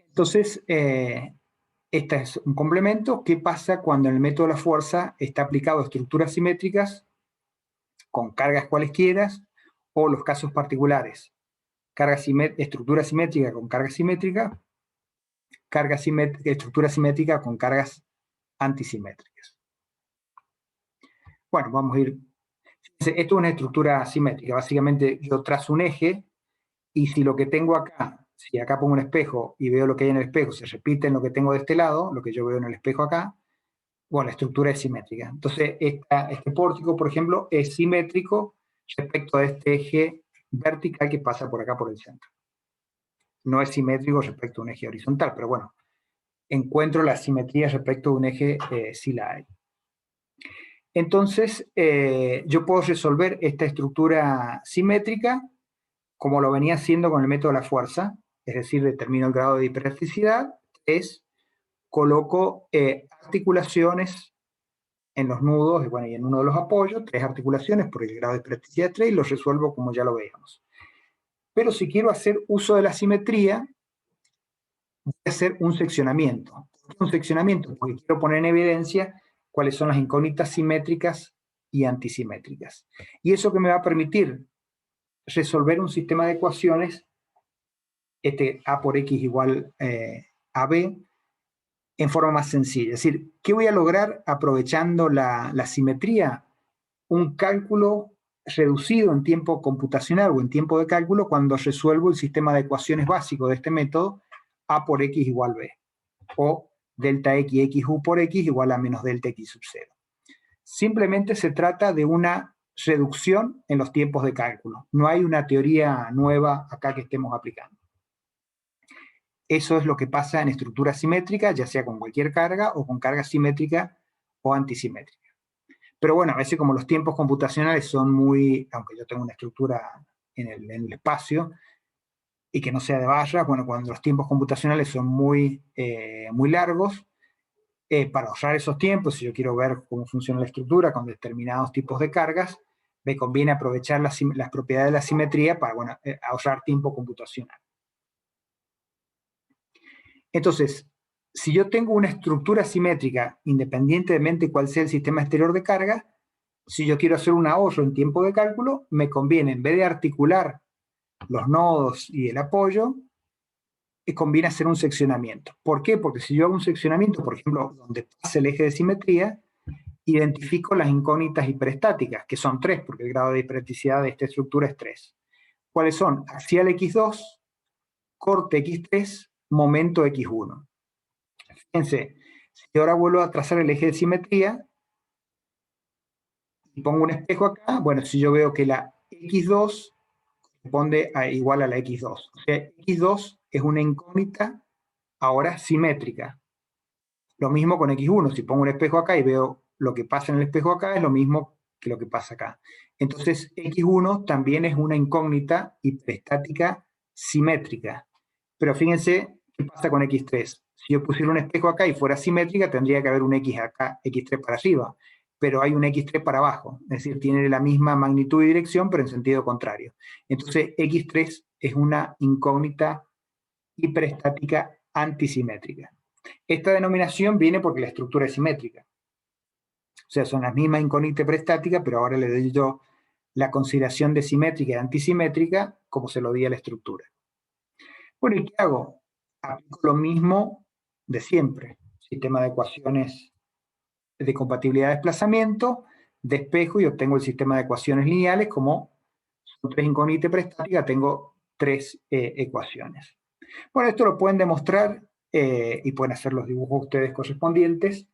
Entonces, este es un complemento. ¿Qué pasa cuando en el método de la fuerza está aplicado a estructuras simétricas con cargas cualesquiera o los casos particulares? Estructura simétrica con carga simétrica, estructura simétrica con cargas antisimétricas. Bueno, vamos a ir. Esto es una estructura simétrica. Básicamente yo trazo un eje y si lo que tengo acá, si acá pongo un espejo y veo lo que hay en el espejo, se repite en lo que tengo de este lado, lo que yo veo en el espejo acá, bueno, la estructura es simétrica. Entonces, este pórtico, por ejemplo, es simétrico respecto a este eje vertical que pasa por acá por el centro. No es simétrico respecto a un eje horizontal, pero bueno, encuentro la simetría respecto a un eje, sí la hay. Entonces, yo puedo resolver esta estructura simétrica como lo venía haciendo con el método de la fuerza, es decir, determino el grado de hiperelasticidad, coloco articulaciones en los nudos, bueno, y en uno de los apoyos, 3 articulaciones por el grado de hiperelasticidad 3, y los resuelvo como ya lo veíamos. Pero si quiero hacer uso de la simetría, voy a hacer un seccionamiento. ¿Por qué un seccionamiento? Porque quiero poner en evidencia cuáles son las incógnitas simétricas y antisimétricas. Y eso que me va a permitir resolver un sistema de ecuaciones, A por X igual a B, en forma más sencilla. Es decir, ¿qué voy a lograr aprovechando la simetría? Un cálculo reducido en tiempo computacional o en tiempo de cálculo cuando resuelvo el sistema de ecuaciones básico de este método, A por X igual B, o delta X U por X igual a menos delta X sub 0. Simplemente se trata de una reducción en los tiempos de cálculo. No hay una teoría nueva acá que estemos aplicando. Eso es lo que pasa en estructura simétrica, ya sea con cualquier carga o con carga simétrica o antisimétrica. Pero bueno, a veces como los tiempos computacionales son muy, aunque yo tengo una estructura en el espacio y que no sea de barra, bueno, cuando los tiempos computacionales son muy largos, para ahorrar esos tiempos, si yo quiero ver cómo funciona la estructura con determinados tipos de cargas, me conviene aprovechar las propiedades de la simetría para, bueno, ahorrar tiempo computacional. Entonces, si yo tengo una estructura simétrica, independientemente de cuál sea el sistema exterior de carga, si yo quiero hacer un ahorro en tiempo de cálculo, me conviene, en vez de articular los nodos y el apoyo, conviene hacer un seccionamiento. ¿Por qué? Porque si yo hago un seccionamiento, por ejemplo, donde pasa el eje de simetría, identifico las incógnitas hiperestáticas, que son 3, porque el grado de hiperelasticidad de esta estructura es 3. ¿Cuáles son? Axial X2, corte X3, momento X1. Fíjense, si ahora vuelvo a trazar el eje de simetría y pongo un espejo acá, bueno, si yo veo que la X2 corresponde igual a la X2. O sea, X2 es una incógnita ahora simétrica. Lo mismo con X1. Si pongo un espejo acá y veo lo que pasa en el espejo acá, es lo mismo que lo que pasa acá. Entonces, X1 también es una incógnita hiperestática simétrica. Pero fíjense qué pasa con X3. Si yo pusiera un espejo acá y fuera simétrica, tendría que haber un X acá, X3 para arriba. Pero hay un X3 para abajo. Es decir, tiene la misma magnitud y dirección, pero en sentido contrario. Entonces, X3 es una incógnita hiperestática antisimétrica. Esta denominación viene porque la estructura es simétrica. O sea, son las mismas incógnitas hiperestáticas, pero ahora le doy yo la consideración de simétrica y antisimétrica como se lo di a la estructura. Bueno, ¿y qué hago? Aplico lo mismo de siempre. Sistema de ecuaciones de compatibilidad de desplazamiento, despejo y obtengo el sistema de ecuaciones lineales. Como son tres incógnitas prestáticas, tengo tres ecuaciones. Bueno, esto lo pueden demostrar y pueden hacer los dibujos ustedes correspondientes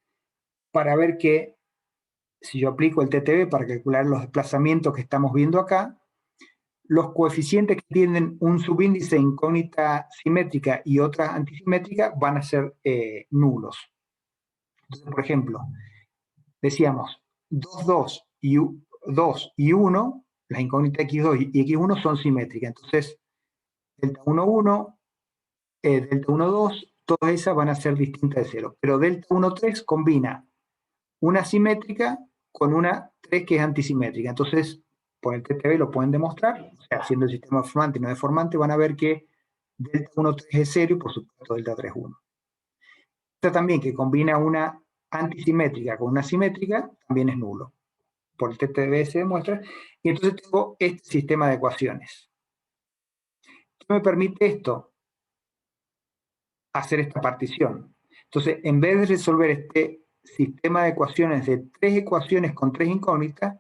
para ver que si yo aplico el TTB para calcular los desplazamientos que estamos viendo acá, los coeficientes que tienen un subíndice de incógnita simétrica y otra antisimétrica van a ser nulos. Entonces, por ejemplo, decíamos 2, 2 y 1, las incógnitas x2 y x1 son simétricas. Entonces, delta 1, 1, delta 1, 2, todas esas van a ser distintas de 0. Pero delta 1, 3 combina una simétrica con una 3 que es antisimétrica. Entonces, por el TTB lo pueden demostrar, o sea, haciendo el sistema formante y no deformante, van a ver que delta 1, 3 es 0 y por supuesto delta 3, 1. Esta también, que combina una antisimétrica con una simétrica, también es nulo. Por el TTB se demuestra. Y entonces tengo este sistema de ecuaciones. ¿Qué me permite esto? Hacer esta partición. Entonces, en vez de resolver este sistema de ecuaciones de tres ecuaciones con tres incógnitas,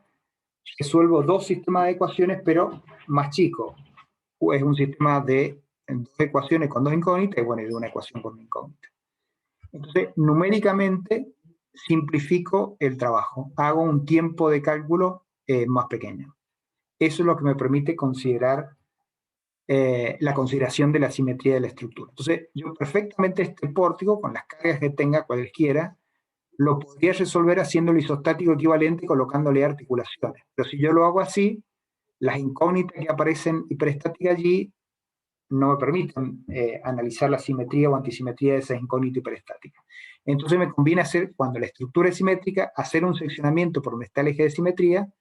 resuelvo dos sistemas de ecuaciones, pero más chico. Es un sistema de dos ecuaciones con dos incógnitas y bueno, y de una ecuación con una incógnita. Entonces, numéricamente, simplifico el trabajo. Hago un tiempo de cálculo más pequeño. Eso es lo que me permite considerar la consideración de la simetría de la estructura. Entonces, yo perfectamente este pórtico, con las cargas que tenga cualquiera, lo podría resolver haciendo el isostático equivalente colocándole articulaciones. Pero si yo lo hago así, las incógnitas que aparecen hiperestáticas allí no me permiten analizar la simetría o antisimetría de esas incógnitas hiperestáticas. Entonces me conviene hacer, cuando la estructura es simétrica, hacer un seccionamiento por donde está el eje de simetría,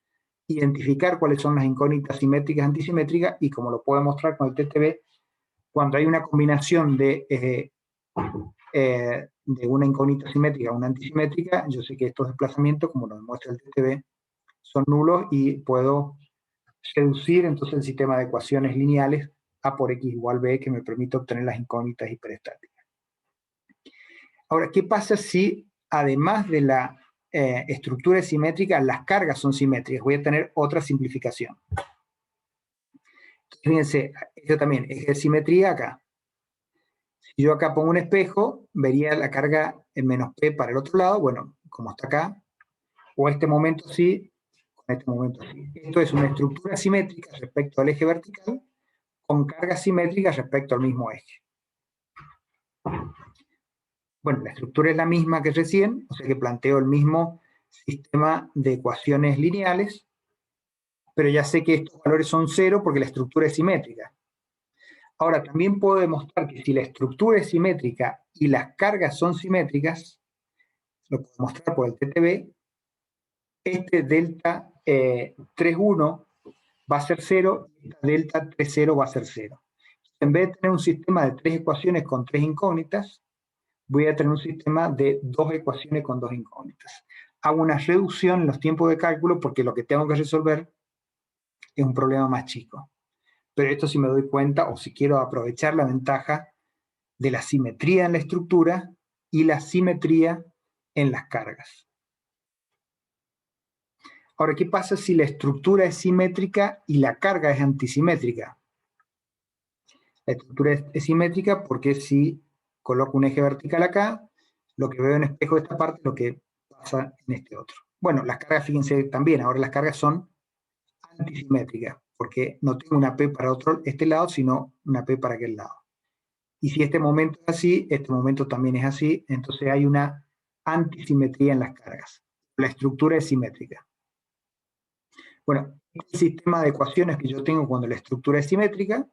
identificar cuáles son las incógnitas simétricas, antisimétricas, y como lo puedo mostrar con el TTB, cuando hay una combinación de una incógnita simétrica o una antisimétrica, yo sé que estos desplazamientos, como lo demuestra el TTB, son nulos y puedo reducir entonces el sistema de ecuaciones lineales A por X igual B, que me permite obtener las incógnitas hiperestáticas. Ahora, ¿qué pasa si además de la estructura simétrica, las cargas son simétricas? Voy a tener otra simplificación. Fíjense, esto también, eje de simetría acá. Si yo acá pongo un espejo, vería la carga en menos P para el otro lado, bueno, como está acá, o este momento sí, con este momento sí. Esto es una estructura simétrica respecto al eje vertical, con cargas simétricas respecto al mismo eje. Bueno, la estructura es la misma que recién, o sea que planteo el mismo sistema de ecuaciones lineales, pero ya sé que estos valores son 0 porque la estructura es simétrica. Ahora, también puedo demostrar que si la estructura es simétrica y las cargas son simétricas, lo puedo mostrar por el TTB, este delta 3,1 va a ser 0 y esta delta 3,0 va a ser 0. En vez de tener un sistema de tres ecuaciones con tres incógnitas, voy a tener un sistema de dos ecuaciones con dos incógnitas. Hago una reducción en los tiempos de cálculo porque lo que tengo que resolver es un problema más chico. Pero esto si me doy cuenta o si quiero aprovechar la ventaja de la simetría en la estructura y la simetría en las cargas. Ahora, ¿qué pasa si la estructura es simétrica y la carga es antisimétrica? La estructura es simétrica porque si coloco un eje vertical acá, lo que veo en espejo de esta parte es lo que pasa en este otro. Bueno, las cargas, fíjense también, ahora las cargas son antisimétricas, porque no tengo una P para este lado, sino una P para aquel lado. Y si este momento es así, este momento también es así, entonces hay una antisimetría en las cargas. La estructura es simétrica. Bueno, el sistema de ecuaciones que yo tengo cuando la estructura es simétrica,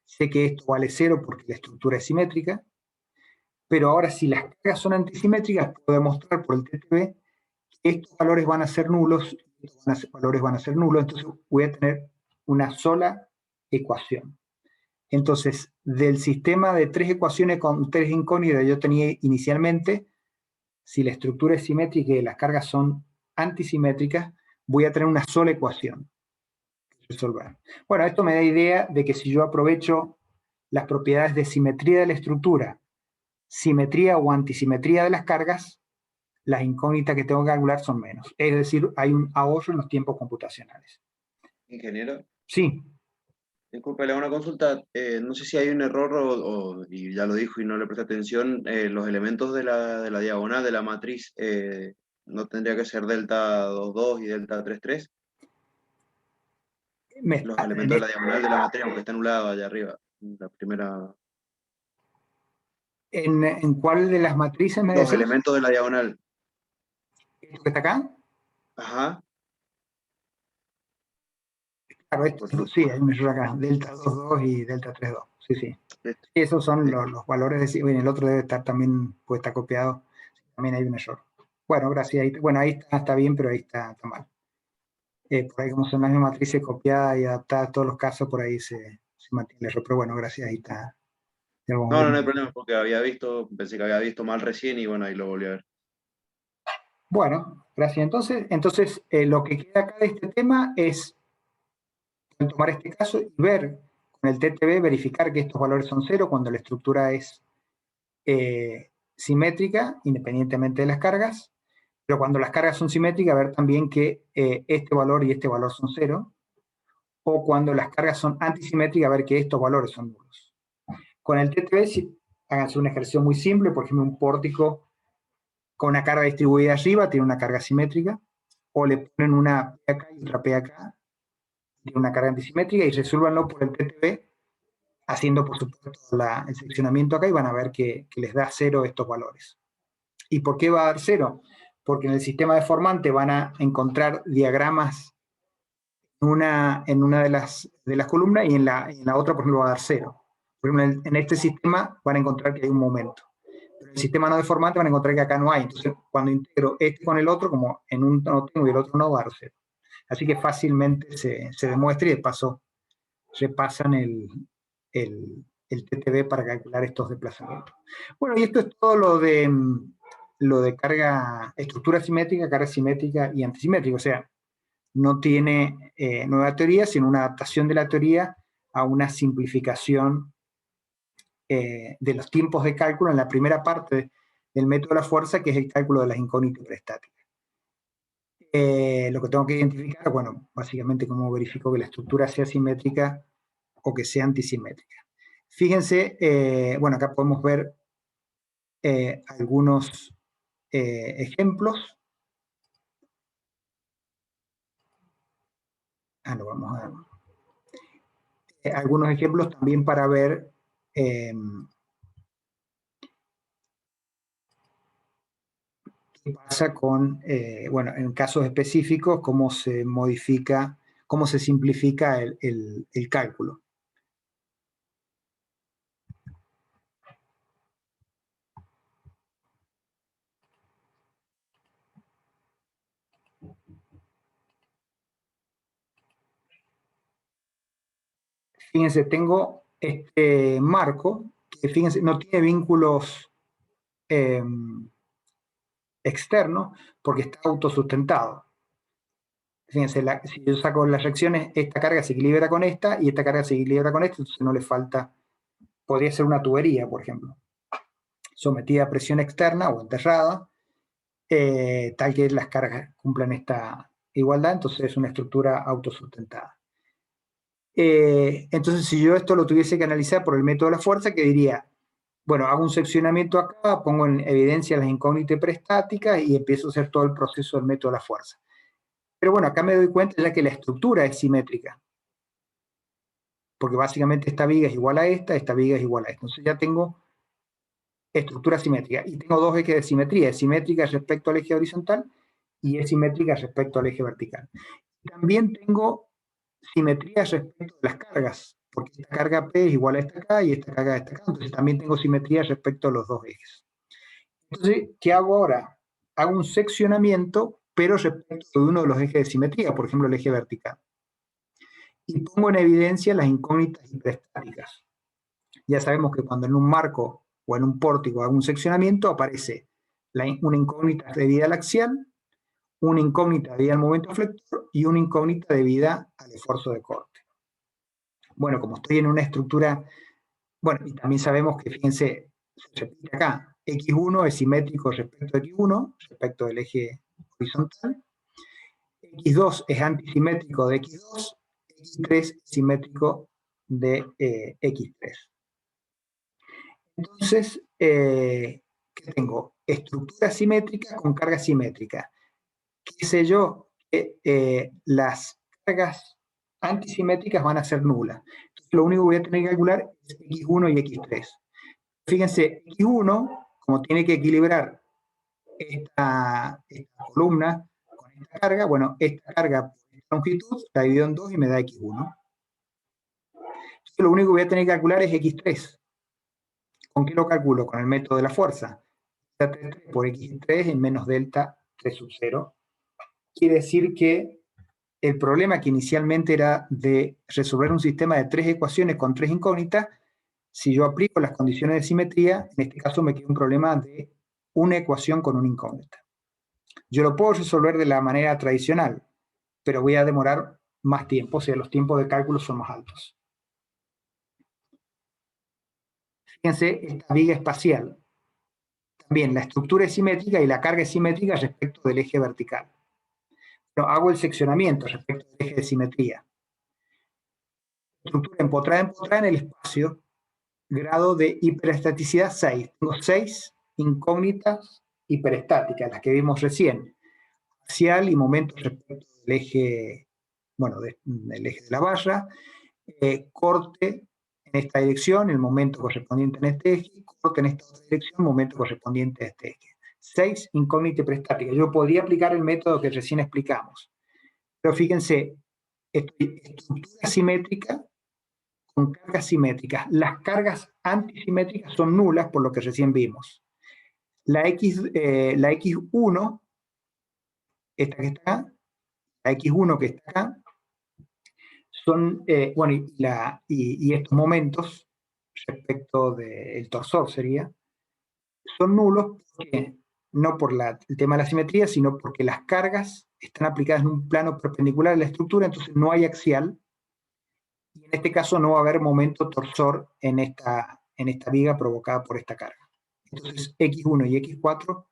sé que esto vale 0 porque la estructura es simétrica, pero ahora si las cargas son antisimétricas, puedo demostrar por el TTB que estos valores van a ser nulos, estos valores van a ser nulos, entonces voy a tener una sola ecuación. Entonces, del sistema de tres ecuaciones con tres incógnitas que yo tenía inicialmente, si la estructura es simétrica y las cargas son antisimétricas, voy a tener una sola ecuación que resolver. Bueno, esto me da idea de que si yo aprovecho las propiedades de simetría de la estructura simetría o antisimetría de las cargas, las incógnitas que tengo que calcular son menos. Es decir, hay un ahorro en los tiempos computacionales. Ingeniero, Sí, disculpe, le hago una consulta. No sé si hay un error y ya lo dijo y no le presté atención. Los elementos de la diagonal de la matriz no tendría que ser delta 22 y delta 33. Los elementos de la diagonal de la matriz, aunque está anulado allá arriba. La primera. ¿En cuál de las matrices me Los decís? elementos de la diagonal. ¿Esto que está acá? Ajá. Claro, sí, hay un error acá, delta 22 y delta 32. Sí, sí. Esos son los valores bueno, el otro debe estar también, puede estar copiado, también hay un error. Bueno, gracias. Bueno, ahí está bien, pero ahí está mal. Por ahí como son las mismas matrices copiadas y adaptadas a todos los casos, por ahí se mantiene el error. Pero bueno, gracias, ahí está. No, no hay problema, porque pensé que había visto mal recién y bueno, ahí lo volví a ver. Bueno, gracias. Entonces lo que queda acá de este tema es tomar este caso y ver con el TTB, verificar que estos valores son cero cuando la estructura es simétrica, independientemente de las cargas, pero cuando las cargas son simétricas, ver también que este valor y este valor son cero, o cuando las cargas son antisimétricas, ver que estos valores son nulos. Con el TTB, si háganse un ejercicio muy simple, por ejemplo, un pórtico con una carga distribuida arriba tiene una carga simétrica, o le ponen una P acá y otra P acá, tiene una carga antisimétrica, y resuélvanlo por el TTB, haciendo por supuesto el seccionamiento acá, y van a ver que les da cero estos valores. ¿Y por qué va a dar cero? Porque en el sistema deformante van a encontrar diagramas en una de las columnas y en la otra, por ejemplo, va a dar cero. Por ejemplo, en este sistema van a encontrar que hay un momento. Pero en el sistema no deformante van a encontrar que acá no hay. Entonces, cuando integro este con el otro, como en un no tengo y el otro no, va a dar cero. Así que fácilmente se demuestra y de paso repasan el TTB para calcular estos desplazamientos. Bueno, y esto es todo lo de carga, estructura simétrica, carga simétrica y antisimétrica. O sea, no tiene nueva teoría, sino una adaptación de la teoría a una simplificación de los tiempos de cálculo en la primera parte del método de la fuerza, que es el cálculo de las incógnitas preestáticas. Lo que tengo que identificar, bueno, básicamente cómo verifico que la estructura sea simétrica o que sea antisimétrica. Fíjense, bueno, acá podemos ver algunos ejemplos. Lo vamos a ver. Algunos ejemplos también para ver qué pasa con, bueno, en casos específicos, cómo se modifica, cómo se simplifica el cálculo. Fíjense, tengo este marco, que fíjense, no tiene vínculos externos porque está autosustentado. Fíjense, si yo saco las reacciones, esta carga se equilibra con esta y esta carga se equilibra con esta, entonces no le falta, podría ser una tubería, por ejemplo, sometida a presión externa o enterrada, tal que las cargas cumplan esta igualdad, entonces es una estructura autosustentada. Entonces, si yo esto lo tuviese que analizar por el método de la fuerza, que diría, bueno, hago un seccionamiento acá, pongo en evidencia las incógnitas preestáticas y empiezo a hacer todo el proceso del método de la fuerza. Pero bueno, acá me doy cuenta ya que la estructura es simétrica, porque básicamente esta viga es igual a esta viga es igual a esta. Entonces ya tengo estructura simétrica y tengo dos ejes de simetría, es simétrica respecto al eje horizontal y es simétrica respecto al eje vertical. También tengo simetría respecto de las cargas, porque esta carga P es igual a esta acá y esta carga a esta acá, entonces también tengo simetría respecto a los dos ejes. Entonces, ¿qué hago ahora? Hago un seccionamiento, pero respecto de uno de los ejes de simetría, por ejemplo el eje vertical. Y pongo en evidencia las incógnitas hiperestáticas. Ya sabemos que cuando en un marco o en un pórtico hago un seccionamiento, aparece una incógnita debida al axial, una incógnita debida al momento flector y una incógnita debida al esfuerzo de corte. Bueno, como estoy en una estructura, bueno, y también sabemos que, fíjense, se repite acá, X1 es simétrico respecto a X1, respecto del eje horizontal, X2 es antisimétrico de X2, X3 es simétrico de X3. Entonces, ¿qué tengo? Estructura simétrica con carga simétrica. ¿Qué sé yo? Que las cargas antisimétricas van a ser nulas. Entonces, lo único que voy a tener que calcular es X1 y X3. Fíjense, X1, como tiene que equilibrar esta columna con esta carga, bueno, esta carga por esta longitud la divido en 2 y me da X1. Entonces, lo único que voy a tener que calcular es X3. ¿Con qué lo calculo? Con el método de la fuerza. Delta 3 por X3 en menos delta 3 sub 0. Quiere decir que el problema que inicialmente era de resolver un sistema de 3 ecuaciones con 3 incógnitas, si yo aplico las condiciones de simetría, en este caso me queda un problema de una ecuación con una incógnita. Yo lo puedo resolver de la manera tradicional, pero voy a demorar más tiempo, o sea, los tiempos de cálculo son más altos. Fíjense esta viga espacial. También la estructura es simétrica y la carga es simétrica respecto del eje vertical. Pero hago el seccionamiento respecto del eje de simetría. Estructura empotrada en el espacio, grado de hiperestaticidad 6. Tengo 6 incógnitas hiperestáticas, las que vimos recién. Axial y momento respecto del eje, bueno, del eje de la barra. Corte en esta dirección, el momento correspondiente en este eje. Corte en esta otra dirección, momento correspondiente a este eje. 6 incógnitas hiperestáticas. Yo podría aplicar el método que recién explicamos. Pero fíjense, estructura simétrica con cargas simétricas. Las cargas antisimétricas son nulas, por lo que recién vimos. La X1, esta que está acá, la X1 que está acá, son, bueno, y estos momentos respecto del torsor sería, son nulos porque, no por el tema de la simetría, sino porque las cargas están aplicadas en un plano perpendicular a la estructura, entonces no hay axial, y en este caso no va a haber momento torsor en esta viga provocada por esta carga. Entonces X1 y X4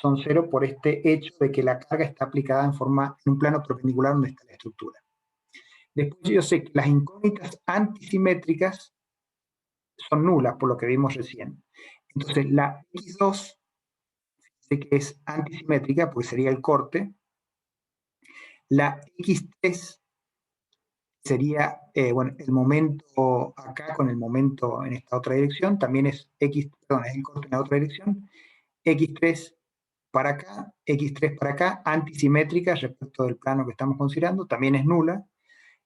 son cero por este hecho de que la carga está aplicada en un plano perpendicular donde está la estructura. Después yo sé que las incógnitas antisimétricas son nulas, por lo que vimos recién. Entonces la X2 sé que es antisimétrica, pues sería el corte. La X3 sería, bueno, el momento acá con el momento en esta otra dirección, también es es el corte en la otra dirección. X3 para acá, X3 para acá, antisimétrica respecto del plano que estamos considerando, también es nula.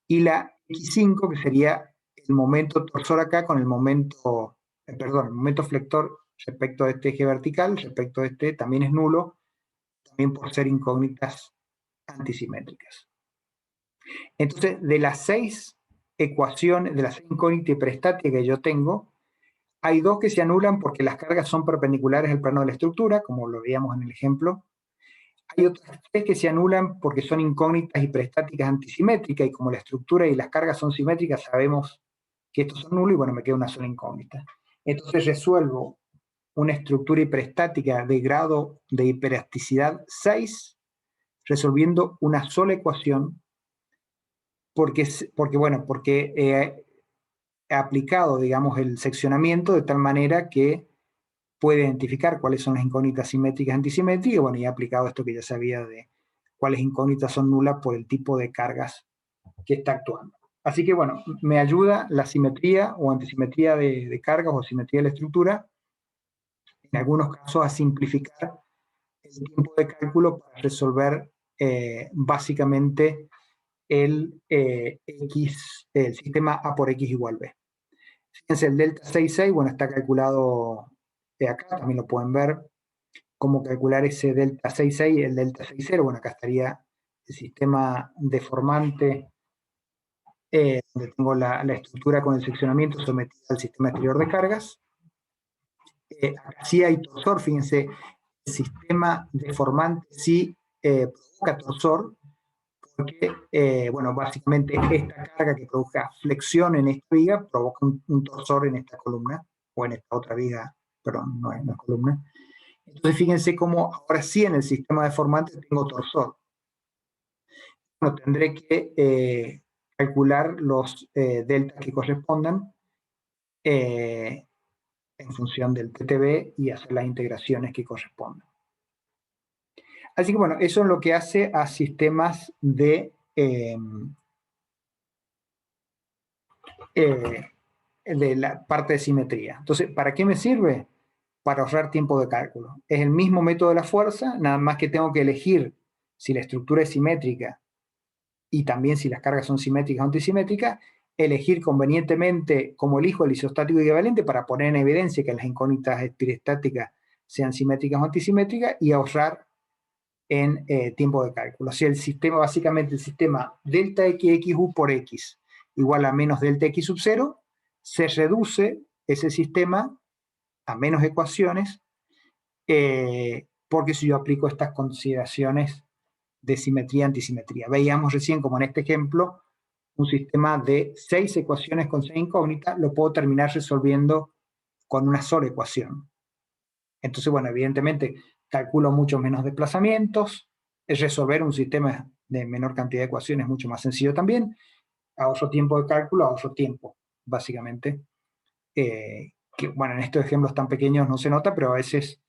Y la X5, que sería el momento torsor acá con el momento, el momento flector respecto a este eje vertical, respecto a este, también es nulo, también por ser incógnitas antisimétricas. Entonces, de las 6 ecuaciones, de las 6 incógnitas hiperestáticas que yo tengo, hay 2 que se anulan porque las cargas son perpendiculares al plano de la estructura, como lo veíamos en el ejemplo. Hay otras 3 que se anulan porque son incógnitas hiperestáticas antisimétricas, y como la estructura y las cargas son simétricas, sabemos que estos son nulos, y bueno, me queda una sola incógnita. Entonces resuelvo una estructura hiperestática de grado de hiperelasticidad 6, resolviendo una sola ecuación, porque he aplicado, digamos, el seccionamiento de tal manera que puede identificar cuáles son las incógnitas simétricas y antisimétricas, bueno, y he aplicado esto que ya sabía de cuáles incógnitas son nulas por el tipo de cargas que está actuando. Así que, bueno, me ayuda la simetría o antisimetría de cargas o simetría de la estructura, en algunos casos a simplificar el tiempo de cálculo para resolver básicamente el sistema A por X igual B. Fíjense, el delta 6,6, bueno, está calculado de acá, también lo pueden ver, cómo calcular ese delta 6,6 y el delta 6,0. Bueno, acá estaría el sistema deformante, donde tengo la estructura con el seccionamiento sometida al sistema exterior de cargas. Acá sí hay torsor, fíjense, el sistema deformante sí provoca torsor, porque, bueno, básicamente esta carga que provoca flexión en esta viga provoca un torsor en esta columna. o en esta otra viga, perdón, no es columna. Entonces fíjense cómo ahora sí en el sistema deformante tengo torsor. Bueno, tendré que calcular los deltas que correspondan en función del TTB y hacer las integraciones que correspondan. Así que bueno, eso es lo que hace a sistemas de la parte de simetría. Entonces, ¿para qué me sirve? Para ahorrar tiempo de cálculo. Es el mismo método de la fuerza, nada más que tengo que elegir si la estructura es simétrica y también si las cargas son simétricas o antisimétricas, elegir convenientemente como elijo el isostático equivalente para poner en evidencia que las incógnitas espirestáticas sean simétricas o antisimétricas y ahorrar en tiempo de cálculo. O sea, el sistema, básicamente el sistema delta xu por x igual a menos delta x sub 0, se reduce ese sistema a menos ecuaciones, porque si yo aplico estas consideraciones de simetría, antisimetría. Veíamos recién como en este ejemplo, un sistema de 6 ecuaciones con 6 incógnitas, lo puedo terminar resolviendo con una sola ecuación. Entonces, bueno, evidentemente calculo mucho menos desplazamientos, es resolver un sistema de menor cantidad de ecuaciones mucho más sencillo también, ahorro tiempo de cálculo, ahorro tiempo, básicamente. Que, bueno, en estos ejemplos tan pequeños no se nota, pero a veces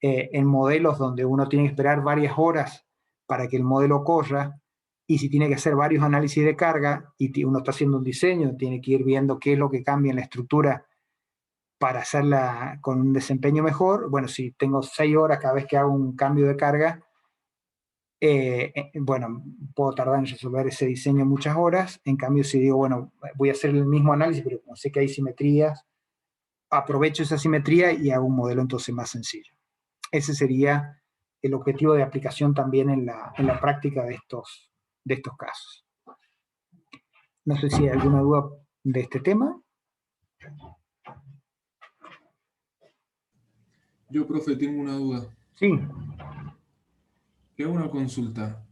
en modelos donde uno tiene que esperar varias horas para que el modelo corra, y si tiene que hacer varios análisis de carga, y uno está haciendo un diseño, tiene que ir viendo qué es lo que cambia en la estructura para hacerla con un desempeño mejor. Bueno, si tengo 6 horas cada vez que hago un cambio de carga, bueno, puedo tardar en resolver ese diseño muchas horas. En cambio, si digo, bueno, voy a hacer el mismo análisis, pero como sé que hay simetrías, aprovecho esa simetría y hago un modelo entonces más sencillo. Ese sería el objetivo de aplicación también en la práctica de estos casos. No sé si hay alguna duda de este tema. Yo, profe, tengo una duda. Sí. Le hago una consulta.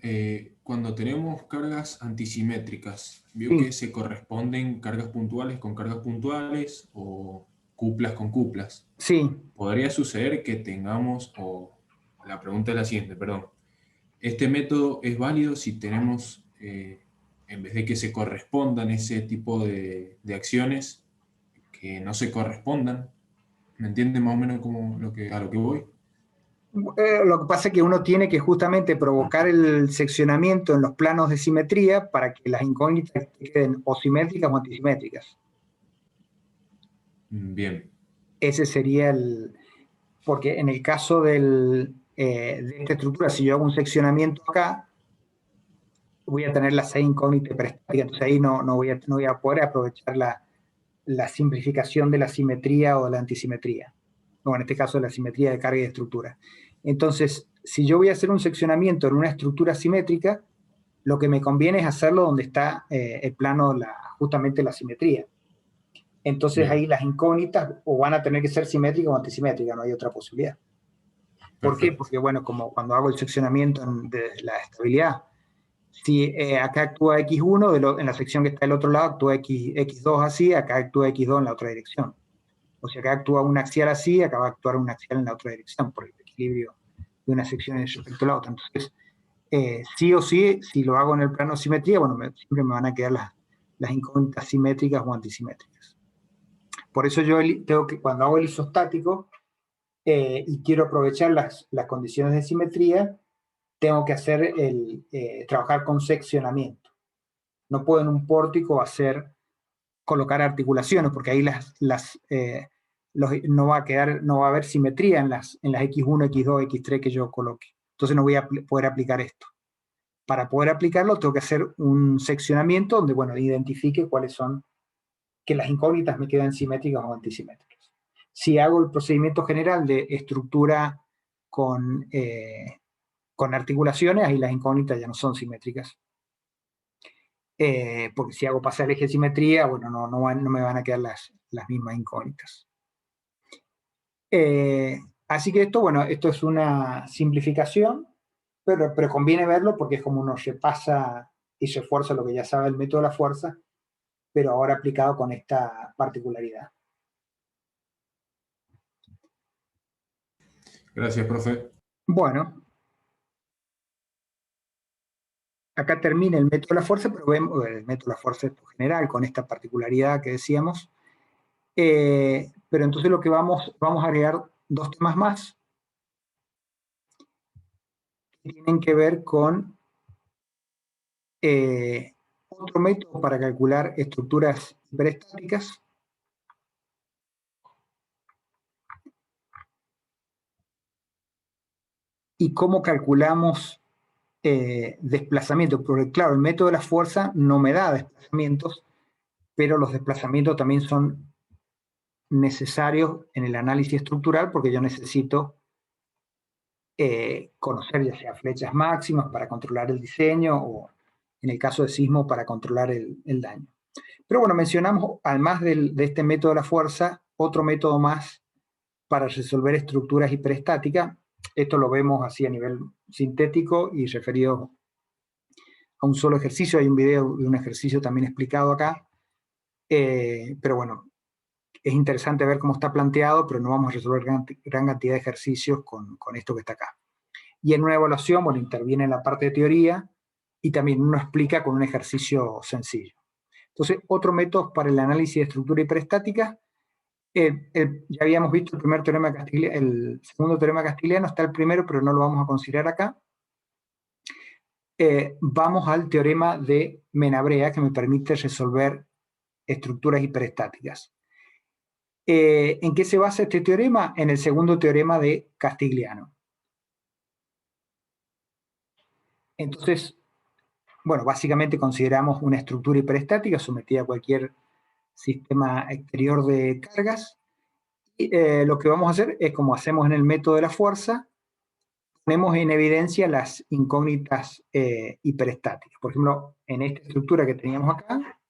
Cuando tenemos cargas antisimétricas, ¿vio Sí. que se corresponden cargas puntuales con cargas puntuales o cuplas con cuplas? Sí. Podría suceder que tengamos, o la pregunta es la siguiente, perdón. ¿Este método es válido si tenemos, en vez de que se correspondan ese tipo de acciones, que no se correspondan? ¿Me entiende más o menos a lo que voy? Lo que pasa es que uno tiene que justamente provocar el seccionamiento en los planos de simetría para que las incógnitas queden o simétricas o antisimétricas. Bien. Ese sería porque en el caso de esta estructura, si yo hago un seccionamiento acá, voy a tener las 6 incógnitas prestáticas, entonces ahí no voy a poder aprovechar la simplificación de la simetría o de la antisimetría, o en este caso de la simetría de carga y de estructura. Entonces, si yo voy a hacer un seccionamiento en una estructura simétrica, lo que me conviene es hacerlo donde está el plano, justamente la simetría. Entonces ahí las incógnitas o van a tener que ser simétricas o antisimétricas, no hay otra posibilidad. ¿Por qué? Porque bueno, como cuando hago el seccionamiento de la estabilidad, si acá actúa X1, en la sección que está del otro lado actúa X2 así, acá actúa X2 en la otra dirección. O sea, acá actúa un axial así, acá va a actuar un axial en la otra dirección, por el equilibrio de una sección respecto a la otra. Entonces, sí o sí, si lo hago en el plano de simetría, bueno, siempre me van a quedar las incógnitas simétricas o antisimétricas. Por eso yo tengo que, cuando hago el isostático y quiero aprovechar las condiciones de simetría, tengo que trabajar con seccionamiento. No puedo en un pórtico colocar articulaciones, porque ahí no va a haber simetría en las X1, X2, X3 que yo coloque. Entonces no voy a poder aplicar esto. Para poder aplicarlo tengo que hacer un seccionamiento donde, bueno, identifique cuáles son, que las incógnitas me quedan simétricas o antisimétricas. Si hago el procedimiento general de estructura con articulaciones, ahí las incógnitas ya no son simétricas. Porque si hago pasar el eje de simetría, bueno, no me van a quedar las mismas incógnitas. Así que esto es una simplificación, pero conviene verlo porque es como uno repasa y refuerza lo que ya sabe el método de la fuerza, pero ahora aplicado con esta particularidad. Gracias, profe. Bueno, acá termina el método de la fuerza, pero vemos el método de la fuerza en general, con esta particularidad que decíamos. Pero entonces lo que vamos a agregar dos temas más que tienen que ver con otro método para calcular estructuras hiperestáticas. Y cómo calculamos desplazamiento, porque claro, el método de la fuerza no me da desplazamientos, pero los desplazamientos también son necesarios en el análisis estructural porque yo necesito conocer ya sea flechas máximas para controlar el diseño o en el caso de sismo para controlar el daño. Pero bueno, mencionamos además de este método de la fuerza, otro método más para resolver estructuras hiperestáticas. Esto lo vemos así a nivel sintético y referido a un solo ejercicio. Hay un video de un ejercicio también explicado acá. Pero bueno, es interesante ver cómo está planteado, pero no vamos a resolver gran cantidad de ejercicios con esto que está acá. Y en una evaluación, bueno, interviene en la parte de teoría y también uno explica con un ejercicio sencillo. Entonces, otro método para el análisis de estructura hiperestática. Ya habíamos visto el primer teorema castigliano, el segundo teorema castigliano, está el primero, pero no lo vamos a considerar acá. Vamos al teorema de Menabrea, que me permite resolver estructuras hiperestáticas. ¿En qué se basa este teorema? En el segundo teorema de Castigliano. Entonces, bueno, básicamente consideramos una estructura hiperestática sometida a cualquier sistema exterior de cargas. Y lo que vamos a hacer es, como hacemos en el método de la fuerza, ponemos en evidencia las incógnitas hiperestáticas. Por ejemplo, en esta estructura que teníamos acá,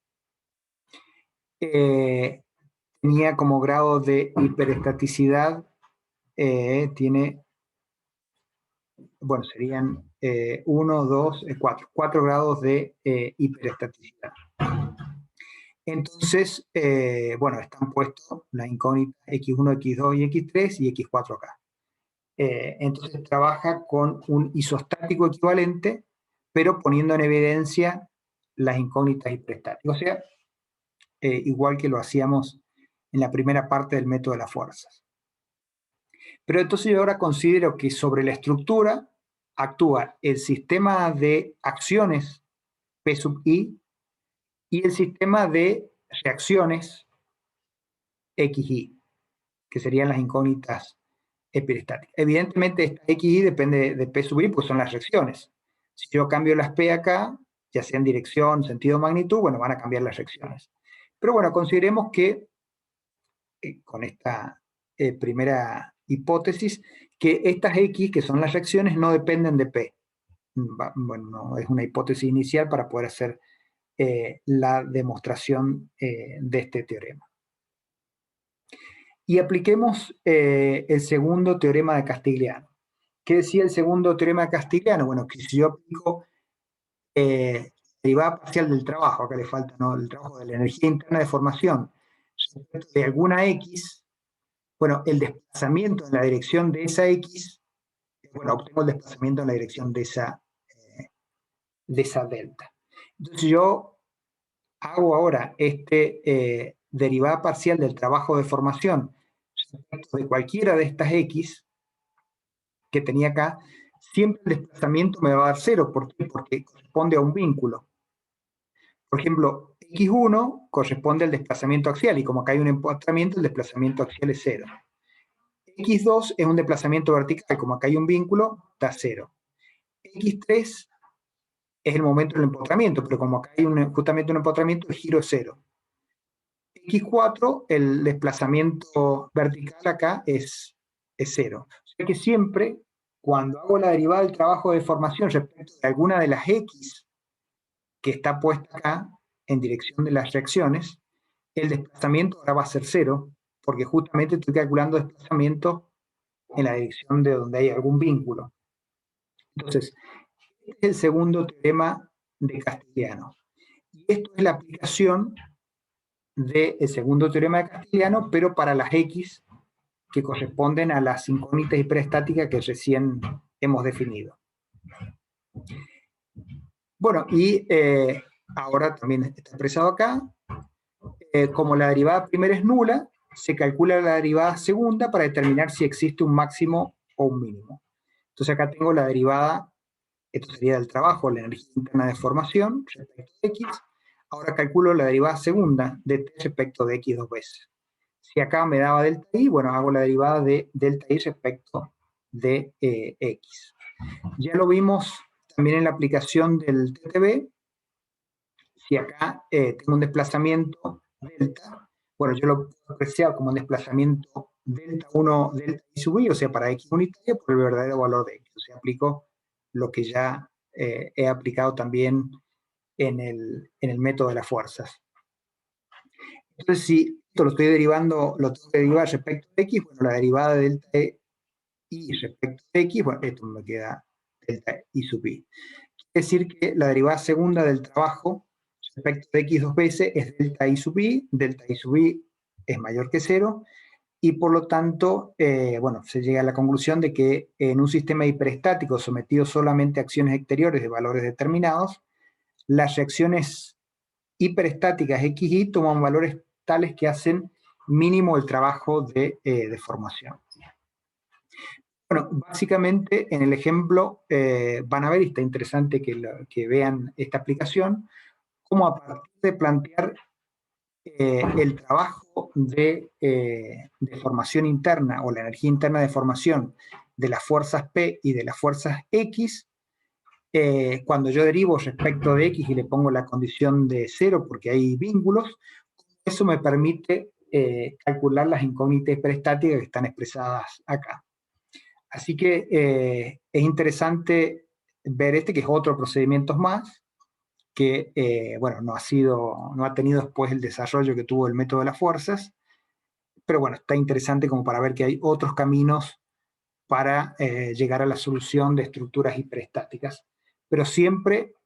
tenía como grado de hiperestaticidad, tiene, bueno, serían 1, 2, 4, 4 grados de hiperestaticidad. Entonces, bueno, están puestos las incógnitas X1, X2 y X3 y X4 acá. Entonces trabaja con un isostático equivalente, pero poniendo en evidencia las incógnitas hiperestáticas. O sea, igual que lo hacíamos en la primera parte del método de las fuerzas. Pero entonces yo ahora considero que sobre la estructura actúa el sistema de acciones P sub I y el sistema de reacciones XY, que serían las incógnitas hiperestáticas. Evidentemente esta XY depende de P sub I, pues son las reacciones. Si yo cambio las P acá, ya sea en dirección, sentido, magnitud, bueno, van a cambiar las reacciones. Pero bueno, consideremos que con esta primera hipótesis, que estas X, que son las reacciones, no dependen de P. Bueno, no, es una hipótesis inicial para poder hacer la demostración de este teorema. Y apliquemos el segundo teorema de Castigliano. ¿Qué decía el segundo teorema de Castigliano? Bueno, que si yo aplico derivada parcial del trabajo, acá le falta, ¿no?, el trabajo de la energía interna de formación respecto de alguna X, bueno, el desplazamiento en la dirección de esa X, bueno, obtengo el desplazamiento en la dirección de esa delta. Entonces yo hago ahora derivada parcial del trabajo de formación respecto de cualquiera de estas X que tenía acá, siempre el desplazamiento me va a dar 0. ¿Por qué? Porque corresponde a un vínculo. Por ejemplo, X1 corresponde al desplazamiento axial, y como acá hay un empotramiento, el desplazamiento axial es 0. X2 es un desplazamiento vertical, como acá hay un vínculo, da 0. X3 es el momento del empotramiento, pero como acá hay justamente un empotramiento, el giro es 0. X4, el desplazamiento vertical acá es 0. O sea que siempre, cuando hago la derivada del trabajo de formación respecto de alguna de las X que está puesta acá en dirección de las reacciones, el desplazamiento ahora va a ser 0, porque justamente estoy calculando desplazamiento en la dirección de donde hay algún vínculo. Entonces, este es el segundo teorema de Castigliano. Y esto es la aplicación del segundo teorema de Castigliano, pero para las X que corresponden a las incógnitas hiperestáticas que recién hemos definido. Bueno, y ahora también está expresado acá, como la derivada primera es nula, se calcula la derivada segunda para determinar si existe un máximo o un mínimo. Entonces acá tengo la derivada, esto sería del trabajo, la energía interna de formación respecto de X. Ahora calculo la derivada segunda de T respecto de X dos veces. Si acá me daba delta I, bueno, hago la derivada de delta I respecto de X. Ya lo vimos también en la aplicación del TTB. Si acá tengo un desplazamiento delta, bueno, yo lo puedo apreciar como un desplazamiento delta 1, delta I sub I, o sea, para X unitaria, por el verdadero valor de X. O sea, aplico lo que ya he aplicado también en el método de las fuerzas. Entonces, si esto lo estoy derivando, lo tengo que derivar respecto de X, bueno, la derivada de delta I respecto de X, bueno, esto me queda delta I sub I. Quiere decir que la derivada segunda del trabajo respecto de X dos veces es delta I sub I es mayor que 0, y por lo tanto, bueno, se llega a la conclusión de que en un sistema hiperestático sometido solamente a acciones exteriores de valores determinados, las reacciones hiperestáticas XY toman valores tales que hacen mínimo el trabajo de deformación. Bueno, básicamente en el ejemplo van a ver, y está interesante que vean esta aplicación, cómo a partir de plantear el trabajo de formación interna o la energía interna de formación de las fuerzas P y de las fuerzas X, cuando yo derivo respecto de X y le pongo la condición de 0 porque hay vínculos, eso me permite calcular las incógnitas hiperestáticas que están expresadas acá. Así que es interesante ver que es otro procedimiento más, que, bueno, no ha tenido después el desarrollo que tuvo el método de las fuerzas, pero bueno, está interesante como para ver que hay otros caminos para llegar a la solución de estructuras hiperestáticas, pero siempre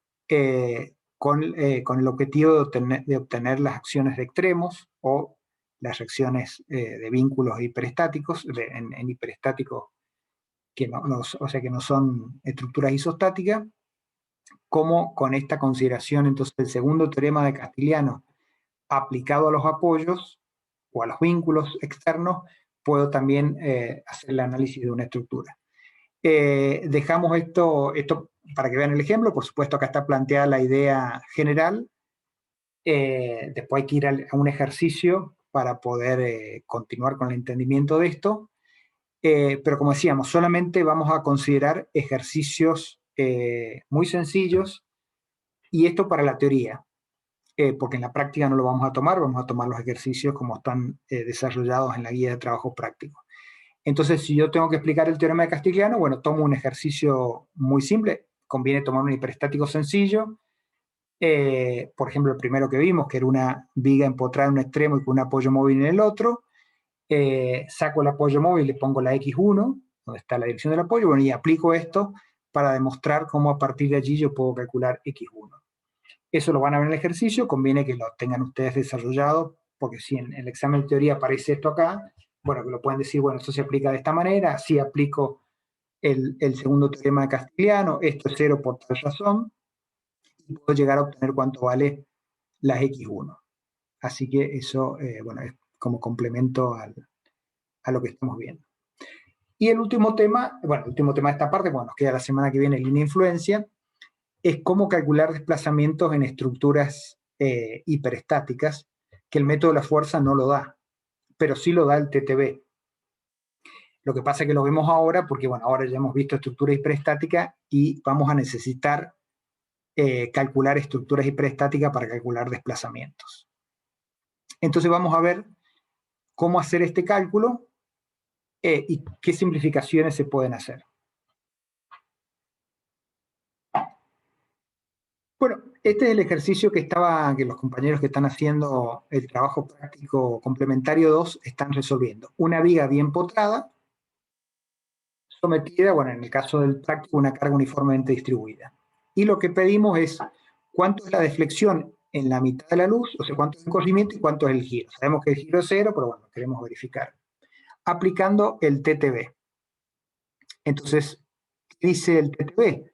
con el objetivo de obtener las acciones de extremos o las reacciones de vínculos hiperestáticos, en hiperestáticos que o sea, que no son estructuras isostáticas, como con esta consideración, entonces, el segundo teorema de Castigliano aplicado a los apoyos o a los vínculos externos, puedo también hacer el análisis de una estructura. Dejamos esto para que vean el ejemplo. Por supuesto, acá está planteada la idea general. Después hay que ir a un ejercicio para poder continuar con el entendimiento de esto. Pero como decíamos, solamente vamos a considerar ejercicios muy sencillos, y esto para la teoría, porque en la práctica no lo vamos a tomar los ejercicios como están desarrollados en la guía de trabajo práctico. Entonces, si yo tengo que explicar el teorema de Castigliano, bueno, tomo un ejercicio muy simple, conviene tomar un hiperestático sencillo, por ejemplo, el primero que vimos, que era una viga empotrada en un extremo y con un apoyo móvil en el otro. Saco el apoyo móvil, le pongo la X1, donde está la dirección del apoyo, bueno, y aplico esto para demostrar cómo a partir de allí yo puedo calcular X1. Eso lo van a ver en el ejercicio, conviene que lo tengan ustedes desarrollado, porque si en el examen de teoría aparece esto acá, bueno, que lo pueden decir, bueno, esto se aplica de esta manera, así aplico el segundo teorema de Castigliano, esto es 0 por tal razón, y puedo llegar a obtener cuánto vale las X1. Así que eso, bueno, es como complemento a lo que estamos viendo. Y el último tema, bueno, el último tema de esta parte, bueno, nos queda la semana que viene línea de influencia, es cómo calcular desplazamientos en estructuras hiperestáticas, que el método de la fuerza no lo da, pero sí lo da el TTB. Lo que pasa es que lo vemos ahora porque, bueno, ahora ya hemos visto estructura hiperestática y vamos a necesitar calcular estructuras hiperestáticas para calcular desplazamientos. Entonces vamos a ver cómo hacer este cálculo y qué simplificaciones se pueden hacer. Bueno, este es el ejercicio que los compañeros que están haciendo el trabajo práctico complementario 2 están resolviendo. Una viga bien potrada, sometida, bueno, en el caso del práctico, una carga uniformemente distribuida. Y lo que pedimos es cuánto es la deflexión en la mitad de la luz, o sea, cuánto es el corrimiento y cuánto es el giro. Sabemos que el giro es 0, pero bueno, queremos verificar. aplicando el TTB. Entonces, ¿qué dice el TTB?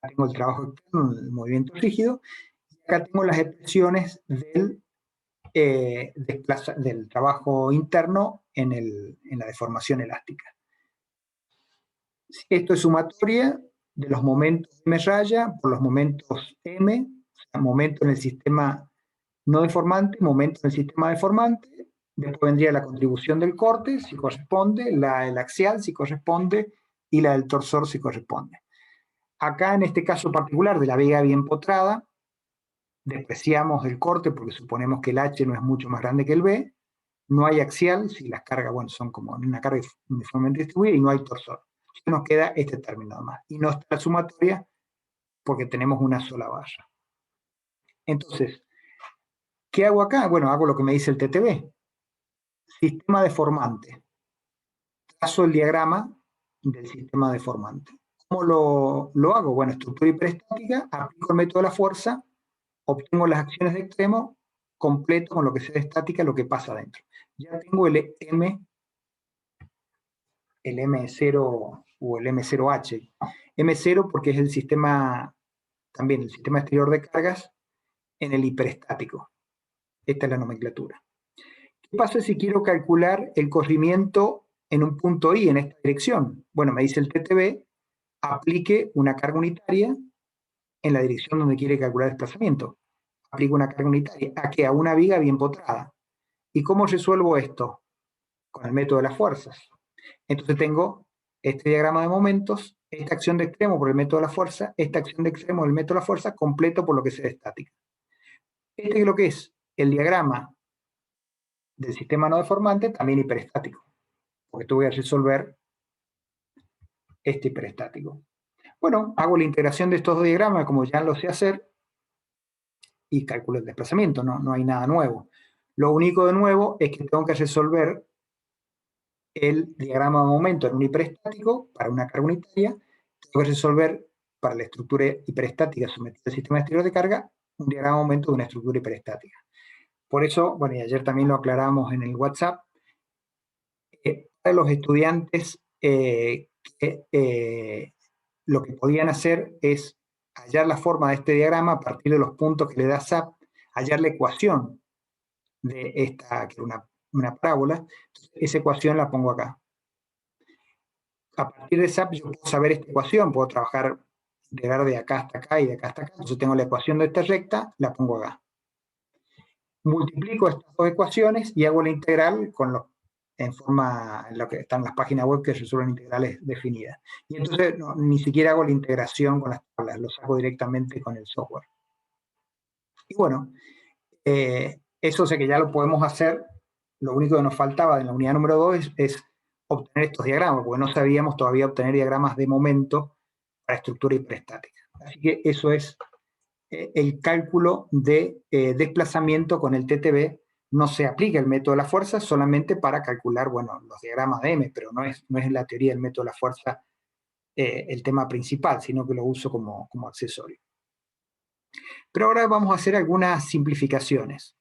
Acá tengo el trabajo externo, el movimiento rígido, y acá tengo las expresiones del trabajo interno en la deformación elástica. Esto es sumatoria de los momentos M raya por los momentos M, o sea, momento en el sistema no deformante, momento en el sistema deformante, después vendría la contribución del corte, si corresponde, la del axial, si corresponde, y la del torsor, si corresponde. Acá, en este caso particular de la viga bien potrada, despreciamos el corte porque suponemos que el H no es mucho más grande que el B, no hay axial, si las cargas, bueno, son como una carga uniformemente distribuida, y no hay torsor. Entonces nos queda este término nomás. Y no está la sumatoria porque tenemos una sola barra. Entonces, ¿qué hago acá? Bueno, hago lo que me dice el TTB. Sistema deformante. Trazo el diagrama del sistema deformante. ¿Cómo lo hago? Bueno, estructura hiperestática, aplico el método de la fuerza, obtengo las acciones de extremo, completo con lo que sea de estática, lo que pasa adentro. Ya tengo el M0 o el M0H. M0 porque es el sistema, también el sistema exterior de cargas en el hiperestático. Esta es la nomenclatura. ¿Qué pasa si quiero calcular el corrimiento en un punto I en esta dirección? Bueno, me dice el TTB, aplique una carga unitaria en la dirección donde quiere calcular el desplazamiento. Aplico una carga unitaria. ¿A qué? A una viga bien potrada. ¿Y cómo resuelvo esto? Con el método de las fuerzas. Entonces tengo este diagrama de momentos, esta acción de extremo por el método de la fuerza, esta acción de extremo del método de la fuerza, completo por lo que sea de estática. Este es lo que es el diagrama del sistema no deformante, también hiperestático, porque tú voy a resolver este hiperestático. Bueno, hago la integración de estos dos diagramas, como ya lo sé hacer, y calculo el desplazamiento, no hay nada nuevo. Lo único de nuevo es que tengo que resolver el diagrama de momento en un hiperestático para una carga unitaria, tengo que resolver para la estructura hiperestática sometida al sistema exterior de carga un diagrama de momento de una estructura hiperestática. Por eso, bueno, y ayer también lo aclaramos en el WhatsApp, para los estudiantes lo que podían hacer es hallar la forma de este diagrama a partir de los puntos que le da SAP, hallar la ecuación de esta, que era una parábola. Esa ecuación la pongo acá. A partir de SAP yo puedo saber esta ecuación, puedo trabajar, integrar de acá hasta acá y de acá hasta acá. Entonces tengo la ecuación de esta recta, la pongo acá. Multiplico estas dos ecuaciones y hago la integral en forma en lo que están las páginas web que resuelven integrales definidas. Y entonces ni siquiera hago la integración con las tablas, lo saco directamente con el software. Y bueno, eso sé que ya lo podemos hacer. Lo único que nos faltaba en la unidad número 2 es obtener estos diagramas, porque no sabíamos todavía obtener diagramas de momento para estructura hiperestática. Así que eso es el cálculo de desplazamiento con el TTB. No se aplica el método de la fuerza solamente para calcular, bueno, los diagramas de M, pero no es en la teoría del método de la fuerza el tema principal, sino que lo uso como accesorio. Pero ahora vamos a hacer algunas simplificaciones.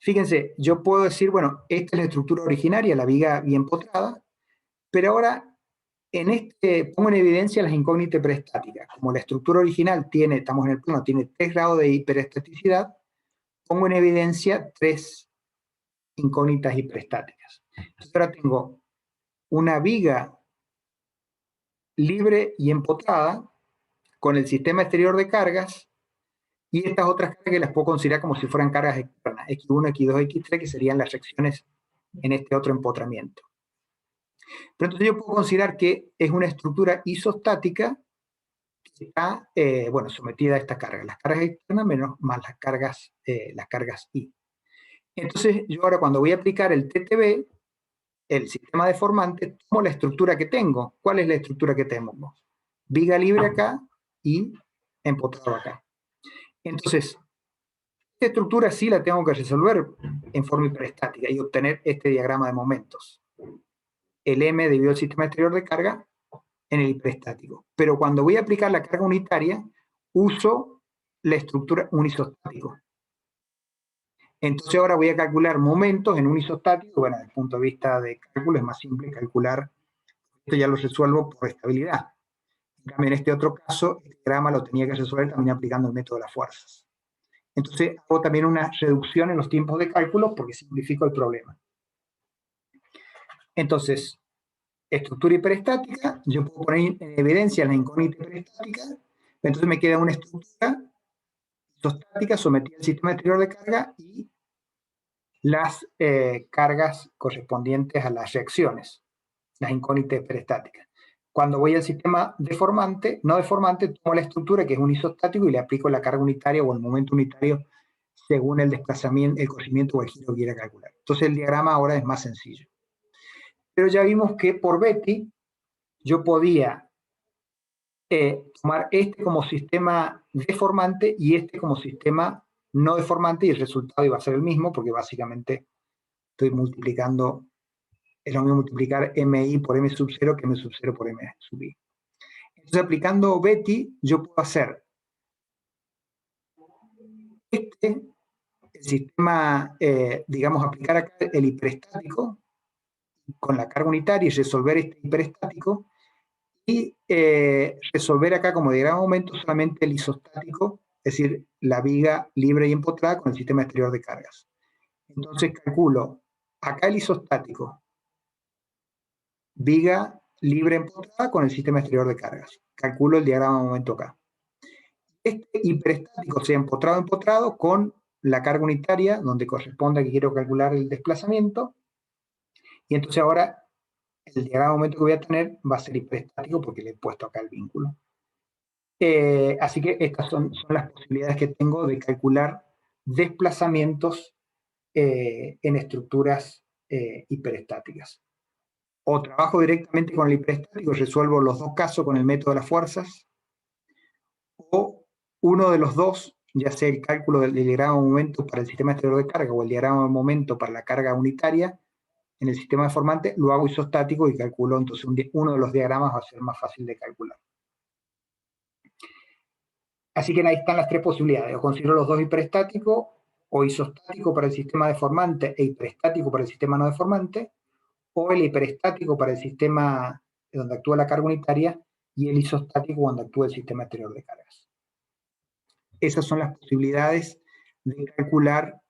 Fíjense, yo puedo decir, bueno, esta es la estructura originaria, la viga bien potrada, pero ahora pongo en evidencia las incógnitas hiperestáticas. Como la estructura original estamos en el plano, tiene 3 grados de hiperestaticidad, pongo en evidencia 3 incógnitas hiperestáticas. Entonces ahora tengo una viga libre y empotrada con el sistema exterior de cargas y estas otras cargas que las puedo considerar como si fueran cargas externas, X1, X2, X3, que serían las reacciones en este otro empotramiento. Pero entonces yo puedo considerar que es una estructura isostática que está sometida a esta carga, las cargas externas menos más las cargas I. Entonces yo ahora cuando voy a aplicar el TTB, el sistema deformante, tomo la estructura que tengo. ¿Cuál es la estructura que tengo? Viga libre acá y empotrado acá. Entonces, esta estructura sí la tengo que resolver en forma hiperestática y obtener este diagrama de momentos. El M debido al sistema exterior de carga en el hiperestático. Pero cuando voy a aplicar la carga unitaria, uso la estructura unisostático. Entonces ahora voy a calcular momentos en un isostático. Bueno, desde el punto de vista de cálculo es más simple calcular, esto ya lo resuelvo por estabilidad. En cambio, en este otro caso, este diagrama lo tenía que resolver también aplicando el método de las fuerzas. Entonces hago también una reducción en los tiempos de cálculo porque simplifico el problema. Entonces, estructura hiperestática, yo puedo poner en evidencia la incógnita hiperestática, entonces me queda una estructura isostática sometida al sistema exterior de carga y las cargas correspondientes a las reacciones, las incógnitas hiperestáticas. Cuando voy al sistema deformante, no deformante, tomo la estructura que es un isostático y le aplico la carga unitaria o el momento unitario según el desplazamiento, el corrimiento o el giro que quiera calcular. Entonces el diagrama ahora es más sencillo. Pero ya vimos que por Betti yo podía tomar este como sistema deformante y este como sistema no deformante y el resultado iba a ser el mismo porque básicamente estoy multiplicando, es lo mismo multiplicar MI por M sub 0 que M sub 0 por M sub I. Entonces aplicando Betti yo puedo hacer el sistema, digamos, aplicar acá el hiperestático con la carga unitaria y resolver este hiperestático y resolver acá como diagrama de momento solamente el isostático, es decir, la viga libre y empotrada con el sistema exterior de cargas. Entonces calculo acá el isostático, viga libre empotrada con el sistema exterior de cargas. Calculo el diagrama de momento acá. Este hiperestático sea empotrado con la carga unitaria, donde corresponde a que quiero calcular el desplazamiento, y entonces ahora el diagrama de momento que voy a tener va a ser hiperestático porque le he puesto acá el vínculo. Así que estas son las posibilidades que tengo de calcular desplazamientos en estructuras hiperestáticas. O trabajo directamente con el hiperestático y resuelvo los dos casos con el método de las fuerzas, o uno de los dos, ya sea el cálculo del diagrama de momento para el sistema exterior de carga o el diagrama de momento para la carga unitaria en el sistema deformante, lo hago isostático y calculo, entonces uno de los diagramas va a ser más fácil de calcular. Así que ahí están las tres posibilidades. O considero los dos hiperestáticos, o isostático para el sistema deformante e hiperestático para el sistema no deformante, o el hiperestático para el sistema donde actúa la carga unitaria y el isostático cuando actúa el sistema exterior de cargas. Esas son las posibilidades de calcular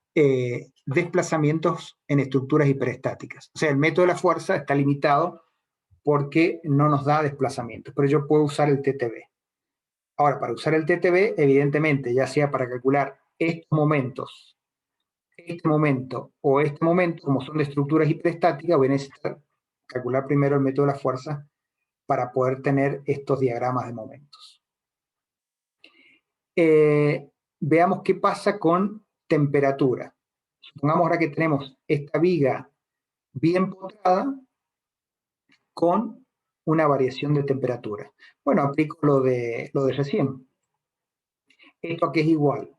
desplazamientos en estructuras hiperestáticas. O sea, el método de la fuerza está limitado porque no nos da desplazamientos, pero yo puedo usar el TTB. Ahora, para usar el TTB, evidentemente, ya sea para calcular estos momentos, este momento o este momento, como son de estructuras hiperestáticas, voy a necesitar calcular primero el método de la fuerza para poder tener estos diagramas de momentos. Veamos qué pasa con temperatura. Supongamos ahora que tenemos esta viga bien empotrada con una variación de temperatura. Bueno, aplico lo de recién. Esto aquí es igual.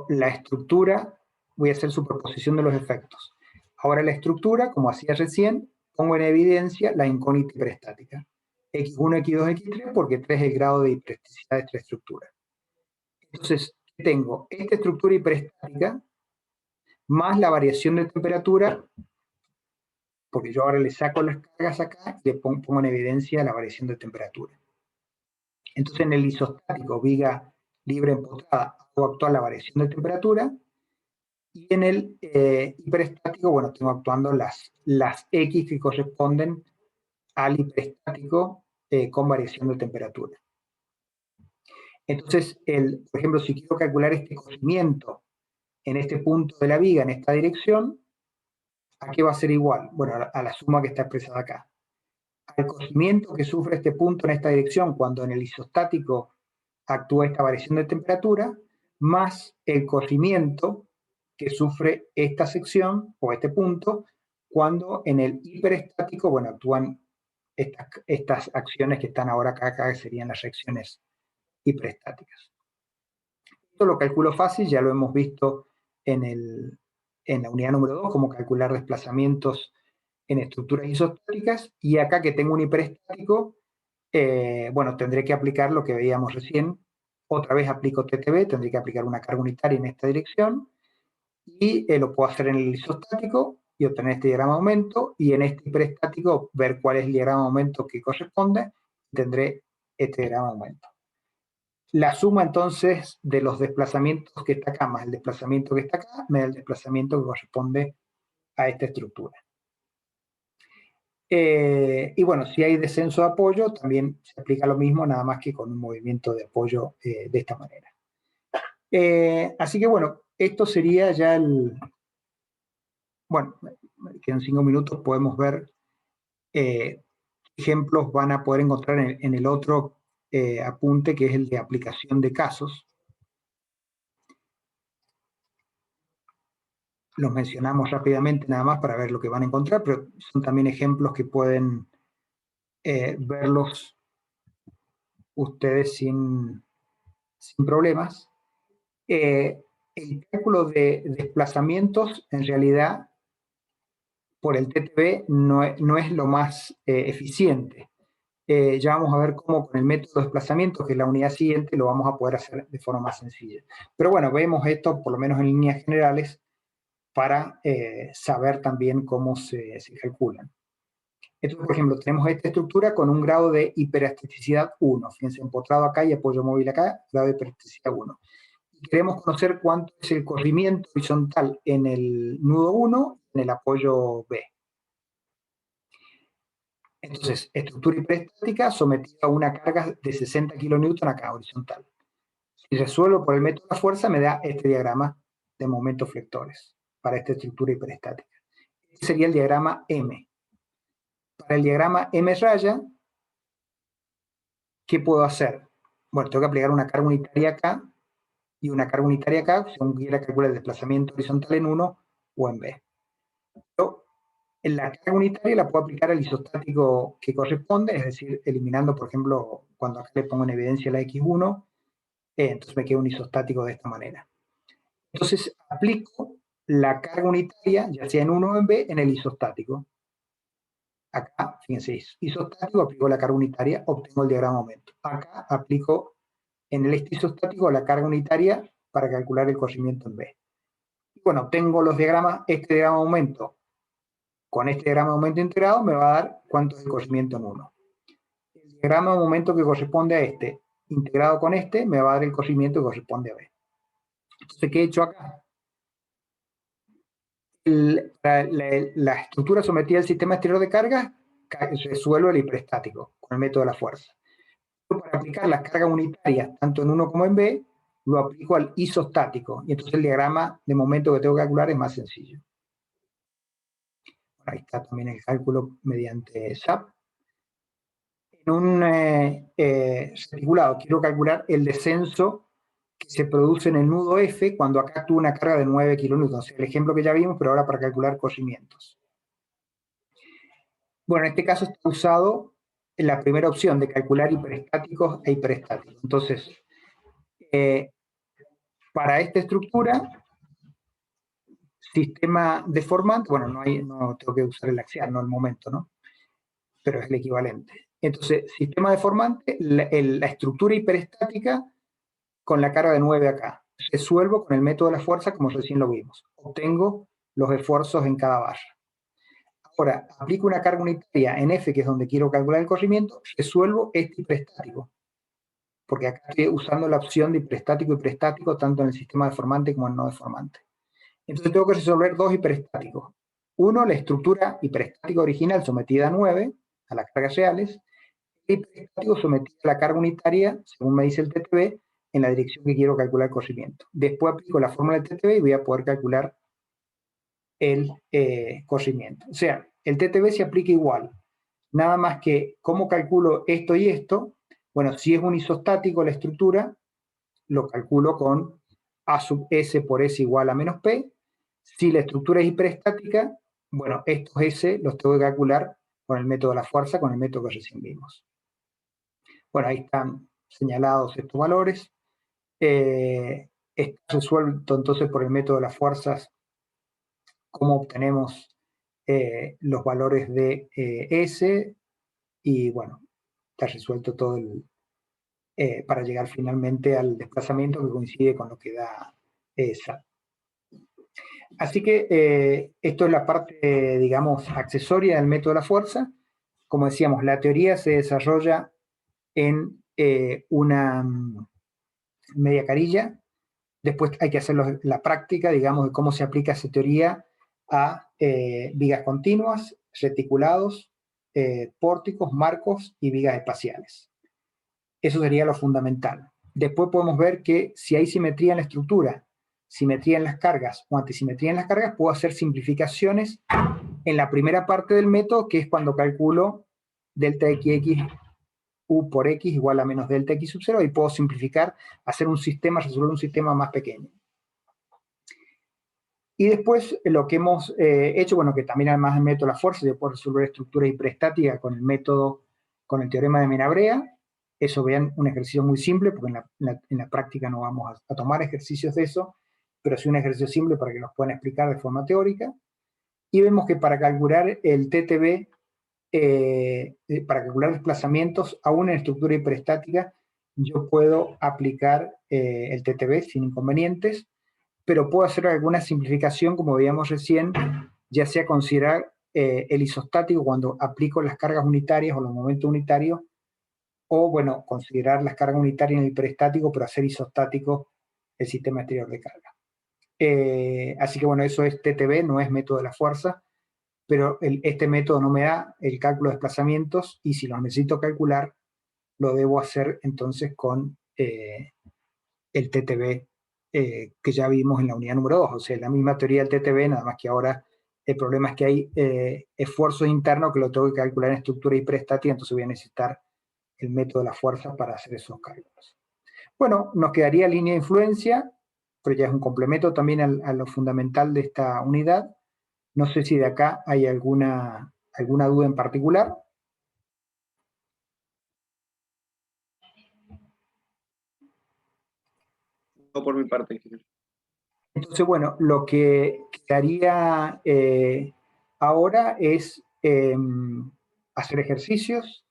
La estructura, voy a hacer superposición de los efectos. Ahora la estructura, como hacía recién, pongo en evidencia la incógnita hiperestática. X1, X2, X3, porque 3 es el grado de hiperesticidad de esta estructura. Entonces, tengo esta estructura hiperestática más la variación de temperatura, porque yo ahora le saco las cargas acá y le pongo en evidencia la variación de temperatura. Entonces, en el isostático, viga libre empotrada, hago actuar la variación de temperatura, y en el hiperestático, bueno, tengo actuando las X que corresponden al hiperestático con variación de temperatura. Entonces, por ejemplo, si quiero calcular este corrimiento en este punto de la viga, en esta dirección, ¿a qué va a ser igual? Bueno, a la suma que está expresada acá. Al corrimiento que sufre este punto en esta dirección cuando en el isostático actúa esta variación de temperatura, más el corrimiento que sufre esta sección o este punto cuando en el hiperestático, bueno, actúan estas acciones que están ahora acá, que serían las reacciones hiperestáticas. Esto lo calculo fácil, ya lo hemos visto en la unidad número 2, cómo calcular desplazamientos en estructuras isostáticas, y acá que tengo un hiperestático, bueno, tendré que aplicar lo que veíamos recién. Otra vez aplico TTB, tendré que aplicar una carga unitaria en esta dirección, y lo puedo hacer en el isostático y obtener este diagrama de momento, y en este hiperestático ver cuál es el diagrama de momento que corresponde, tendré este diagrama de momento. La suma entonces de los desplazamientos que está acá más el desplazamiento que está acá, me da el desplazamiento que corresponde a esta estructura. Y bueno, si hay descenso de apoyo, también se aplica lo mismo, nada más que con un movimiento de apoyo de esta manera. Así que bueno, esto sería ya el... Bueno, que en 5 minutos podemos ver ejemplos van a poder encontrar en el otro apunte, que es el de aplicación de casos. Los mencionamos rápidamente nada más para ver lo que van a encontrar, pero son también ejemplos que pueden verlos ustedes sin problemas. El cálculo de desplazamientos, en realidad, por el TTV no es lo más eficiente. Ya vamos a ver cómo con el método de desplazamiento, que es la unidad siguiente, lo vamos a poder hacer de forma más sencilla. Pero bueno, vemos esto, por lo menos en líneas generales, para saber también cómo se calculan. Entonces, por ejemplo, tenemos esta estructura con un grado de hiperelasticidad 1. Fíjense, empotrado acá y apoyo móvil acá, grado de hiperelasticidad 1. Y queremos conocer cuánto es el corrimiento horizontal en el nudo 1 y en el apoyo B. Entonces, estructura hiperestática sometida a una carga de 60 kN acá, horizontal. Si resuelvo por el método de la fuerza, me da este diagrama de momentos flectores para esta estructura hiperestática. Este sería el diagrama M. Para el diagrama M raya, ¿qué puedo hacer? Bueno, tengo que aplicar una carga unitaria acá y una carga unitaria acá, según quiera calcular el desplazamiento horizontal en 1 o en B. Yo, en la carga unitaria la puedo aplicar al isostático que corresponde, es decir, eliminando, por ejemplo, cuando acá le pongo en evidencia la X1, entonces me queda un isostático de esta manera. Entonces aplico la carga unitaria, ya sea en 1 o en B, en el isostático. Acá, fíjense, isostático, aplico la carga unitaria, obtengo el diagrama de momento. Acá aplico en el isostático la carga unitaria para calcular el corrimiento en B. Y bueno, obtengo los diagramas, este diagrama de momento con este diagrama de momento integrado me va a dar cuánto es el corrimiento en 1. El diagrama de momento que corresponde a este, integrado con este, me va a dar el corrimiento que corresponde a B. Entonces, ¿qué he hecho acá? La estructura sometida al sistema exterior de cargas resuelve el hiperestático con el método de la fuerza. Para aplicar las cargas unitarias tanto en 1 como en B, lo aplico al isostático y entonces el diagrama de momento que tengo que calcular es más sencillo. Ahí está también el cálculo mediante SAP. En un reticulado quiero calcular el descenso que se produce en el nudo F cuando acá actúa una carga de 9 kN. El ejemplo que ya vimos, pero ahora para calcular corrimientos. Bueno, en este caso está usado la primera opción de calcular hiperestáticos e hiperestáticos. Entonces, para esta estructura, sistema deformante, bueno, no tengo que usar el axial, no el momento, ¿no? Pero es el equivalente. Entonces, sistema deformante, la estructura hiperestática con la carga de 9 acá. Resuelvo con el método de la fuerza como recién lo vimos. Obtengo los esfuerzos en cada barra. Ahora, aplico una carga unitaria en F, que es donde quiero calcular el corrimiento, resuelvo este hiperestático. Porque acá estoy usando la opción de hiperestático y hiperestático tanto en el sistema deformante como en el no deformante. Entonces tengo que resolver dos hiperestáticos. Uno, la estructura hiperestática original sometida a 9, a las cargas reales, el hiperestático sometido a la carga unitaria, según me dice el TTV, en la dirección que quiero calcular el corrimiento. Después aplico la fórmula del TTV y voy a poder calcular el corrimiento. O sea, el TTV se aplica igual. Nada más que, ¿cómo calculo esto y esto? Bueno, si es un isostático la estructura, lo calculo con A sub S por S igual a menos P. Si la estructura es hiperestática, bueno, estos S los tengo que calcular con el método de la fuerza, con el método que recién vimos. Bueno, ahí están señalados estos valores. Está resuelto entonces por el método de las fuerzas cómo obtenemos los valores de S y bueno, está resuelto todo para llegar finalmente al desplazamiento que coincide con lo que da esa. Así que esto es la parte, digamos, accesoria del método de la fuerza. Como decíamos, la teoría se desarrolla en una media carilla. Después hay que hacer la práctica, digamos, de cómo se aplica esa teoría a vigas continuas, reticulados, pórticos, marcos y vigas espaciales. Eso sería lo fundamental. Después podemos ver que si hay simetría en la estructura, simetría en las cargas o antisimetría en las cargas, puedo hacer simplificaciones en la primera parte del método, que es cuando calculo delta xx u por x igual a menos delta x sub 0, y puedo simplificar, hacer un sistema, resolver un sistema más pequeño. Y después lo que hemos hecho, bueno, que también además del método de la fuerza, yo puedo resolver estructuras hiperestáticas con el método, con el teorema de Menabrea. Eso, vean, un ejercicio muy simple, porque en la práctica no vamos a tomar ejercicios de eso, pero sí un ejercicio simple para que nos puedan explicar de forma teórica. Y vemos que para calcular el TTB, para calcular desplazamientos, aún en estructura hiperestática, yo puedo aplicar el TTB sin inconvenientes, pero puedo hacer alguna simplificación, como veíamos recién, ya sea considerar el isostático cuando aplico las cargas unitarias o los momentos unitarios, o, bueno, considerar las cargas unitarias en el hiperestático, pero hacer isostático el sistema exterior de carga. Así que, bueno, eso es TTB, no es método de la fuerza, pero este método no me da el cálculo de desplazamientos, y si los necesito calcular, lo debo hacer entonces con el TTB que ya vimos en la unidad número 2, o sea, la misma teoría del TTB, nada más que ahora el problema es que hay esfuerzos internos que lo tengo que calcular en estructura hiperestática, entonces voy a necesitar el método de la fuerza para hacer esos cálculos. Bueno, nos quedaría línea de influencia, pero ya es un complemento también a lo fundamental de esta unidad. No sé si de acá hay alguna duda en particular. No, por mi parte. Entonces, bueno, lo que haría ahora es hacer ejercicios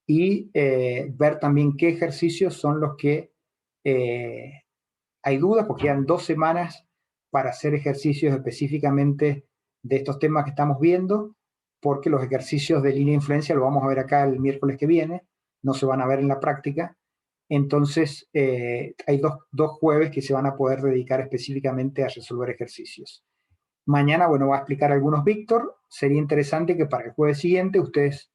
y ver también qué ejercicios son los que hay dudas, porque quedan 2 semanas para hacer ejercicios específicamente de estos temas que estamos viendo, porque los ejercicios de línea de influencia lo vamos a ver acá el miércoles que viene, no se van a ver en la práctica. Entonces, hay dos jueves que se van a poder dedicar específicamente a resolver ejercicios. Mañana, bueno, va a explicar algunos Víctor. Sería interesante que para el jueves siguiente ustedes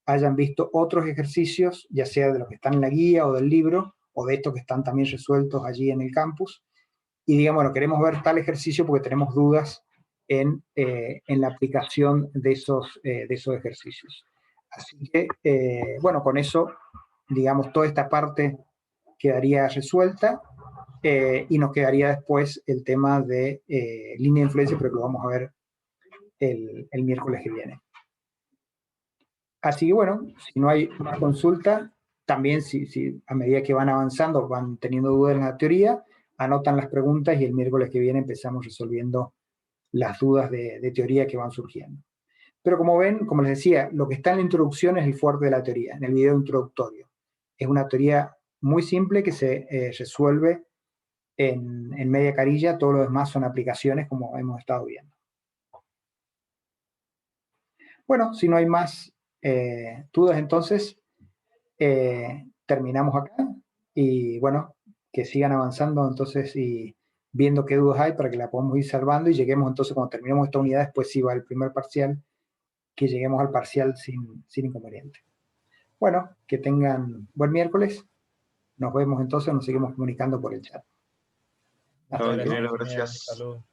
hayan visto otros ejercicios, ya sea de los que están en la guía o del libro, o de estos que están también resueltos allí en el campus, y digan, bueno, queremos ver tal ejercicio porque tenemos dudas en la aplicación de esos ejercicios. Así que, bueno, con eso, digamos, toda esta parte quedaría resuelta, y nos quedaría después el tema de línea de influencia, pero que lo vamos a ver el miércoles que viene. Así que, bueno, si no hay más consulta, también si a medida que van avanzando van teniendo dudas en la teoría, anotan las preguntas y el miércoles que viene empezamos resolviendo las dudas de teoría que van surgiendo. Pero como ven, como les decía, lo que está en la introducción es el fuerte de la teoría, en el video introductorio. Es una teoría muy simple que se resuelve en media carilla, todo lo demás son aplicaciones como hemos estado viendo. Bueno, si no hay más dudas, entonces terminamos acá, y bueno, que sigan avanzando entonces y viendo qué dudas hay para que la podamos ir salvando, y lleguemos entonces, cuando terminemos esta unidad, después sí va el primer parcial, que lleguemos al parcial sin inconveniente. Bueno, que tengan buen miércoles. Nos vemos entonces, nos seguimos comunicando por el chat. Hasta luego. Gracias. Saludos.